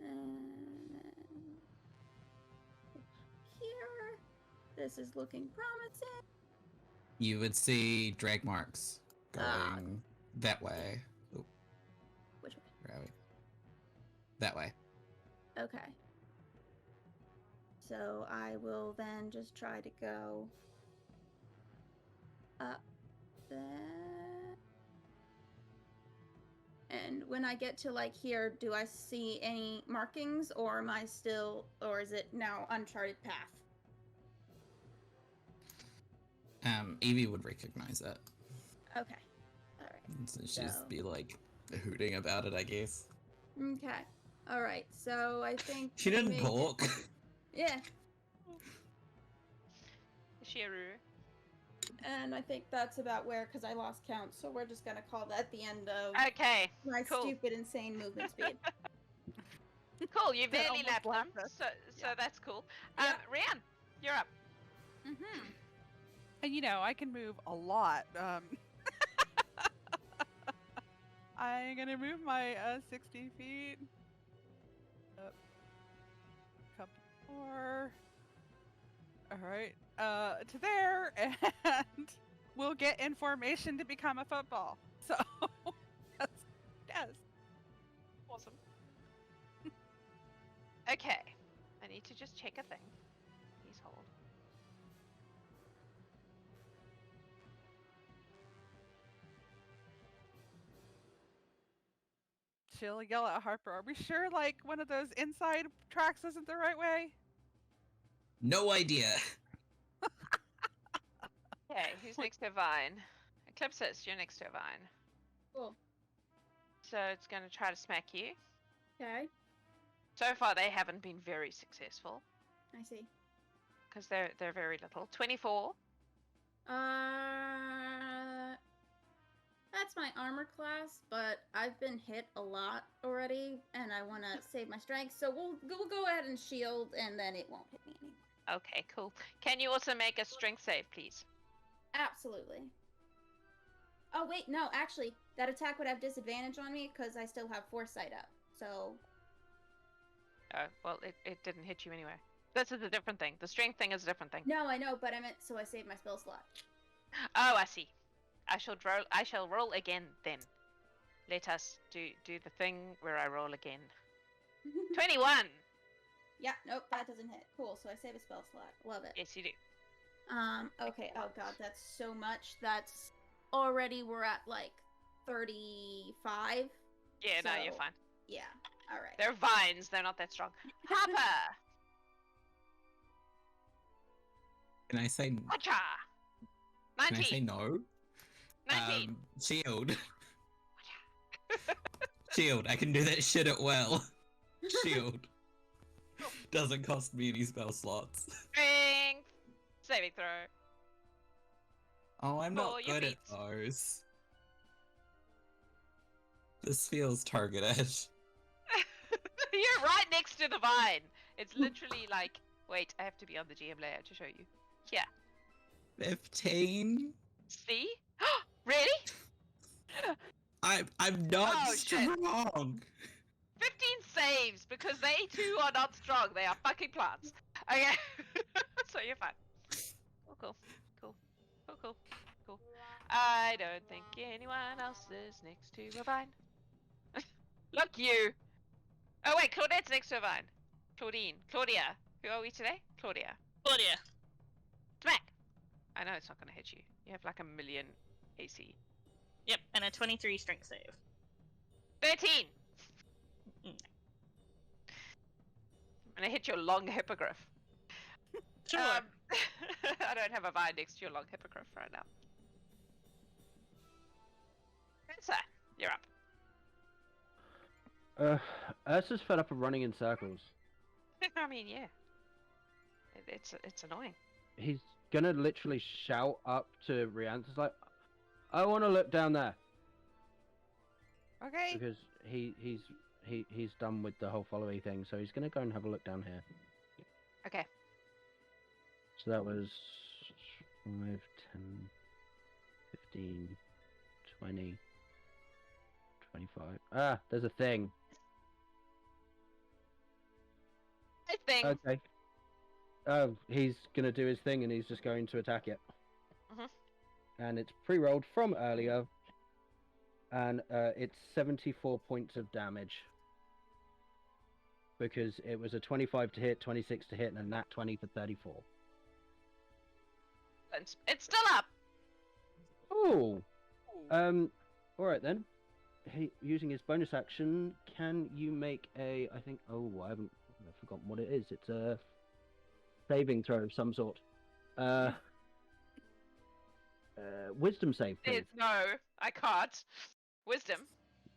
And here. This is looking promising. You would see drag marks going that way. Oop, Which way? where are we? That way. Okay. So I will then just try to go up there. And when I get to like here, do I see any markings, or am I still, or is it now uncharted path? Evie would recognize it. Okay. Alright. So she'd just be like hooting about it, I guess. Okay. Alright, so I think She didn't maybe- talk. Yeah. Cheru. And I think that's about where, because I lost count, so we're just gonna call that the end of Okay, my cool. stupid, insane movement speed. Cool, you That barely almost lapped them, lapped us. so Yeah. that's cool. Yeah. Rian, you're up. Mm-hmm. And you know, I can move a lot. I'm gonna move my 60 feet. Up. Couple more. Alright. To there, and we'll get information to become a football. So, yes. Awesome. Okay, I need to just check a thing. Please hold. She'll yell at Harper, are we sure, like, one of those inside tracks isn't the right way? No idea. Okay, who's next to Vine? Eclipsis, you're next to a Vine. Cool. So it's going to try to smack you. Okay, So far, they haven't been very successful I see. because they're very little. 24. That's my armor class, but I've been hit a lot already, and I want to save my strength, so we'll go ahead and shield, and then it won't hit me anymore. Okay, cool. Can you also make a strength save, please? Absolutely. Oh wait, no, actually, that attack would have disadvantage on me because I still have foresight up. So Oh, well, it didn't hit you anyway. This is a different thing. The strength thing is a different thing. no, I know, but I meant so I saved my spell slot. Oh, I see. I shall roll again then. Let us do the thing where I roll again. 21. Yeah, nope, that doesn't hit. Cool, so I save a spell slot. Love it. Yes, you do. Okay, oh god, that's so much. That's already, we're at like 35. Yeah, no, you're So- fine. Yeah, alright. They're vines. They're not that strong. Harper. Can I say? Gotcha. Can I say 19. no? 19. Shield. Shield. I can do that shit at will. Shield. Doesn't cost me any spell slots. Strength. Saving throw. Oh, I'm not For your good at beats. those. This feels targeted. You're right next to the vine. It's literally like, wait, I have to be on the GM layer to show you. Here. 15? See? Really? I'm not Oh, shit. strong. 15 saves because they too are not strong. They are fucking plants. Okay. So you're fine. Cool. I don't think anyone else is next to a vine. Look, you. Oh wait, Claudette's next to a vine. Claudia. Who are we today? Claudia. Claudia. Smack. I know it's not gonna hit you. You have like 1 million AC. Yep, and a 23 strength save. 13. Mm. I'm gonna hit your long hippogriff. Sure. I don't have a vine next to your long hippogriff right now. Spencer, you're up. Ursa's fed up of running in circles. I mean, yeah. It's annoying. He's gonna literally shout up to Rianthus like, I want to look down there. Okay. Because he's done with the whole followy thing, so he's gonna go and have a look down here. Okay. So that was 5, 10, 15, 20, 25. Ah, there's a thing. I think. Okay. Oh, he's gonna do his thing and he's just going to attack it. Mhm. And it's pre-rolled from earlier. And it's 74 points of damage. Because it was a 25 to hit, 26 to hit, and a nat 20 for 34. It's still up. Oh! Alright then. Hey, using his bonus action, can you make a, I forgotten what it is. It's a saving throw of some sort. Wisdom save, please. No, I can't. Wisdom.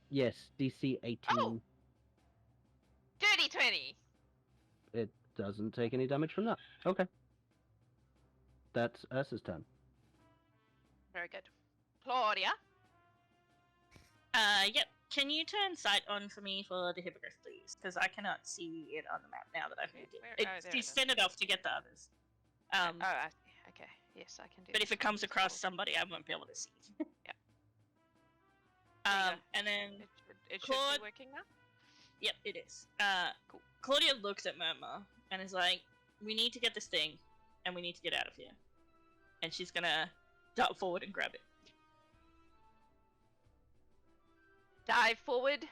Yes, DC 18. Oh! Dirty 20. It doesn't take any damage from that. Okay. that's Ursa's turn. Very good. Claudia. Yep. Can you turn sight on for me for the hippogriff, please? Because I cannot see it on the map now that I've moved it. Where- oh, It's there it is. extended off to get the others. Oh, I see. Okay. Yes, I can do But that. if it comes across somebody, I won't be able to see. Yep. There you go. And then It should Claude- be working now. yep, it is. Cool. Claudia looks at Murmur and is like, "We need to get this thing, and we need to get out of here." And she's gonna dart forward and grab it. Dive forward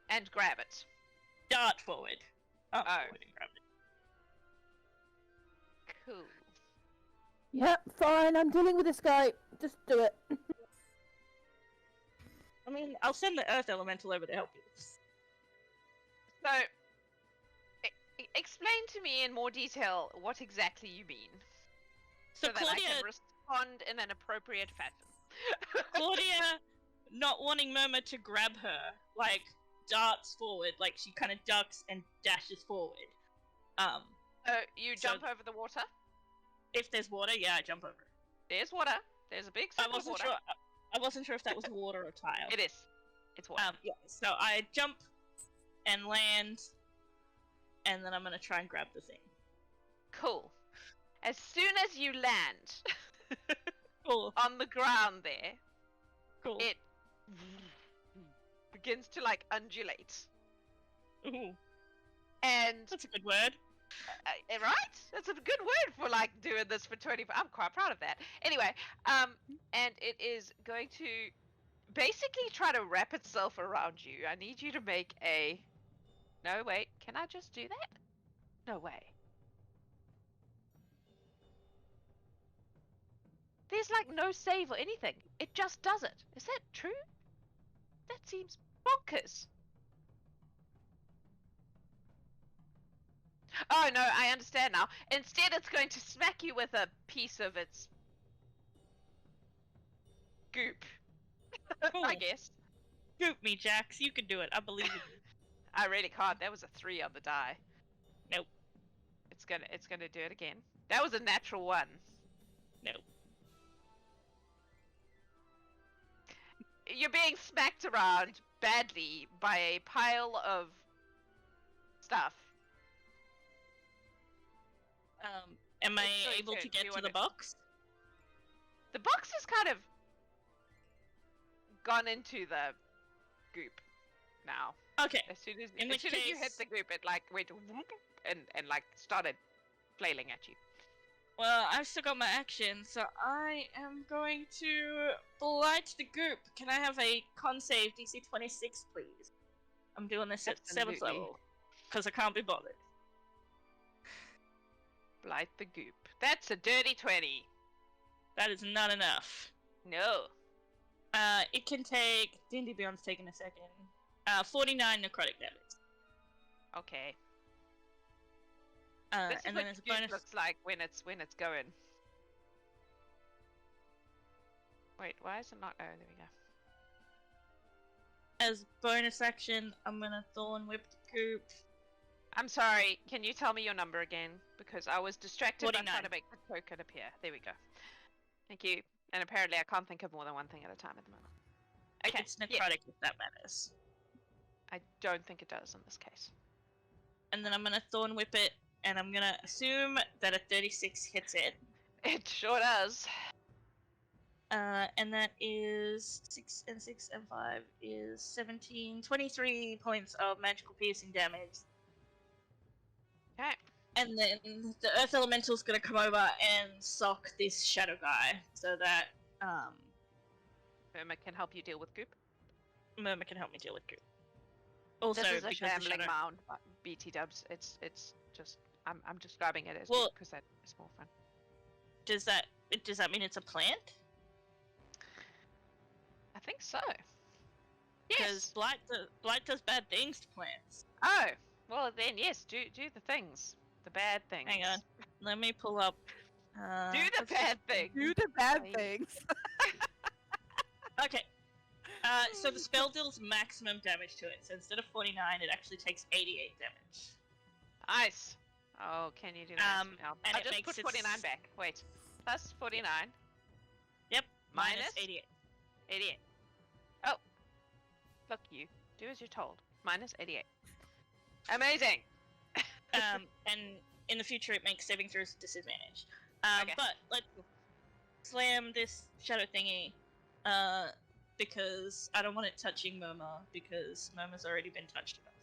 and grab it. Dart forward. Dart Oh. forward and grab it. Cool. Yep, fine. I'm dealing with this guy. Just do it. I mean, I'll send the Earth Elemental over to help you. So, explain to me in more detail what exactly you mean, So that I Claudia, can respond in an appropriate fashion. Claudia, not wanting Murmur to grab her, like darts forward, like she kind of ducks and dashes forward. So you So- jump over the water. If there's water, yeah, I jump over. There's water. There's a big I circle of wasn't water. sure. I wasn't sure if that was water or tile. It is. It's water. Yeah. So I jump and land, and then I'm gonna try and grab the thing. Cool. As soon as you land Cool. on the ground there, Cool. it begins to like undulate. Ooh, And that's a good word. right? That's a good word for like doing this for 20. I'm quite proud of that. Anyway, and it is going to basically try to wrap itself around you. I need you to make a. No, wait. Can I just do that? No way. There's like no save or anything. It just does it. Is that true? That seems bonkers. Oh no, I understand now. Instead, it's going to smack you with a piece of its goop. I Cool. guess. Scoop me, Jax. You can do it. I believe in you. I really can't. That was a 3 on the die. Nope. It's gonna do it again. That was a natural 1. Nope. You're being smacked around badly by a pile of stuff. Am I It's your able to turn. Do get you to the wanna- box? The box has kind of gone into the goop now. Okay. As soon as, In as which soon as you hit case- the goop, it like went whoop and like started flailing at you. Well, I've still got my action, so I am going to blight the goop. Can I have a con save DC 26, please? I'm doing this at 7th Absolutely. level, because I can't be bothered. Blight the goop. That's a dirty 20. That is not enough. No. It can take... D&D Beyond's taking a second. 49 necrotic damage. Okay. And This is then what there's a goop bonus... looks like when it's going. Wait, why is it not? Oh, there we go. As bonus action, I'm gonna Thorn Whip the goop. I'm sorry. Can you tell me your number again? Because I was distracted by 49. trying to make the token appear. There we go. Thank you. And apparently, I can't think of more than one thing at a time at the moment. Okay. It's yeah. necrotic if that matters. I don't think it does in this case. And then I'm gonna Thorn Whip it, and I'm gonna assume that a 36 hits it. It sure does. And that is 6 and 6 and 5 is 17, 23 points of magical piercing damage. Okay. And then the Earth Elemental's gonna come over and sock this shadow guy so that Burma can help you deal with goop. Murmur can help me deal with goop. Also, This is a because the shambling shadow... mound. BT dubs. It's just I'm describing it as Well- because that is more fun. Does that mean it's a plant? I think so. Because Yes. blight does bad things to plants. Oh, well then yes. Do the things. The bad things. Hang on. Let me pull up. Do the bad thing. Do the bad Please. things. Okay. So the spell deals maximum damage to it. So instead of 49, it actually takes 88 damage. Nice. Oh, can you do that? And I'll it just makes put its- 49 back. Wait. plus 49. Yep. Minus 88. 88. Oh. Look, you. Do as you're told. Minus 88. Amazing! And in the future, it makes saving throws disadvantage. Okay. But let's slam this shadow thingy, because I don't want it touching Moma, because Moma's already been touched enough.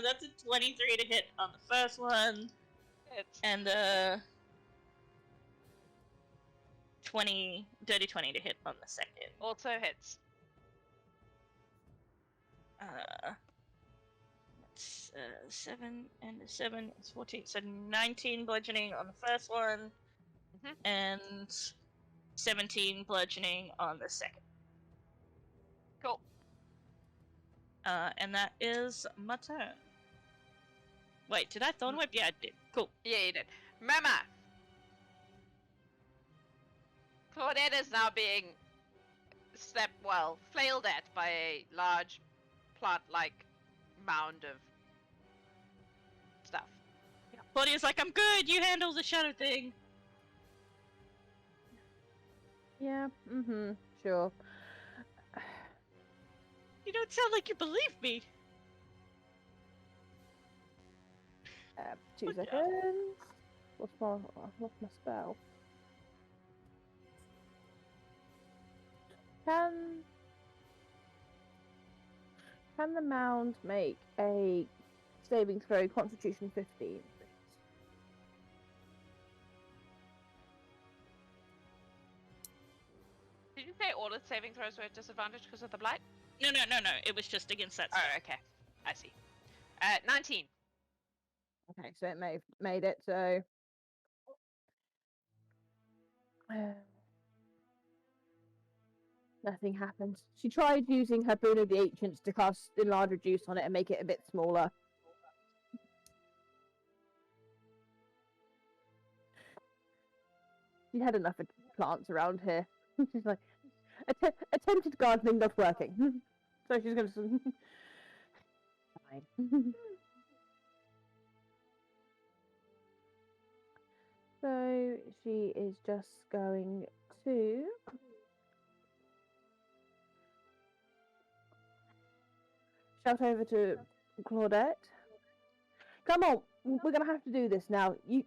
That's a 23 to hit on the first one, and dirty 20 to hit on the second. Also hits. That's 7 and a 7 is 14, so 19 bludgeoning on the first one, and 17 bludgeoning on the second. Cool. And that is my turn. Wait, did I thorn whip? Yeah, I did. Cool. Yeah, you did. Mama! Claudette is now being flailed at by a large plant-like mound of stuff. Claudia's like, I'm good, you handle the shadow thing. Yeah, sure. You don't sound like you believe me. 2 Good job. seconds. I've lost my spell. Can the mound make a saving throw Constitution 15, please? Did you say all its saving throws were at disadvantage because of the blight? No. It was just against that. Oh, okay. I see. 19. Okay, so it may have made it, so... Nothing happens. She tried using her Boon of the Ancients to cast Enlarge Reduce on it and make it a bit smaller. She had enough of plants around here. She's like, attempted gardening not working. So she's going to... Fine. So she is just going to... shout over to Claudette. Come on, we're going to have to do this now. You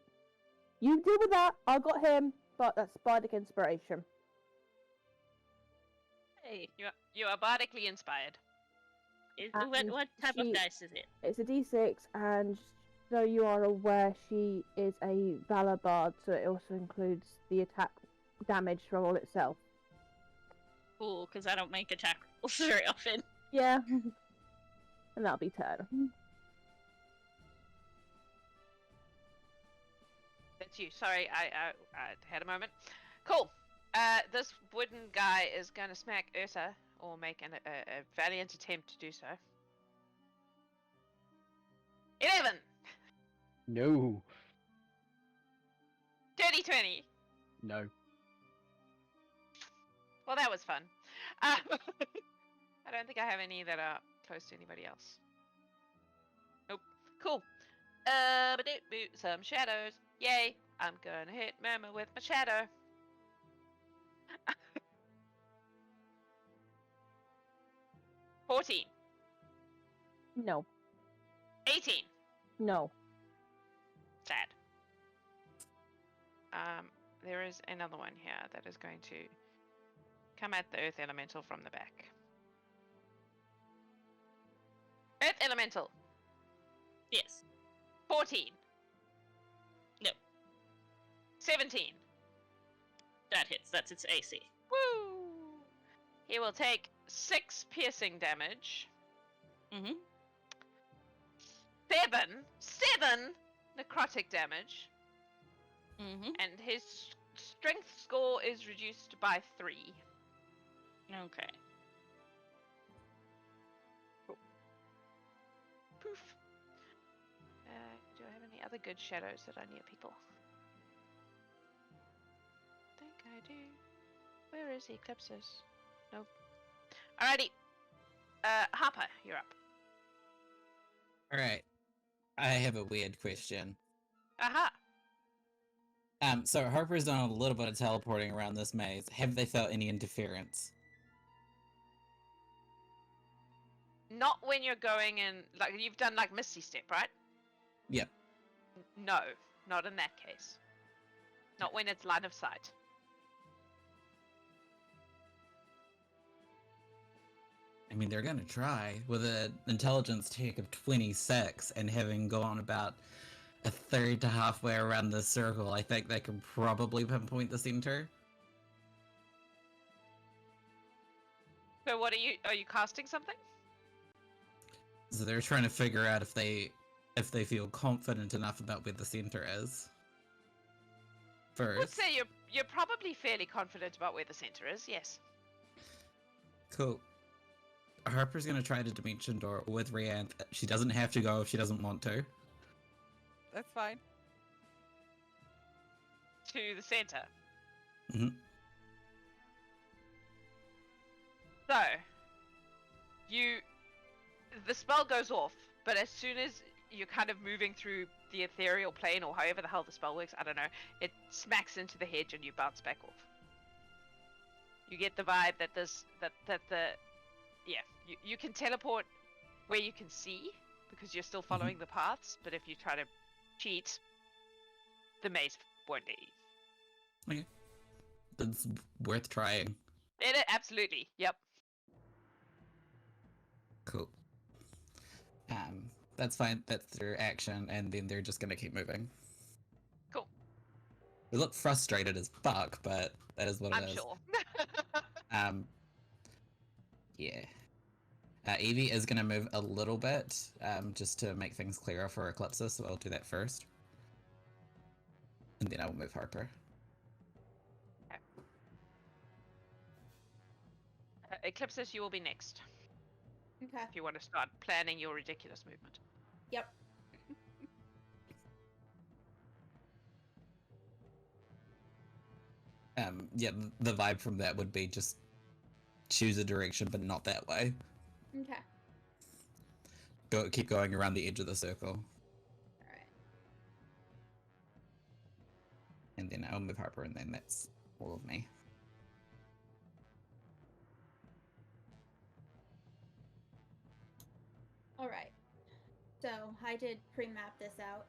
deal with that. I got him, but that's bardic inspiration. Hey, You are bardically inspired. what type of dice is it? It's a d6, and so you are aware, she is a Valor Bard, so it also includes the attack damage roll itself. Cool, because I don't make attack rolls very often. Yeah. And that'll be turn. That's you. Sorry, I had a moment. Cool. This wooden guy is going to smack Ursa, or make a valiant attempt to do so. 11! No. Dirty 20! No. Well, that was fun. I don't think I have any that are close to anybody else. Nope. Cool. Some shadows. Yay! I'm gonna hit Murmur with my shadow. 14. No. 18. No. Sad. There is another one here that is going to come at the Earth Elemental from the back. Earth Elemental. Yes. 14. No. 17. That hits. That's its AC. Woo! He will take 6 piercing damage. Mm-hmm. 7 necrotic damage. Mm-hmm. And his strength score is reduced by 3. Okay. Poof. Do I have any other good shadows that are near people? I think I do. Where is the Eclipses? Nope. Alrighty. Harper, you're up. Alright. I have a weird question. Aha! So Harper's done a little bit of teleporting around this maze. Have they felt any interference? Not when you're going in, like you've done like Misty Step, right? Yep. No, not in that case. Not when it's line of sight. I mean, they're gonna try with an intelligence check of 26 and having gone about a third to halfway around the circle. I think they can probably pinpoint the center. So what are you casting something? So they're trying to figure out if they feel confident enough about where the center is. I would First. say you're probably fairly confident about where the center is, yes. Cool. Harper's gonna try the dimension door with Rianth. She doesn't have to go if she doesn't want to. That's fine. To the center. Mhm. So the spell goes off, but as soon as you're kind of moving through the ethereal plane, or however the hell the spell works, I don't know, it smacks into the hedge and you bounce back off. You get the vibe that you can teleport where you can see because you're still following the paths, but if you try to cheat, the maze won't let you. Okay. It's worth trying. Absolutely, yep. Cool. That's fine. That's their action, and then they're just gonna keep moving. Cool. They look frustrated as fuck, but that is what it I'm is. sure. Yeah. Evie is gonna move a little bit, just to make things clearer for Eclipsis, so I'll do that first. And then I will move Harper. Okay. Eclipsis, you will be next. Okay. If you want to start planning your ridiculous movement. Yep. Yeah, the vibe from that would be just choose a direction, but not that way. Okay. Keep going around the edge of the circle. Alright. And then I'll move Harper, and then that's all of me. Alright. So I did pre-map this out.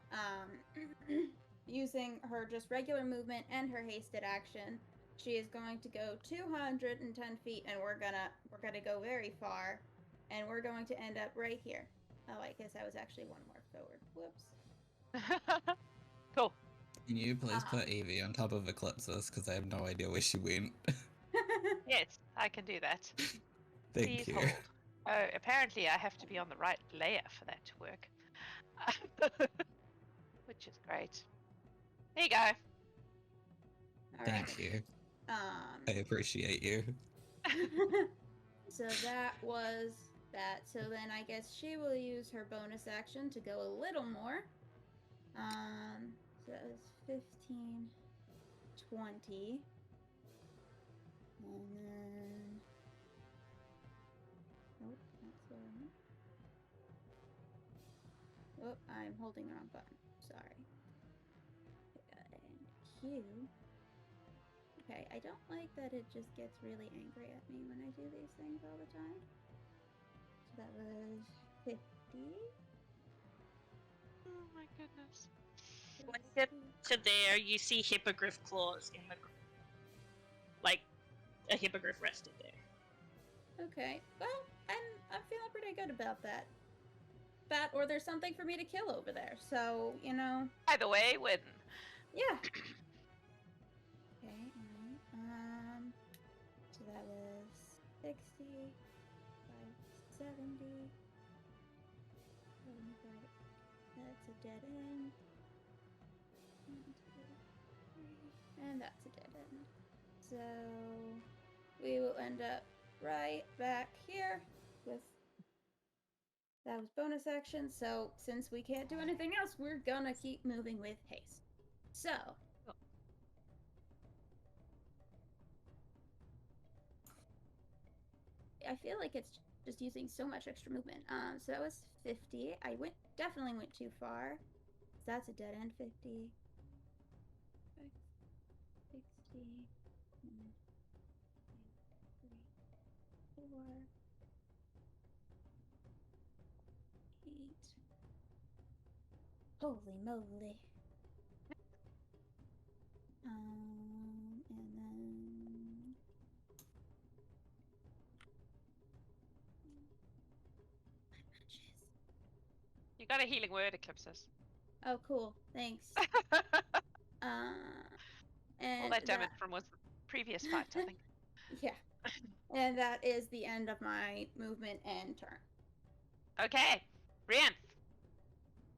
Using her just regular movement and her hasted action, she is going to go 210 feet, and we're gonna go very far, and we're going to end up right here. Oh, I guess I was actually one more forward. Whoops. Cool. Can you please put Evie on top of Eclipsis, because I have no idea where she went. Yes, I can do that. Thank Please you. hold. Oh, apparently I have to be on the right layer for that to work. Which is great. There you go. Alright. Thank you. I appreciate you. So that was that. So then I guess she will use her bonus action to go a little more. So that was 15, 20. And then... Nope, that's what I meant. Oh, I'm holding the wrong button. Sorry. And Q. Okay, I don't like that it just gets really angry at me when I do these things all the time. So that was 50. Oh my goodness. When you get to there, you see hippogriff claws in the like a hippogriff rested there. Okay, well, I'm feeling pretty good about that. That, or there's something for me to kill over there, so, you know. Either way, win. Yeah. Okay, so that was 60, 570. That's a dead end. 1, 2, 3, and that's a dead end. So we will end up right back here with that was bonus action. So since we can't do anything else, we're gonna keep moving with haste. So I feel like it's just using so much extra movement. So that was 50. I definitely went too far. So that's a dead end. 50. 4, 8. Holy moly. And then You got a healing word, Eclipsis. oh, cool. Thanks. And All that damage from was the previous fight, I think. Yeah. And that is the end of my movement and turn. Okay, Rianth.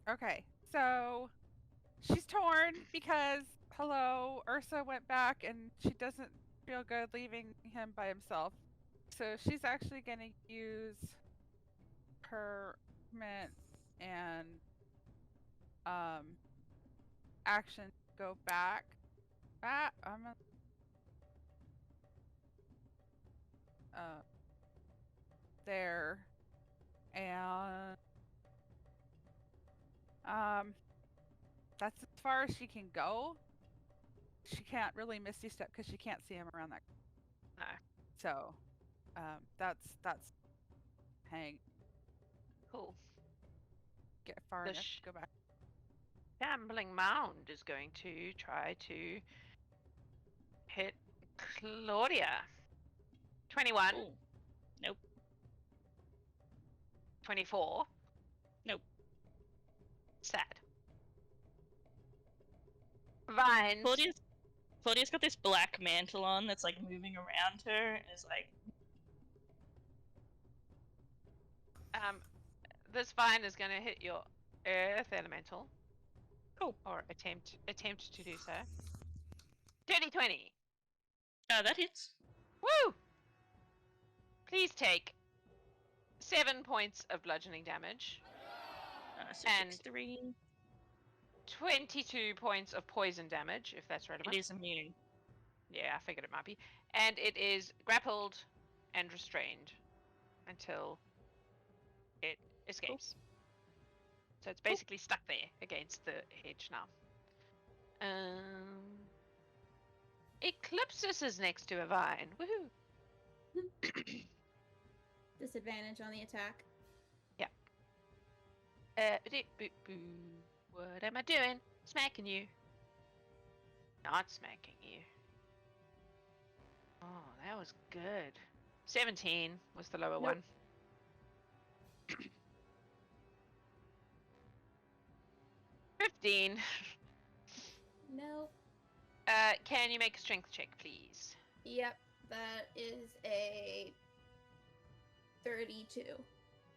Okay, so she's torn because, hello, Ursa went back and she doesn't feel good leaving him by himself. So she's actually going to use her movement and action to go back. I'm there, and that's as far as she can go. She can't really misty step because she can't see him around that. No. So, that's hang. Cool. Get far The enough to go back. Shambling Mound is going to try to hit Claudia. 21. Ooh. Nope. 24. Nope. Sad. Vines. Claudia's got this black mantle on that's like moving around her and is like, this vine is going to hit your earth elemental. Cool. Or attempt to do so. 30-20. that hits. Woo! Please take 7 points of bludgeoning damage. So And 3. 22 points of poison damage, if that's relevant. It is immune. Yeah, I figured it might be. And it is grappled and restrained until it escapes. So it's basically stuck there against the hedge now. Eclipsis is next to a vine. Woohoo! Disadvantage on the attack. What am I doing? Smacking you. Not smacking you. Oh, that was good. 17 was the lower one. 15. Nope. Can you make a strength check, please? Yep, that is a 32.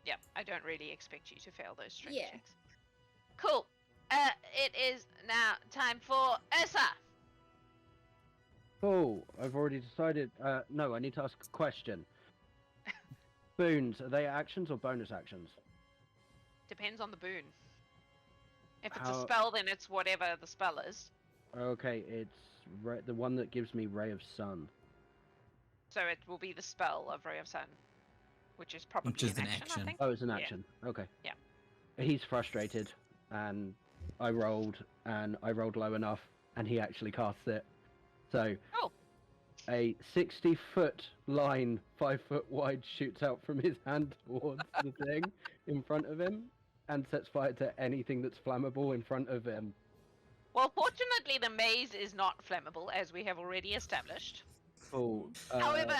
Yep, I don't really expect you to fail those strength Yeah. checks. Cool. It is now time for Ursa. Oh, I've already decided. No, I need to ask a question. Boons, are they actions or bonus actions? Depends on the boon. If it's How- a spell, then it's whatever the spell is. Okay, it's the one that gives me Ray of Sun. So it will be the spell of Ray of Sun, which is probably Which is an an action, action. I think. Oh, it's an Yeah. action. Okay. Yeah. He's frustrated, and I rolled low enough, and he actually casts it. So, Cool. a 60-foot line, 5-foot wide, shoots out from his hand towards the thing in front of him, and sets fire to anything that's flammable in front of him. Well, fortunately, the maze is not flammable, as we have already established. Cool. However,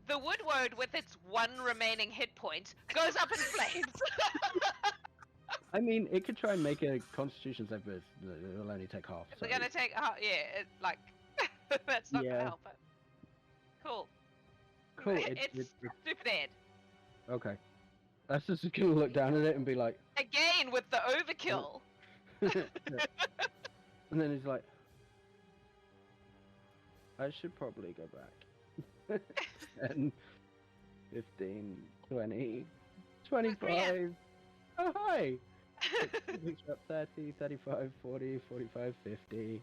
the woodward, with its one remaining hit point, goes up in flames. I mean, it could try and make a Constitution save, but it'll only take half. We're so- gonna take, that's not Yeah. gonna help it. Cool. Cool. It's super dead. Okay. That's just gonna look down at it and be like, Again with the overkill. and then he's like, I should probably go back. 10, 15, 20, 25. Oh, hi! 30, 35, 40, 45, 50.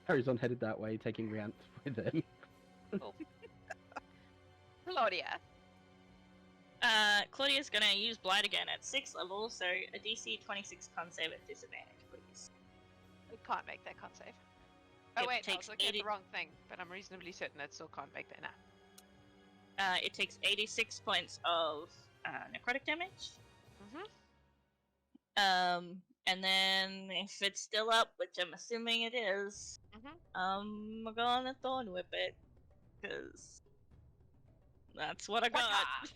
Harry's on headed that way, taking Rianth with him. Claudia. Claudia's gonna use Blight again at 6th level, so a DC 26 con save at disadvantage, please. We can't make that con save. Oh It wait, I takes was looking at 80 the wrong thing, but I'm reasonably certain it still can't make that now. It takes 86 points of necrotic damage. Mm-hmm. And then if it's still up, which I'm assuming it is, I'm gonna Thorn Whip it, because that's what I got.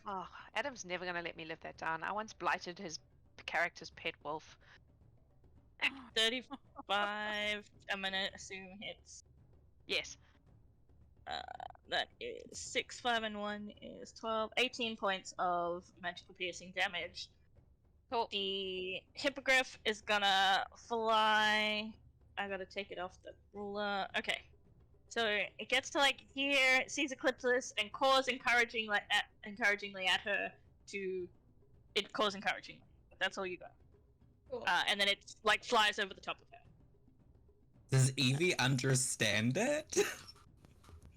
Oh, Adam's never gonna let me live that down. I once blighted his character's pet wolf. 35, I'm gonna assume hits. Yes. That is 6, 5, and 1 is 12. 18 points of magical piercing damage. Cool. The hippogriff is gonna fly. I gotta take it off the ruler. Okay. So it gets to like here, it sees Eclipsis, and caws encouragingly at her to. It caws encouragingly. That's all you got. Cool. And then it like flies over the top of her. Does Evie understand it?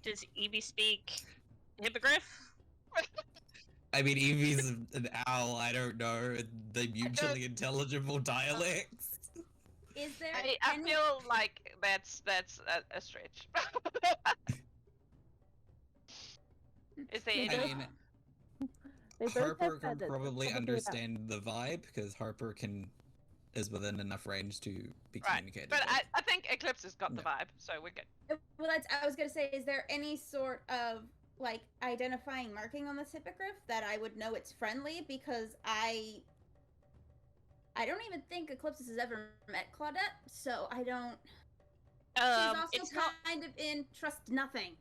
Does Evie speak hippogriff? I mean, Evie's an owl. I don't know the mutually intelligible dialects. Is there I any... feel like that's a stretch. Is there any? I mean, They both Harper have can feathers, probably about- understand the vibe because Harper is within enough range to be Right, communicated. but with. I think Eclipse has got the Yeah. vibe, so we're good. Well, I was gonna say, is there any sort of like identifying marking on this hippogriff that I would know it's friendly? Because I don't even think Eclipsis has ever met Claudette, so I don't. She's It's also not. kind of in trust nothing.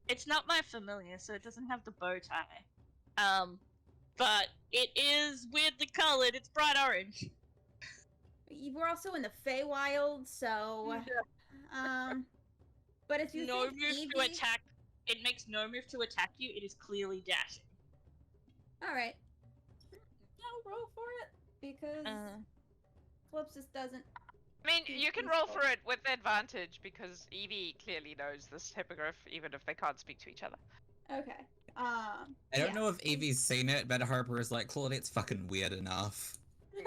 It's not my familiar, so it doesn't have the bow tie. But it is weirdly colored. It's bright orange. We're also in the Feywild, so But if you No think move Evie... to attack. It makes no move to attack you. It is clearly dashing. All right, I'll roll for it because Eclipsis doesn't. I mean, you can roll for it with advantage because Evie clearly knows this hippogriff, even if they can't speak to each other. Okay. I don't know if Evie's seen it, but Harper is like, Claudette's fucking weird enough. Yeah.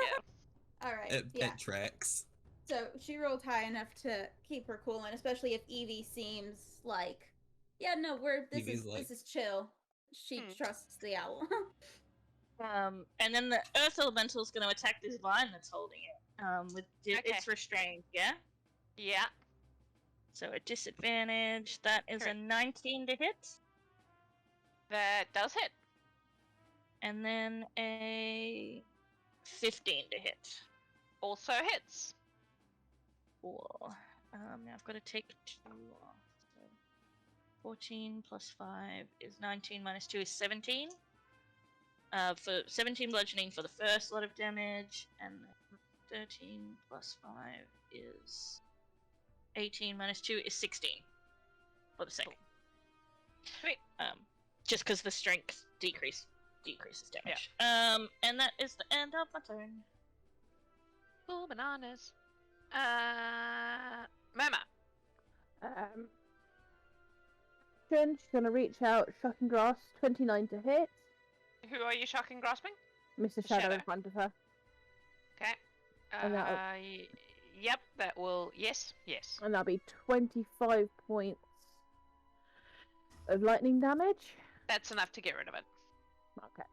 All right. It yeah. tracks. So she rolled high enough to keep her cool, and especially if Evie seems like, yeah, no, Evie's like- this is chill. She trusts the owl. And then the Earth Elemental is going to attack this vine that's holding it. It's restrained, yeah? Yeah. So a disadvantage. That is a 19 to hit. That does hit. And then a 15 to hit. Also hits. Cool. Now I've got to take 2 off. So 14 plus 5 is 19 minus 2 is 17. For 17 bludgeoning for the first lot of damage, and then 13 plus 5 is 18 minus 2 is 16 for the second. Sweet. Just because the strength decreases damage. And that is the end of my turn. Cool bananas. Mama. She's gonna reach out, shocking grasp, 29 to hit. Who are you shocking grasping? Mr. Shadow in front of her. Okay. And that'll- Yep, that will. Yes. And that'll be 25 points of lightning damage. That's enough to get rid of it. Okay.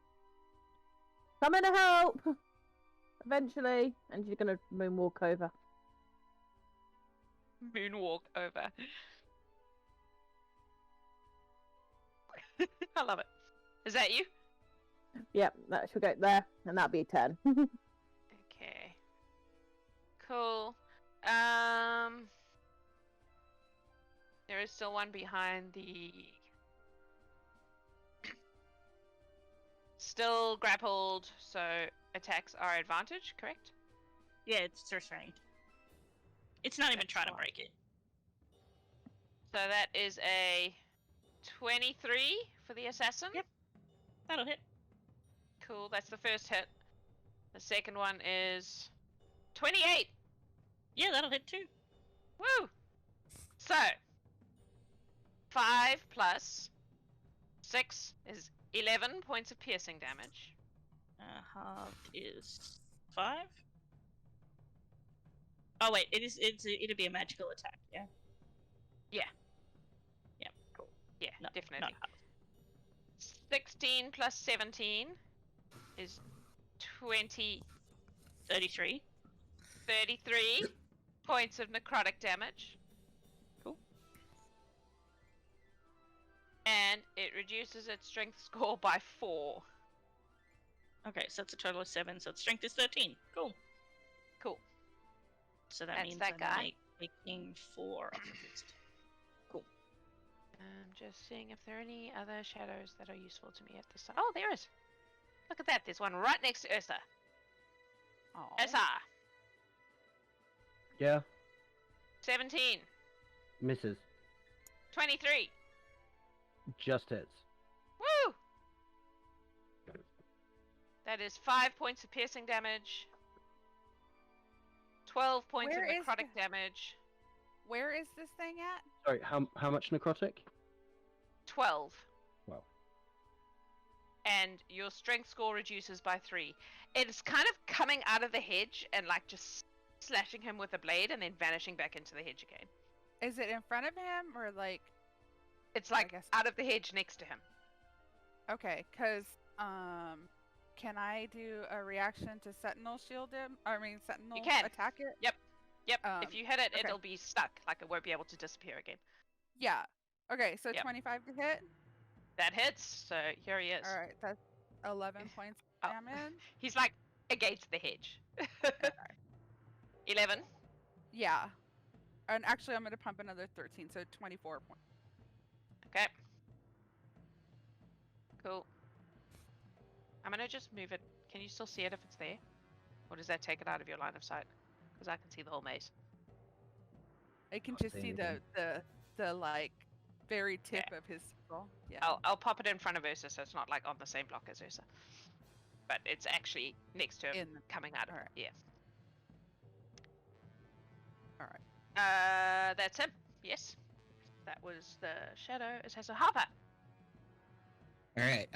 Coming to help! Eventually. And she's gonna moonwalk over. Moonwalk over. I love it. Is that you? Yep, that should go there. And that'll be a 10. Okay. Cool. There is still one behind the. Still grappled, so attacks are advantage, correct? Yeah, it's restrained. It's not even That's trying to fine. break it. So that is a 23 for the assassin. Yep. That'll hit. Cool, that's the first hit. The second one is 28. Yeah, that'll hit too. Woo! So, 5 plus 6 is 11 points of piercing damage. Halved is 5. Oh wait, it'd be a magical attack. Yeah. Yeah. Yeah. Cool. Yeah, No, definitely. not 16 plus 17 is 20. 33. 33 points of necrotic damage. Cool. And it reduces its strength score by 4. Okay, so that's a total of 7. So its strength is 13. Cool. Cool. So that That's means that I'm guy. making 4 of it. Cool. I'm just seeing if there are any other shadows that are useful to me at this time. Oh, there is. Look at that. There's one right next to Ursa. Aw. Ursa. Yeah, 17. misses. 23. Just hits. Woo! That is 5 points of piercing damage. 12 points Where of is necrotic damage. Where is this thing at? Sorry, how much necrotic? 12. Wow. And your strength score reduces by 3. It's kind of coming out of the hedge and like just slashing him with a blade and then vanishing back into the hedge again. Is it in front of him or like? It's like guess- out of the hedge next to him. Okay, cause can I do a reaction to Sentinel shield him? Sentinel can. attack it? Yep. If you hit it, okay. it'll be stuck. Like it won't be able to disappear again. Yeah. Okay, so Yep. 25 to hit. That hits. So here he is. All right, that's 11 points Oh. of damage. He's like against the hedge. Okay. 11. Yeah. And actually, I'm gonna pump another 13, so 24 points. Okay. Cool. I'm gonna just move it. Can you still see it if it's there? Or does that take it out of your line of sight? Because I can see the whole maze. I can Not just seeing see the like very tip of his skull. Yeah. I'll pop it in front of Ursa so it's not like on the same block as Ursa. But it's actually next to him, In coming out of it. alright. Yeah. All right. That's him. Yes. That was the shadow. It has a Harper. All right.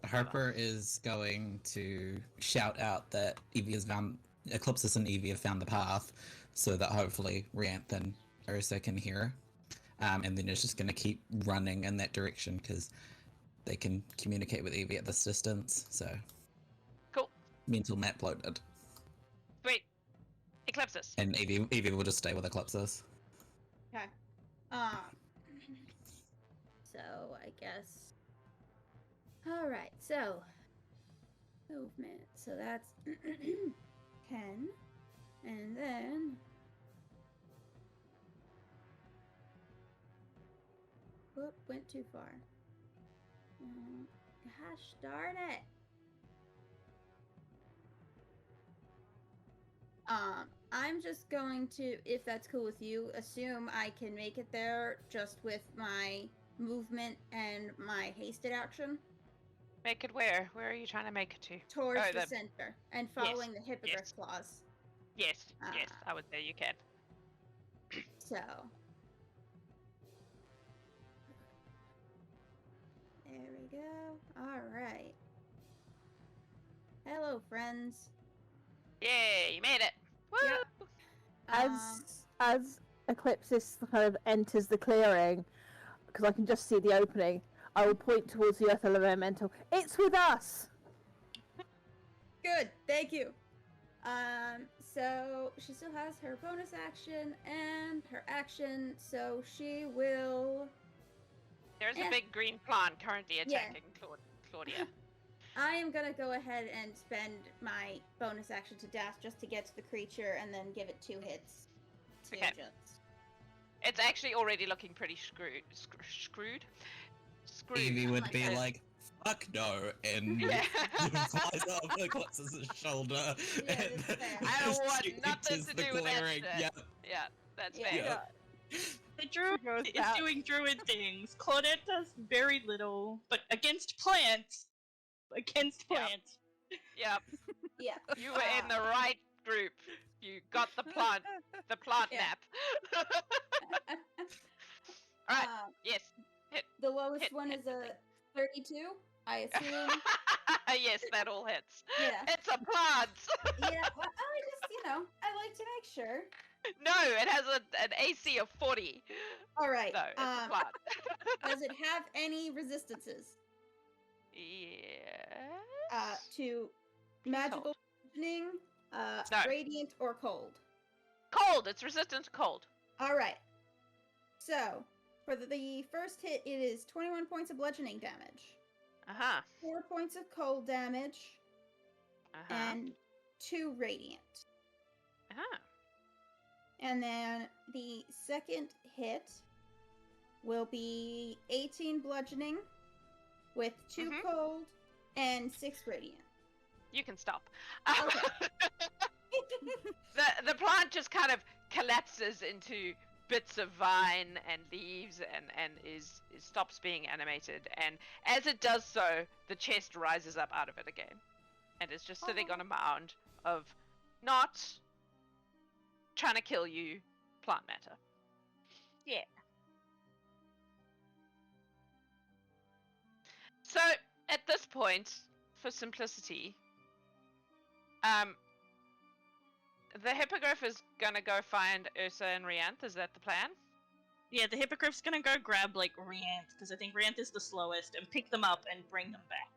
Harper is going to shout out that Eclipsis and Evie have found the path, so that hopefully Rianth and Ursa can hear. And then it's just going to keep running in that direction because they can communicate with Evie at this distance. So. Cool. Mental map loaded. Sweet. Eclipsis. And Evie will just stay with Eclipsis. Okay. So I guess. All right. So movement. So that's 10, and then. Whoop! Went too far. Gosh darn it. I'm just going to, if that's cool with you, assume I can make it there just with my movement and my hasted action Make it where? Where are you trying to make it to? towards Oh, the the- center and following the hippogriff yes. claws. Yes. Yes. Ah. I would say you can. So. There we go. Alright. Hello, friends. Yay! You made it. Woo! Yep. As Eclipsis kind of enters the clearing, because I can just see the opening, I will point towards the Earth Elemental. It's with us. Good, thank you. So she still has her bonus action and her action, so she will. There's Yeah. a big green plant currently Yeah. attacking Claudia. I am gonna go ahead and spend my bonus action to dash just to get to the creature and then give it 2 hits. To Okay. just. It's actually already looking pretty screwed. Screwed. Evie would be that. like, "Fuck no," and Yeah. flies off Eclipsis' shoulder. Yeah, and that's fair. I don't want she nothing enters to the do with that clearing. shit. Yep. Yeah, that's Yeah. fair. Yeah. The druid goes is back. doing druid things. Claudette does very little, but against plants. Against Yep. plants. Yep. Yeah. You were in the right group. You got the plant Yeah. nap. Alright, yes. The lowest Hit, one hit, is a hit. 32, I assume. Yes, that all hits. Yeah. It's a plant. Yeah, well, I just, I like to make sure. No, it has an AC of 40. All right. No, it's a plant. Does it have any resistances Yeah. to magical bludgeoning, No. radiant, or cold? Cold. It's resistant to cold. All right. So for the first hit, it is 21 points of bludgeoning damage, 4 points of cold damage, and 2 radiant. And then the second hit will be 18 bludgeoning with 2 cold and 6 radiant. You can stop. Okay. The plant just kind of collapses into bits of vine and leaves and stops being animated, and as it does so, the chest rises up out of it again. And it's just sitting on a mound of not trying to kill you plant matter. Yeah. So at this point, for simplicity, the hippogriff is gonna go find Ursa and Rianth. Is that the plan? Yeah, the hippogriff's gonna go grab like Rianth, because I think Rianth is the slowest, and pick them up and bring them back.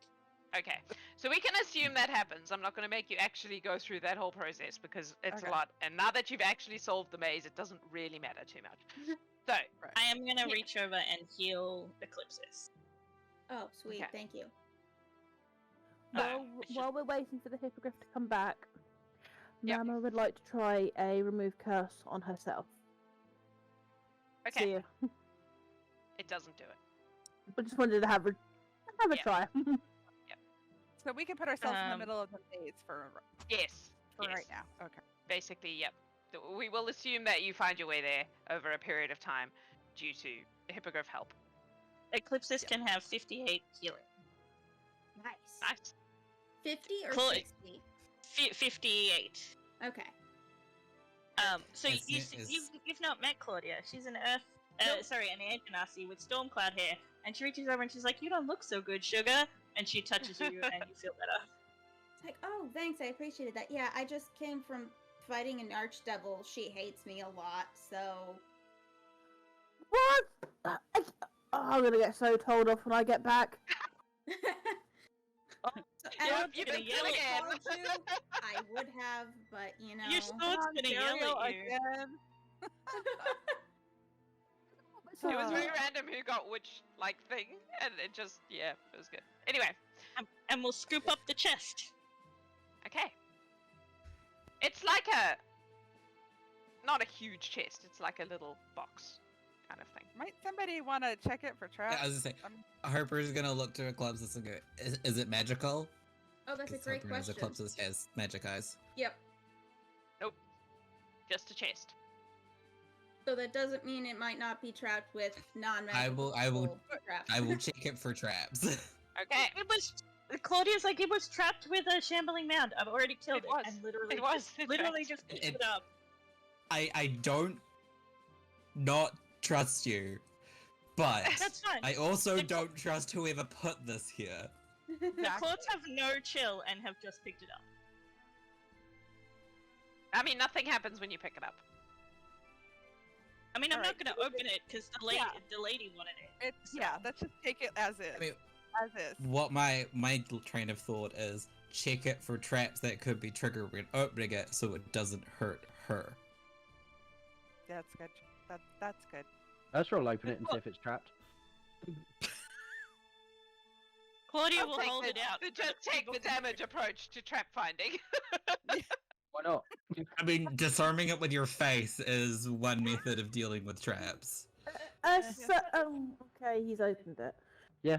Okay, so we can assume that happens. I'm not going to make you actually go through that whole process because it's a lot. And now that you've actually solved the maze, it doesn't really matter too much. So, I am going to reach over and heal Eclipsis. Oh, sweet. Okay. Thank you. While we're waiting for the hippogriff to come back, Yep. Mama would like to try a remove curse on herself. Okay, See ya. it doesn't do it. I just wanted to have a Yeah. try. So we can put ourselves in the middle of the maze for Yes. right now. Okay. Basically, yep. We will assume that you find your way there over a period of time due to hippogriff help. Eclipsis can have 58 healing. Nice. Nice. 50 or Cool. 60? 58. Okay. So As you, soon as- you've not met Claudia. She's an Earth, Nope. sorry, an Air Genasi with Stormcloud hair, and she reaches over and she's like, "You don't look so good, sugar," and she touches you and you feel better. It's like, oh, thanks, I appreciated that. Yeah, I just came from fighting an archdevil. She hates me a lot, so... What? I'm gonna get so told off when I get back. So, I Yep, would you've if been I killing him. called you, I would have, but you know... Your sword's gonna yell at you. Again. It was very random who got which, thing, and it just, yeah, it was good. Anyway, And we'll scoop up the chest. okay. It's like not a huge chest, it's like a little box kind of thing. Might somebody want to check it for traps? Yeah, I was just saying, Um, Harper's gonna look to Eclipsis and go, is it magical? Oh, that's a 'Cause great Harper knows question. Eclipsis has magic eyes. Yep. Just a chest. So that doesn't mean it might not be trapped with non-magical I will traps. I will check it for traps. Okay. It was Claudia's like, it was trapped with a shambling mound. I've already killed It it, was. and literally, It was, in literally fact. just picked It- it up. I don't not trust you, but That's fine. I also The- don't trust whoever put this here. The Claudes have no chill and have just picked it up. I mean, nothing happens when you pick it up. I mean, I'm Alright. not gonna open it because the lady, Yeah. the lady wanted it. yeah, let's just take it as is. I mean, As is. what my train of thought is, check it for traps that could be triggered when opening it, so it doesn't hurt her. That's good. That's good. Let's roll open it and see if it's trapped. Claudia I'll will take hold the- it out. the just take the damage approach to trap finding. Why not? I mean, disarming it with your face is one method of dealing with traps. Okay, he's opened it. Yeah.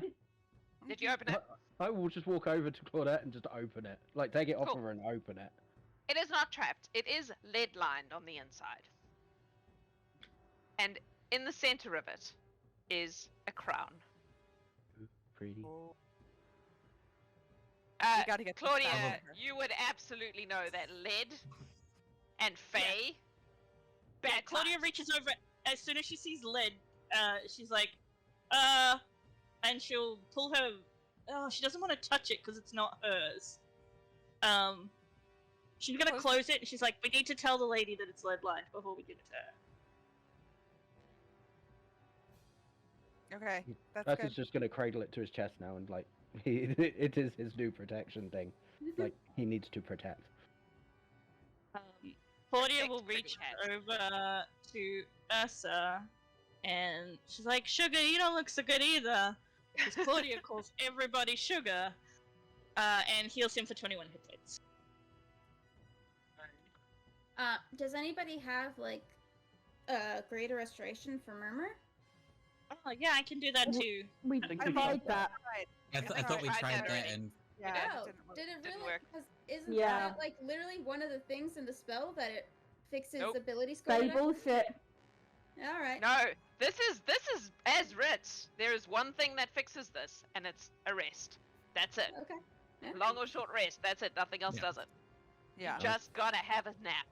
Did you open it? I will just walk over to Claudette and just open it. Like, take it off Cool. of her and open it. It is not trapped. It is lead lined on the inside. And in the center of it is a crown. Ooh, pretty. Oh, Uh, we gotta get this Claudia, down here. you would absolutely know that lead and Fae. Yeah, Bad Claudia times. reaches over as soon as she sees lead. She's like, and she'll pull her. Oh, she doesn't want to touch it because it's not hers. She's gonna close it, and she's like, "We need to tell the lady that it's lead lined before we give it to her." Okay, that's Ursa's good. just gonna cradle it to his chest now, and like, it is his new protection thing. Like, he needs to protect. Claudia Protect will pretty reach cat. over to Ursa, and she's like, "Sugar, you don't look so good either." Because Claudia calls everybody Sugar, and heals him for 21 hit points. Does anybody have like greater restoration for Murmur? Oh yeah, I can do that too. We think I we tried tried that. Right. I thought we tried tried that that, already. and Yeah, Oh, it didn't work. did it Didn't really? work. Because isn't Yeah. that like literally one of the things in the spell that it fixes Nope. ability score? Say reduction? bullshit. All right. No, this is as writ. There is one thing that fixes this, and it's a rest. That's it. Okay. Yeah. Long or short rest. That's it. Nothing else Yeah. does it. Yeah. Just gotta have a nap.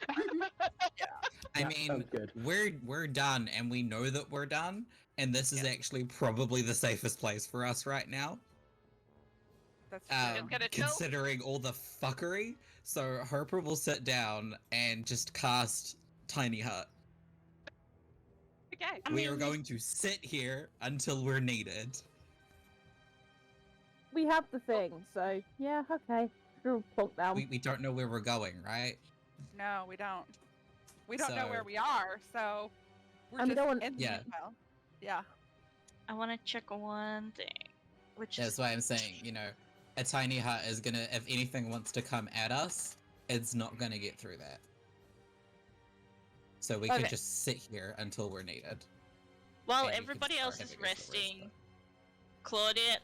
I Yeah, mean, sounds good. we're done, and we know that we're done, and this is actually probably the safest place for us right now, That's true. gonna chill. considering all the fuckery. So Harper will sit down and just cast Tiny Hut. Okay. I We are mean, going to sit here until we're needed. We have the thing, so yeah, okay. We'll plonk down. We don't know where we're going, right? No, we don't. We don't know where So- we are, so we're And we just don't want- in the Yeah. email. Yeah. I want to check one thing, which That's why I'm saying, you know, a tiny hut is gonna, if anything wants to come at us, it's not gonna get through that. So we Okay. could just sit here until we're needed. while and we can everybody start else is having a short rest, resting, Claudia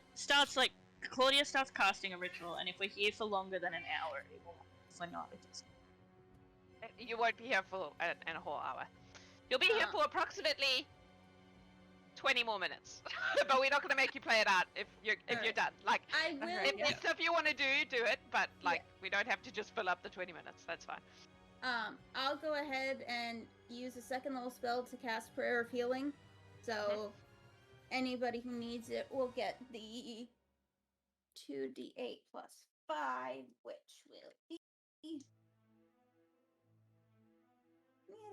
starts casting a ritual, and if we're here for longer than an hour, it will happen. If we're not, it doesn't. You won't be here for a whole hour. You'll be here for approximately 20 more minutes. But we're not gonna make you play it out if you're Alright. done. Like, I will. Alright, if yeah. it's stuff you want to do it. But like, we don't have to just fill up the 20 minutes. That's fine. I'll go ahead and use a second level spell to cast Prayer of Healing. So anybody who needs it will get the 2d8 plus 5, which will be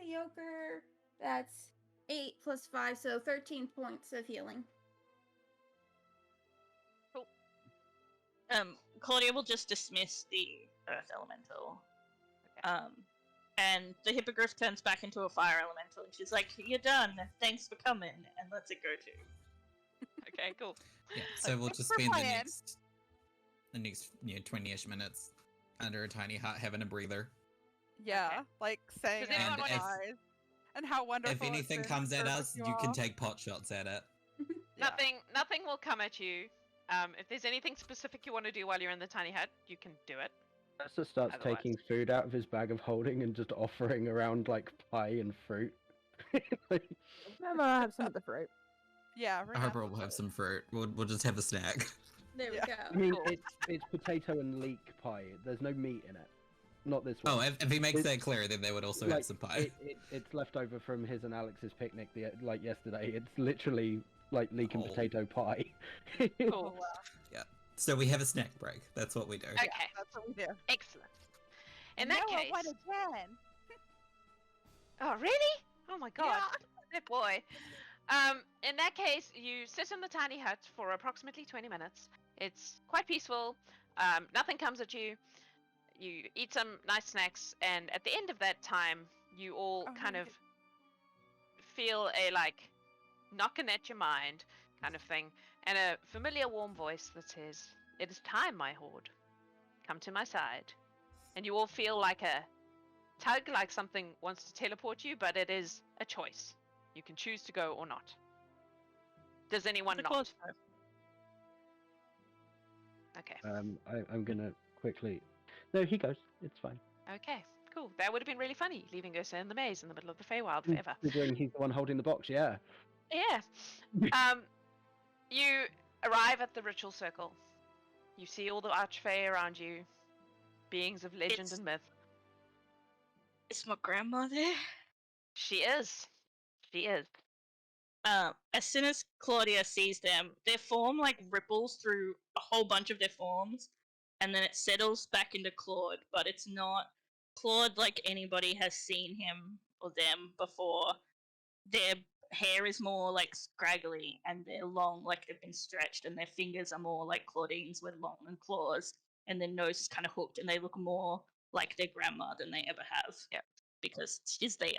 mediocre. That's 8 plus 5, so 13 points of healing. Claudia will just dismiss the earth elemental. And the hippogriff turns back into a fire elemental, and she's like, "You're done. Thanks for coming," and lets it go too. Okay, cool. Yeah, so we'll Thanks just for spend playing. the next 20-ish minutes under a tiny hut having a breather. Yeah, like saying Does anyone our want to- goodbyes and how wonderful. If it's anything been comes to at serve us, with you can all. take pot shots at it. Yeah. Nothing will come at you. If there's anything specific you want to do while you're in the tiny hut, you can do it. Ursa starts Otherwise- taking food out of his bag of holding and just offering around like pie and fruit. Like, Remember, I have some of the fruit. Yeah, we're Harper not- will have some fruit. We'll just have a snack. There Yeah. we I go. mean, Cool. it's potato and leek pie. There's no meat in it. Not this one. Oh, if he makes It's- that clear, then they would also have Like, some pie. it's left over from his and Alex's picnic yesterday. It's literally like leek and Oh. potato pie. Cool. So we have a snack break. That's what we do. Okay, That's what we do. excellent. In that Noah, case, what again? oh really? Oh my god, that boy. In that case, you sit in the tiny hut for approximately 20 minutes. It's quite peaceful. Nothing comes at you. You eat some nice snacks, and at the end of that time, you all Oh, kind really of feel a like knocking at your mind kind of thing, and a familiar warm voice that says, "It is time, my horde. Come to my side." And you all feel like a tug, like something wants to teleport you, but it is a choice. You can choose to go or not. Does anyone The not? claws five. Okay. I'm gonna quickly. No, he goes. It's fine. Okay. Cool. That would have been really funny, leaving Ursa in the maze in the middle of the Feywild Mm. forever. Considering he's the one holding the box, yeah. Yeah. You arrive at the ritual circle. You see all the archfey around you, beings of legend It's- and myth. Is my grandma there? She is. She is. As soon as Claudia sees them, their form like ripples through a whole bunch of their forms, and then it settles back into Claude, but it's not Claude like anybody has seen him or them before. Their hair is more like scraggly, and they're long, like they've been stretched, and their fingers are more like Claudine's with long and claws, and their nose is kind of hooked, and they look more like their grandma than they ever have. Yep. Because she's there.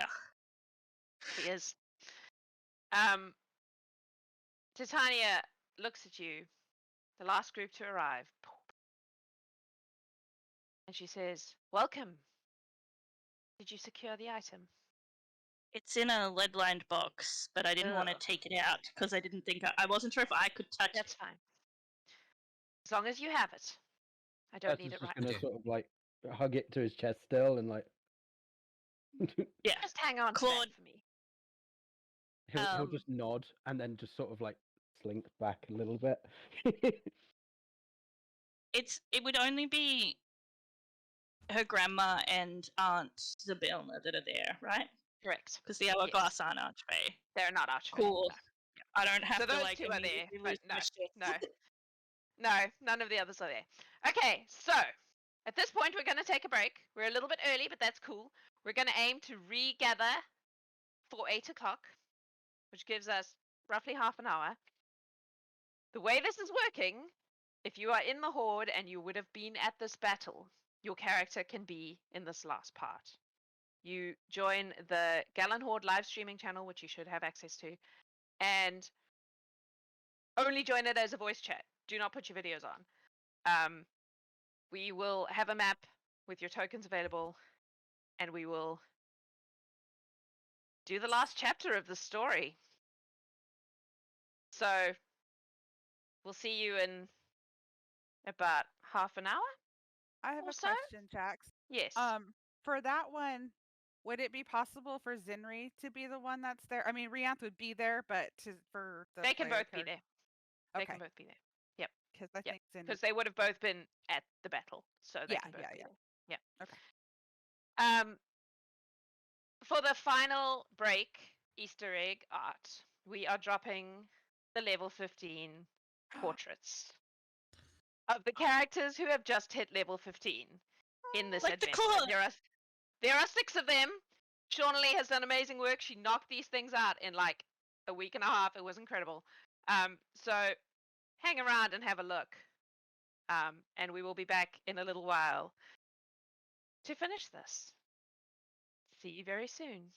She is. Titania looks at you, the last group to arrive, and she says, "Welcome. Did you secure the item?" It's in a lead-lined box, but I didn't want to Ugh. take it out because I didn't think I wasn't sure if I could touch That's it. fine. As long as you have it. I don't need Ursa's it just right gonna now. now. sort of like hug it to his chest still, and like Yeah, Just hang on to Claude. that for me. he'll just nod and then just sort of like slink back a little bit. It would only be her grandma and Aunt Zabilna that are there, right? Correct. Because the hourglass aren't archway. They're not archway. Cool. No. I don't have So to those like two are there, immediately but lose my shit. no, none of the others are there. Okay, so at this point we're going to take a break. We're a little bit early, but that's cool. We're going to aim to regather for 8 o'clock, which gives us roughly half an hour. The way this is working, if you are in the Horde and you would have been at this battle, your character can be in this last part. You join the Gallant Horde live streaming channel, which you should have access to, and only join it as a voice chat. Do not put your videos on. We will have a map with your tokens available, and we will do the last chapter of the story. So we'll see you in about half an hour. I have Or a so? question, Jax. Yes. For that one, would it be possible for Zinri to be the one that's there? I mean, Rianth would be there, but for the they can player both be there. Okay. They can both be there. Yep. Because I Yep. think Zinri. Because they would have both been at the battle, so they can both be there. Yep. Okay. For the final break Easter egg art, we are dropping the level 15 portraits of the characters who have just hit level 15 in this Like the adventure. Claude. There are 6 of them. Shawnali has done amazing work. She knocked these things out in like a week and a half. It was incredible. So hang around and have a look. And we will be back in a little while to finish this. See you very soon.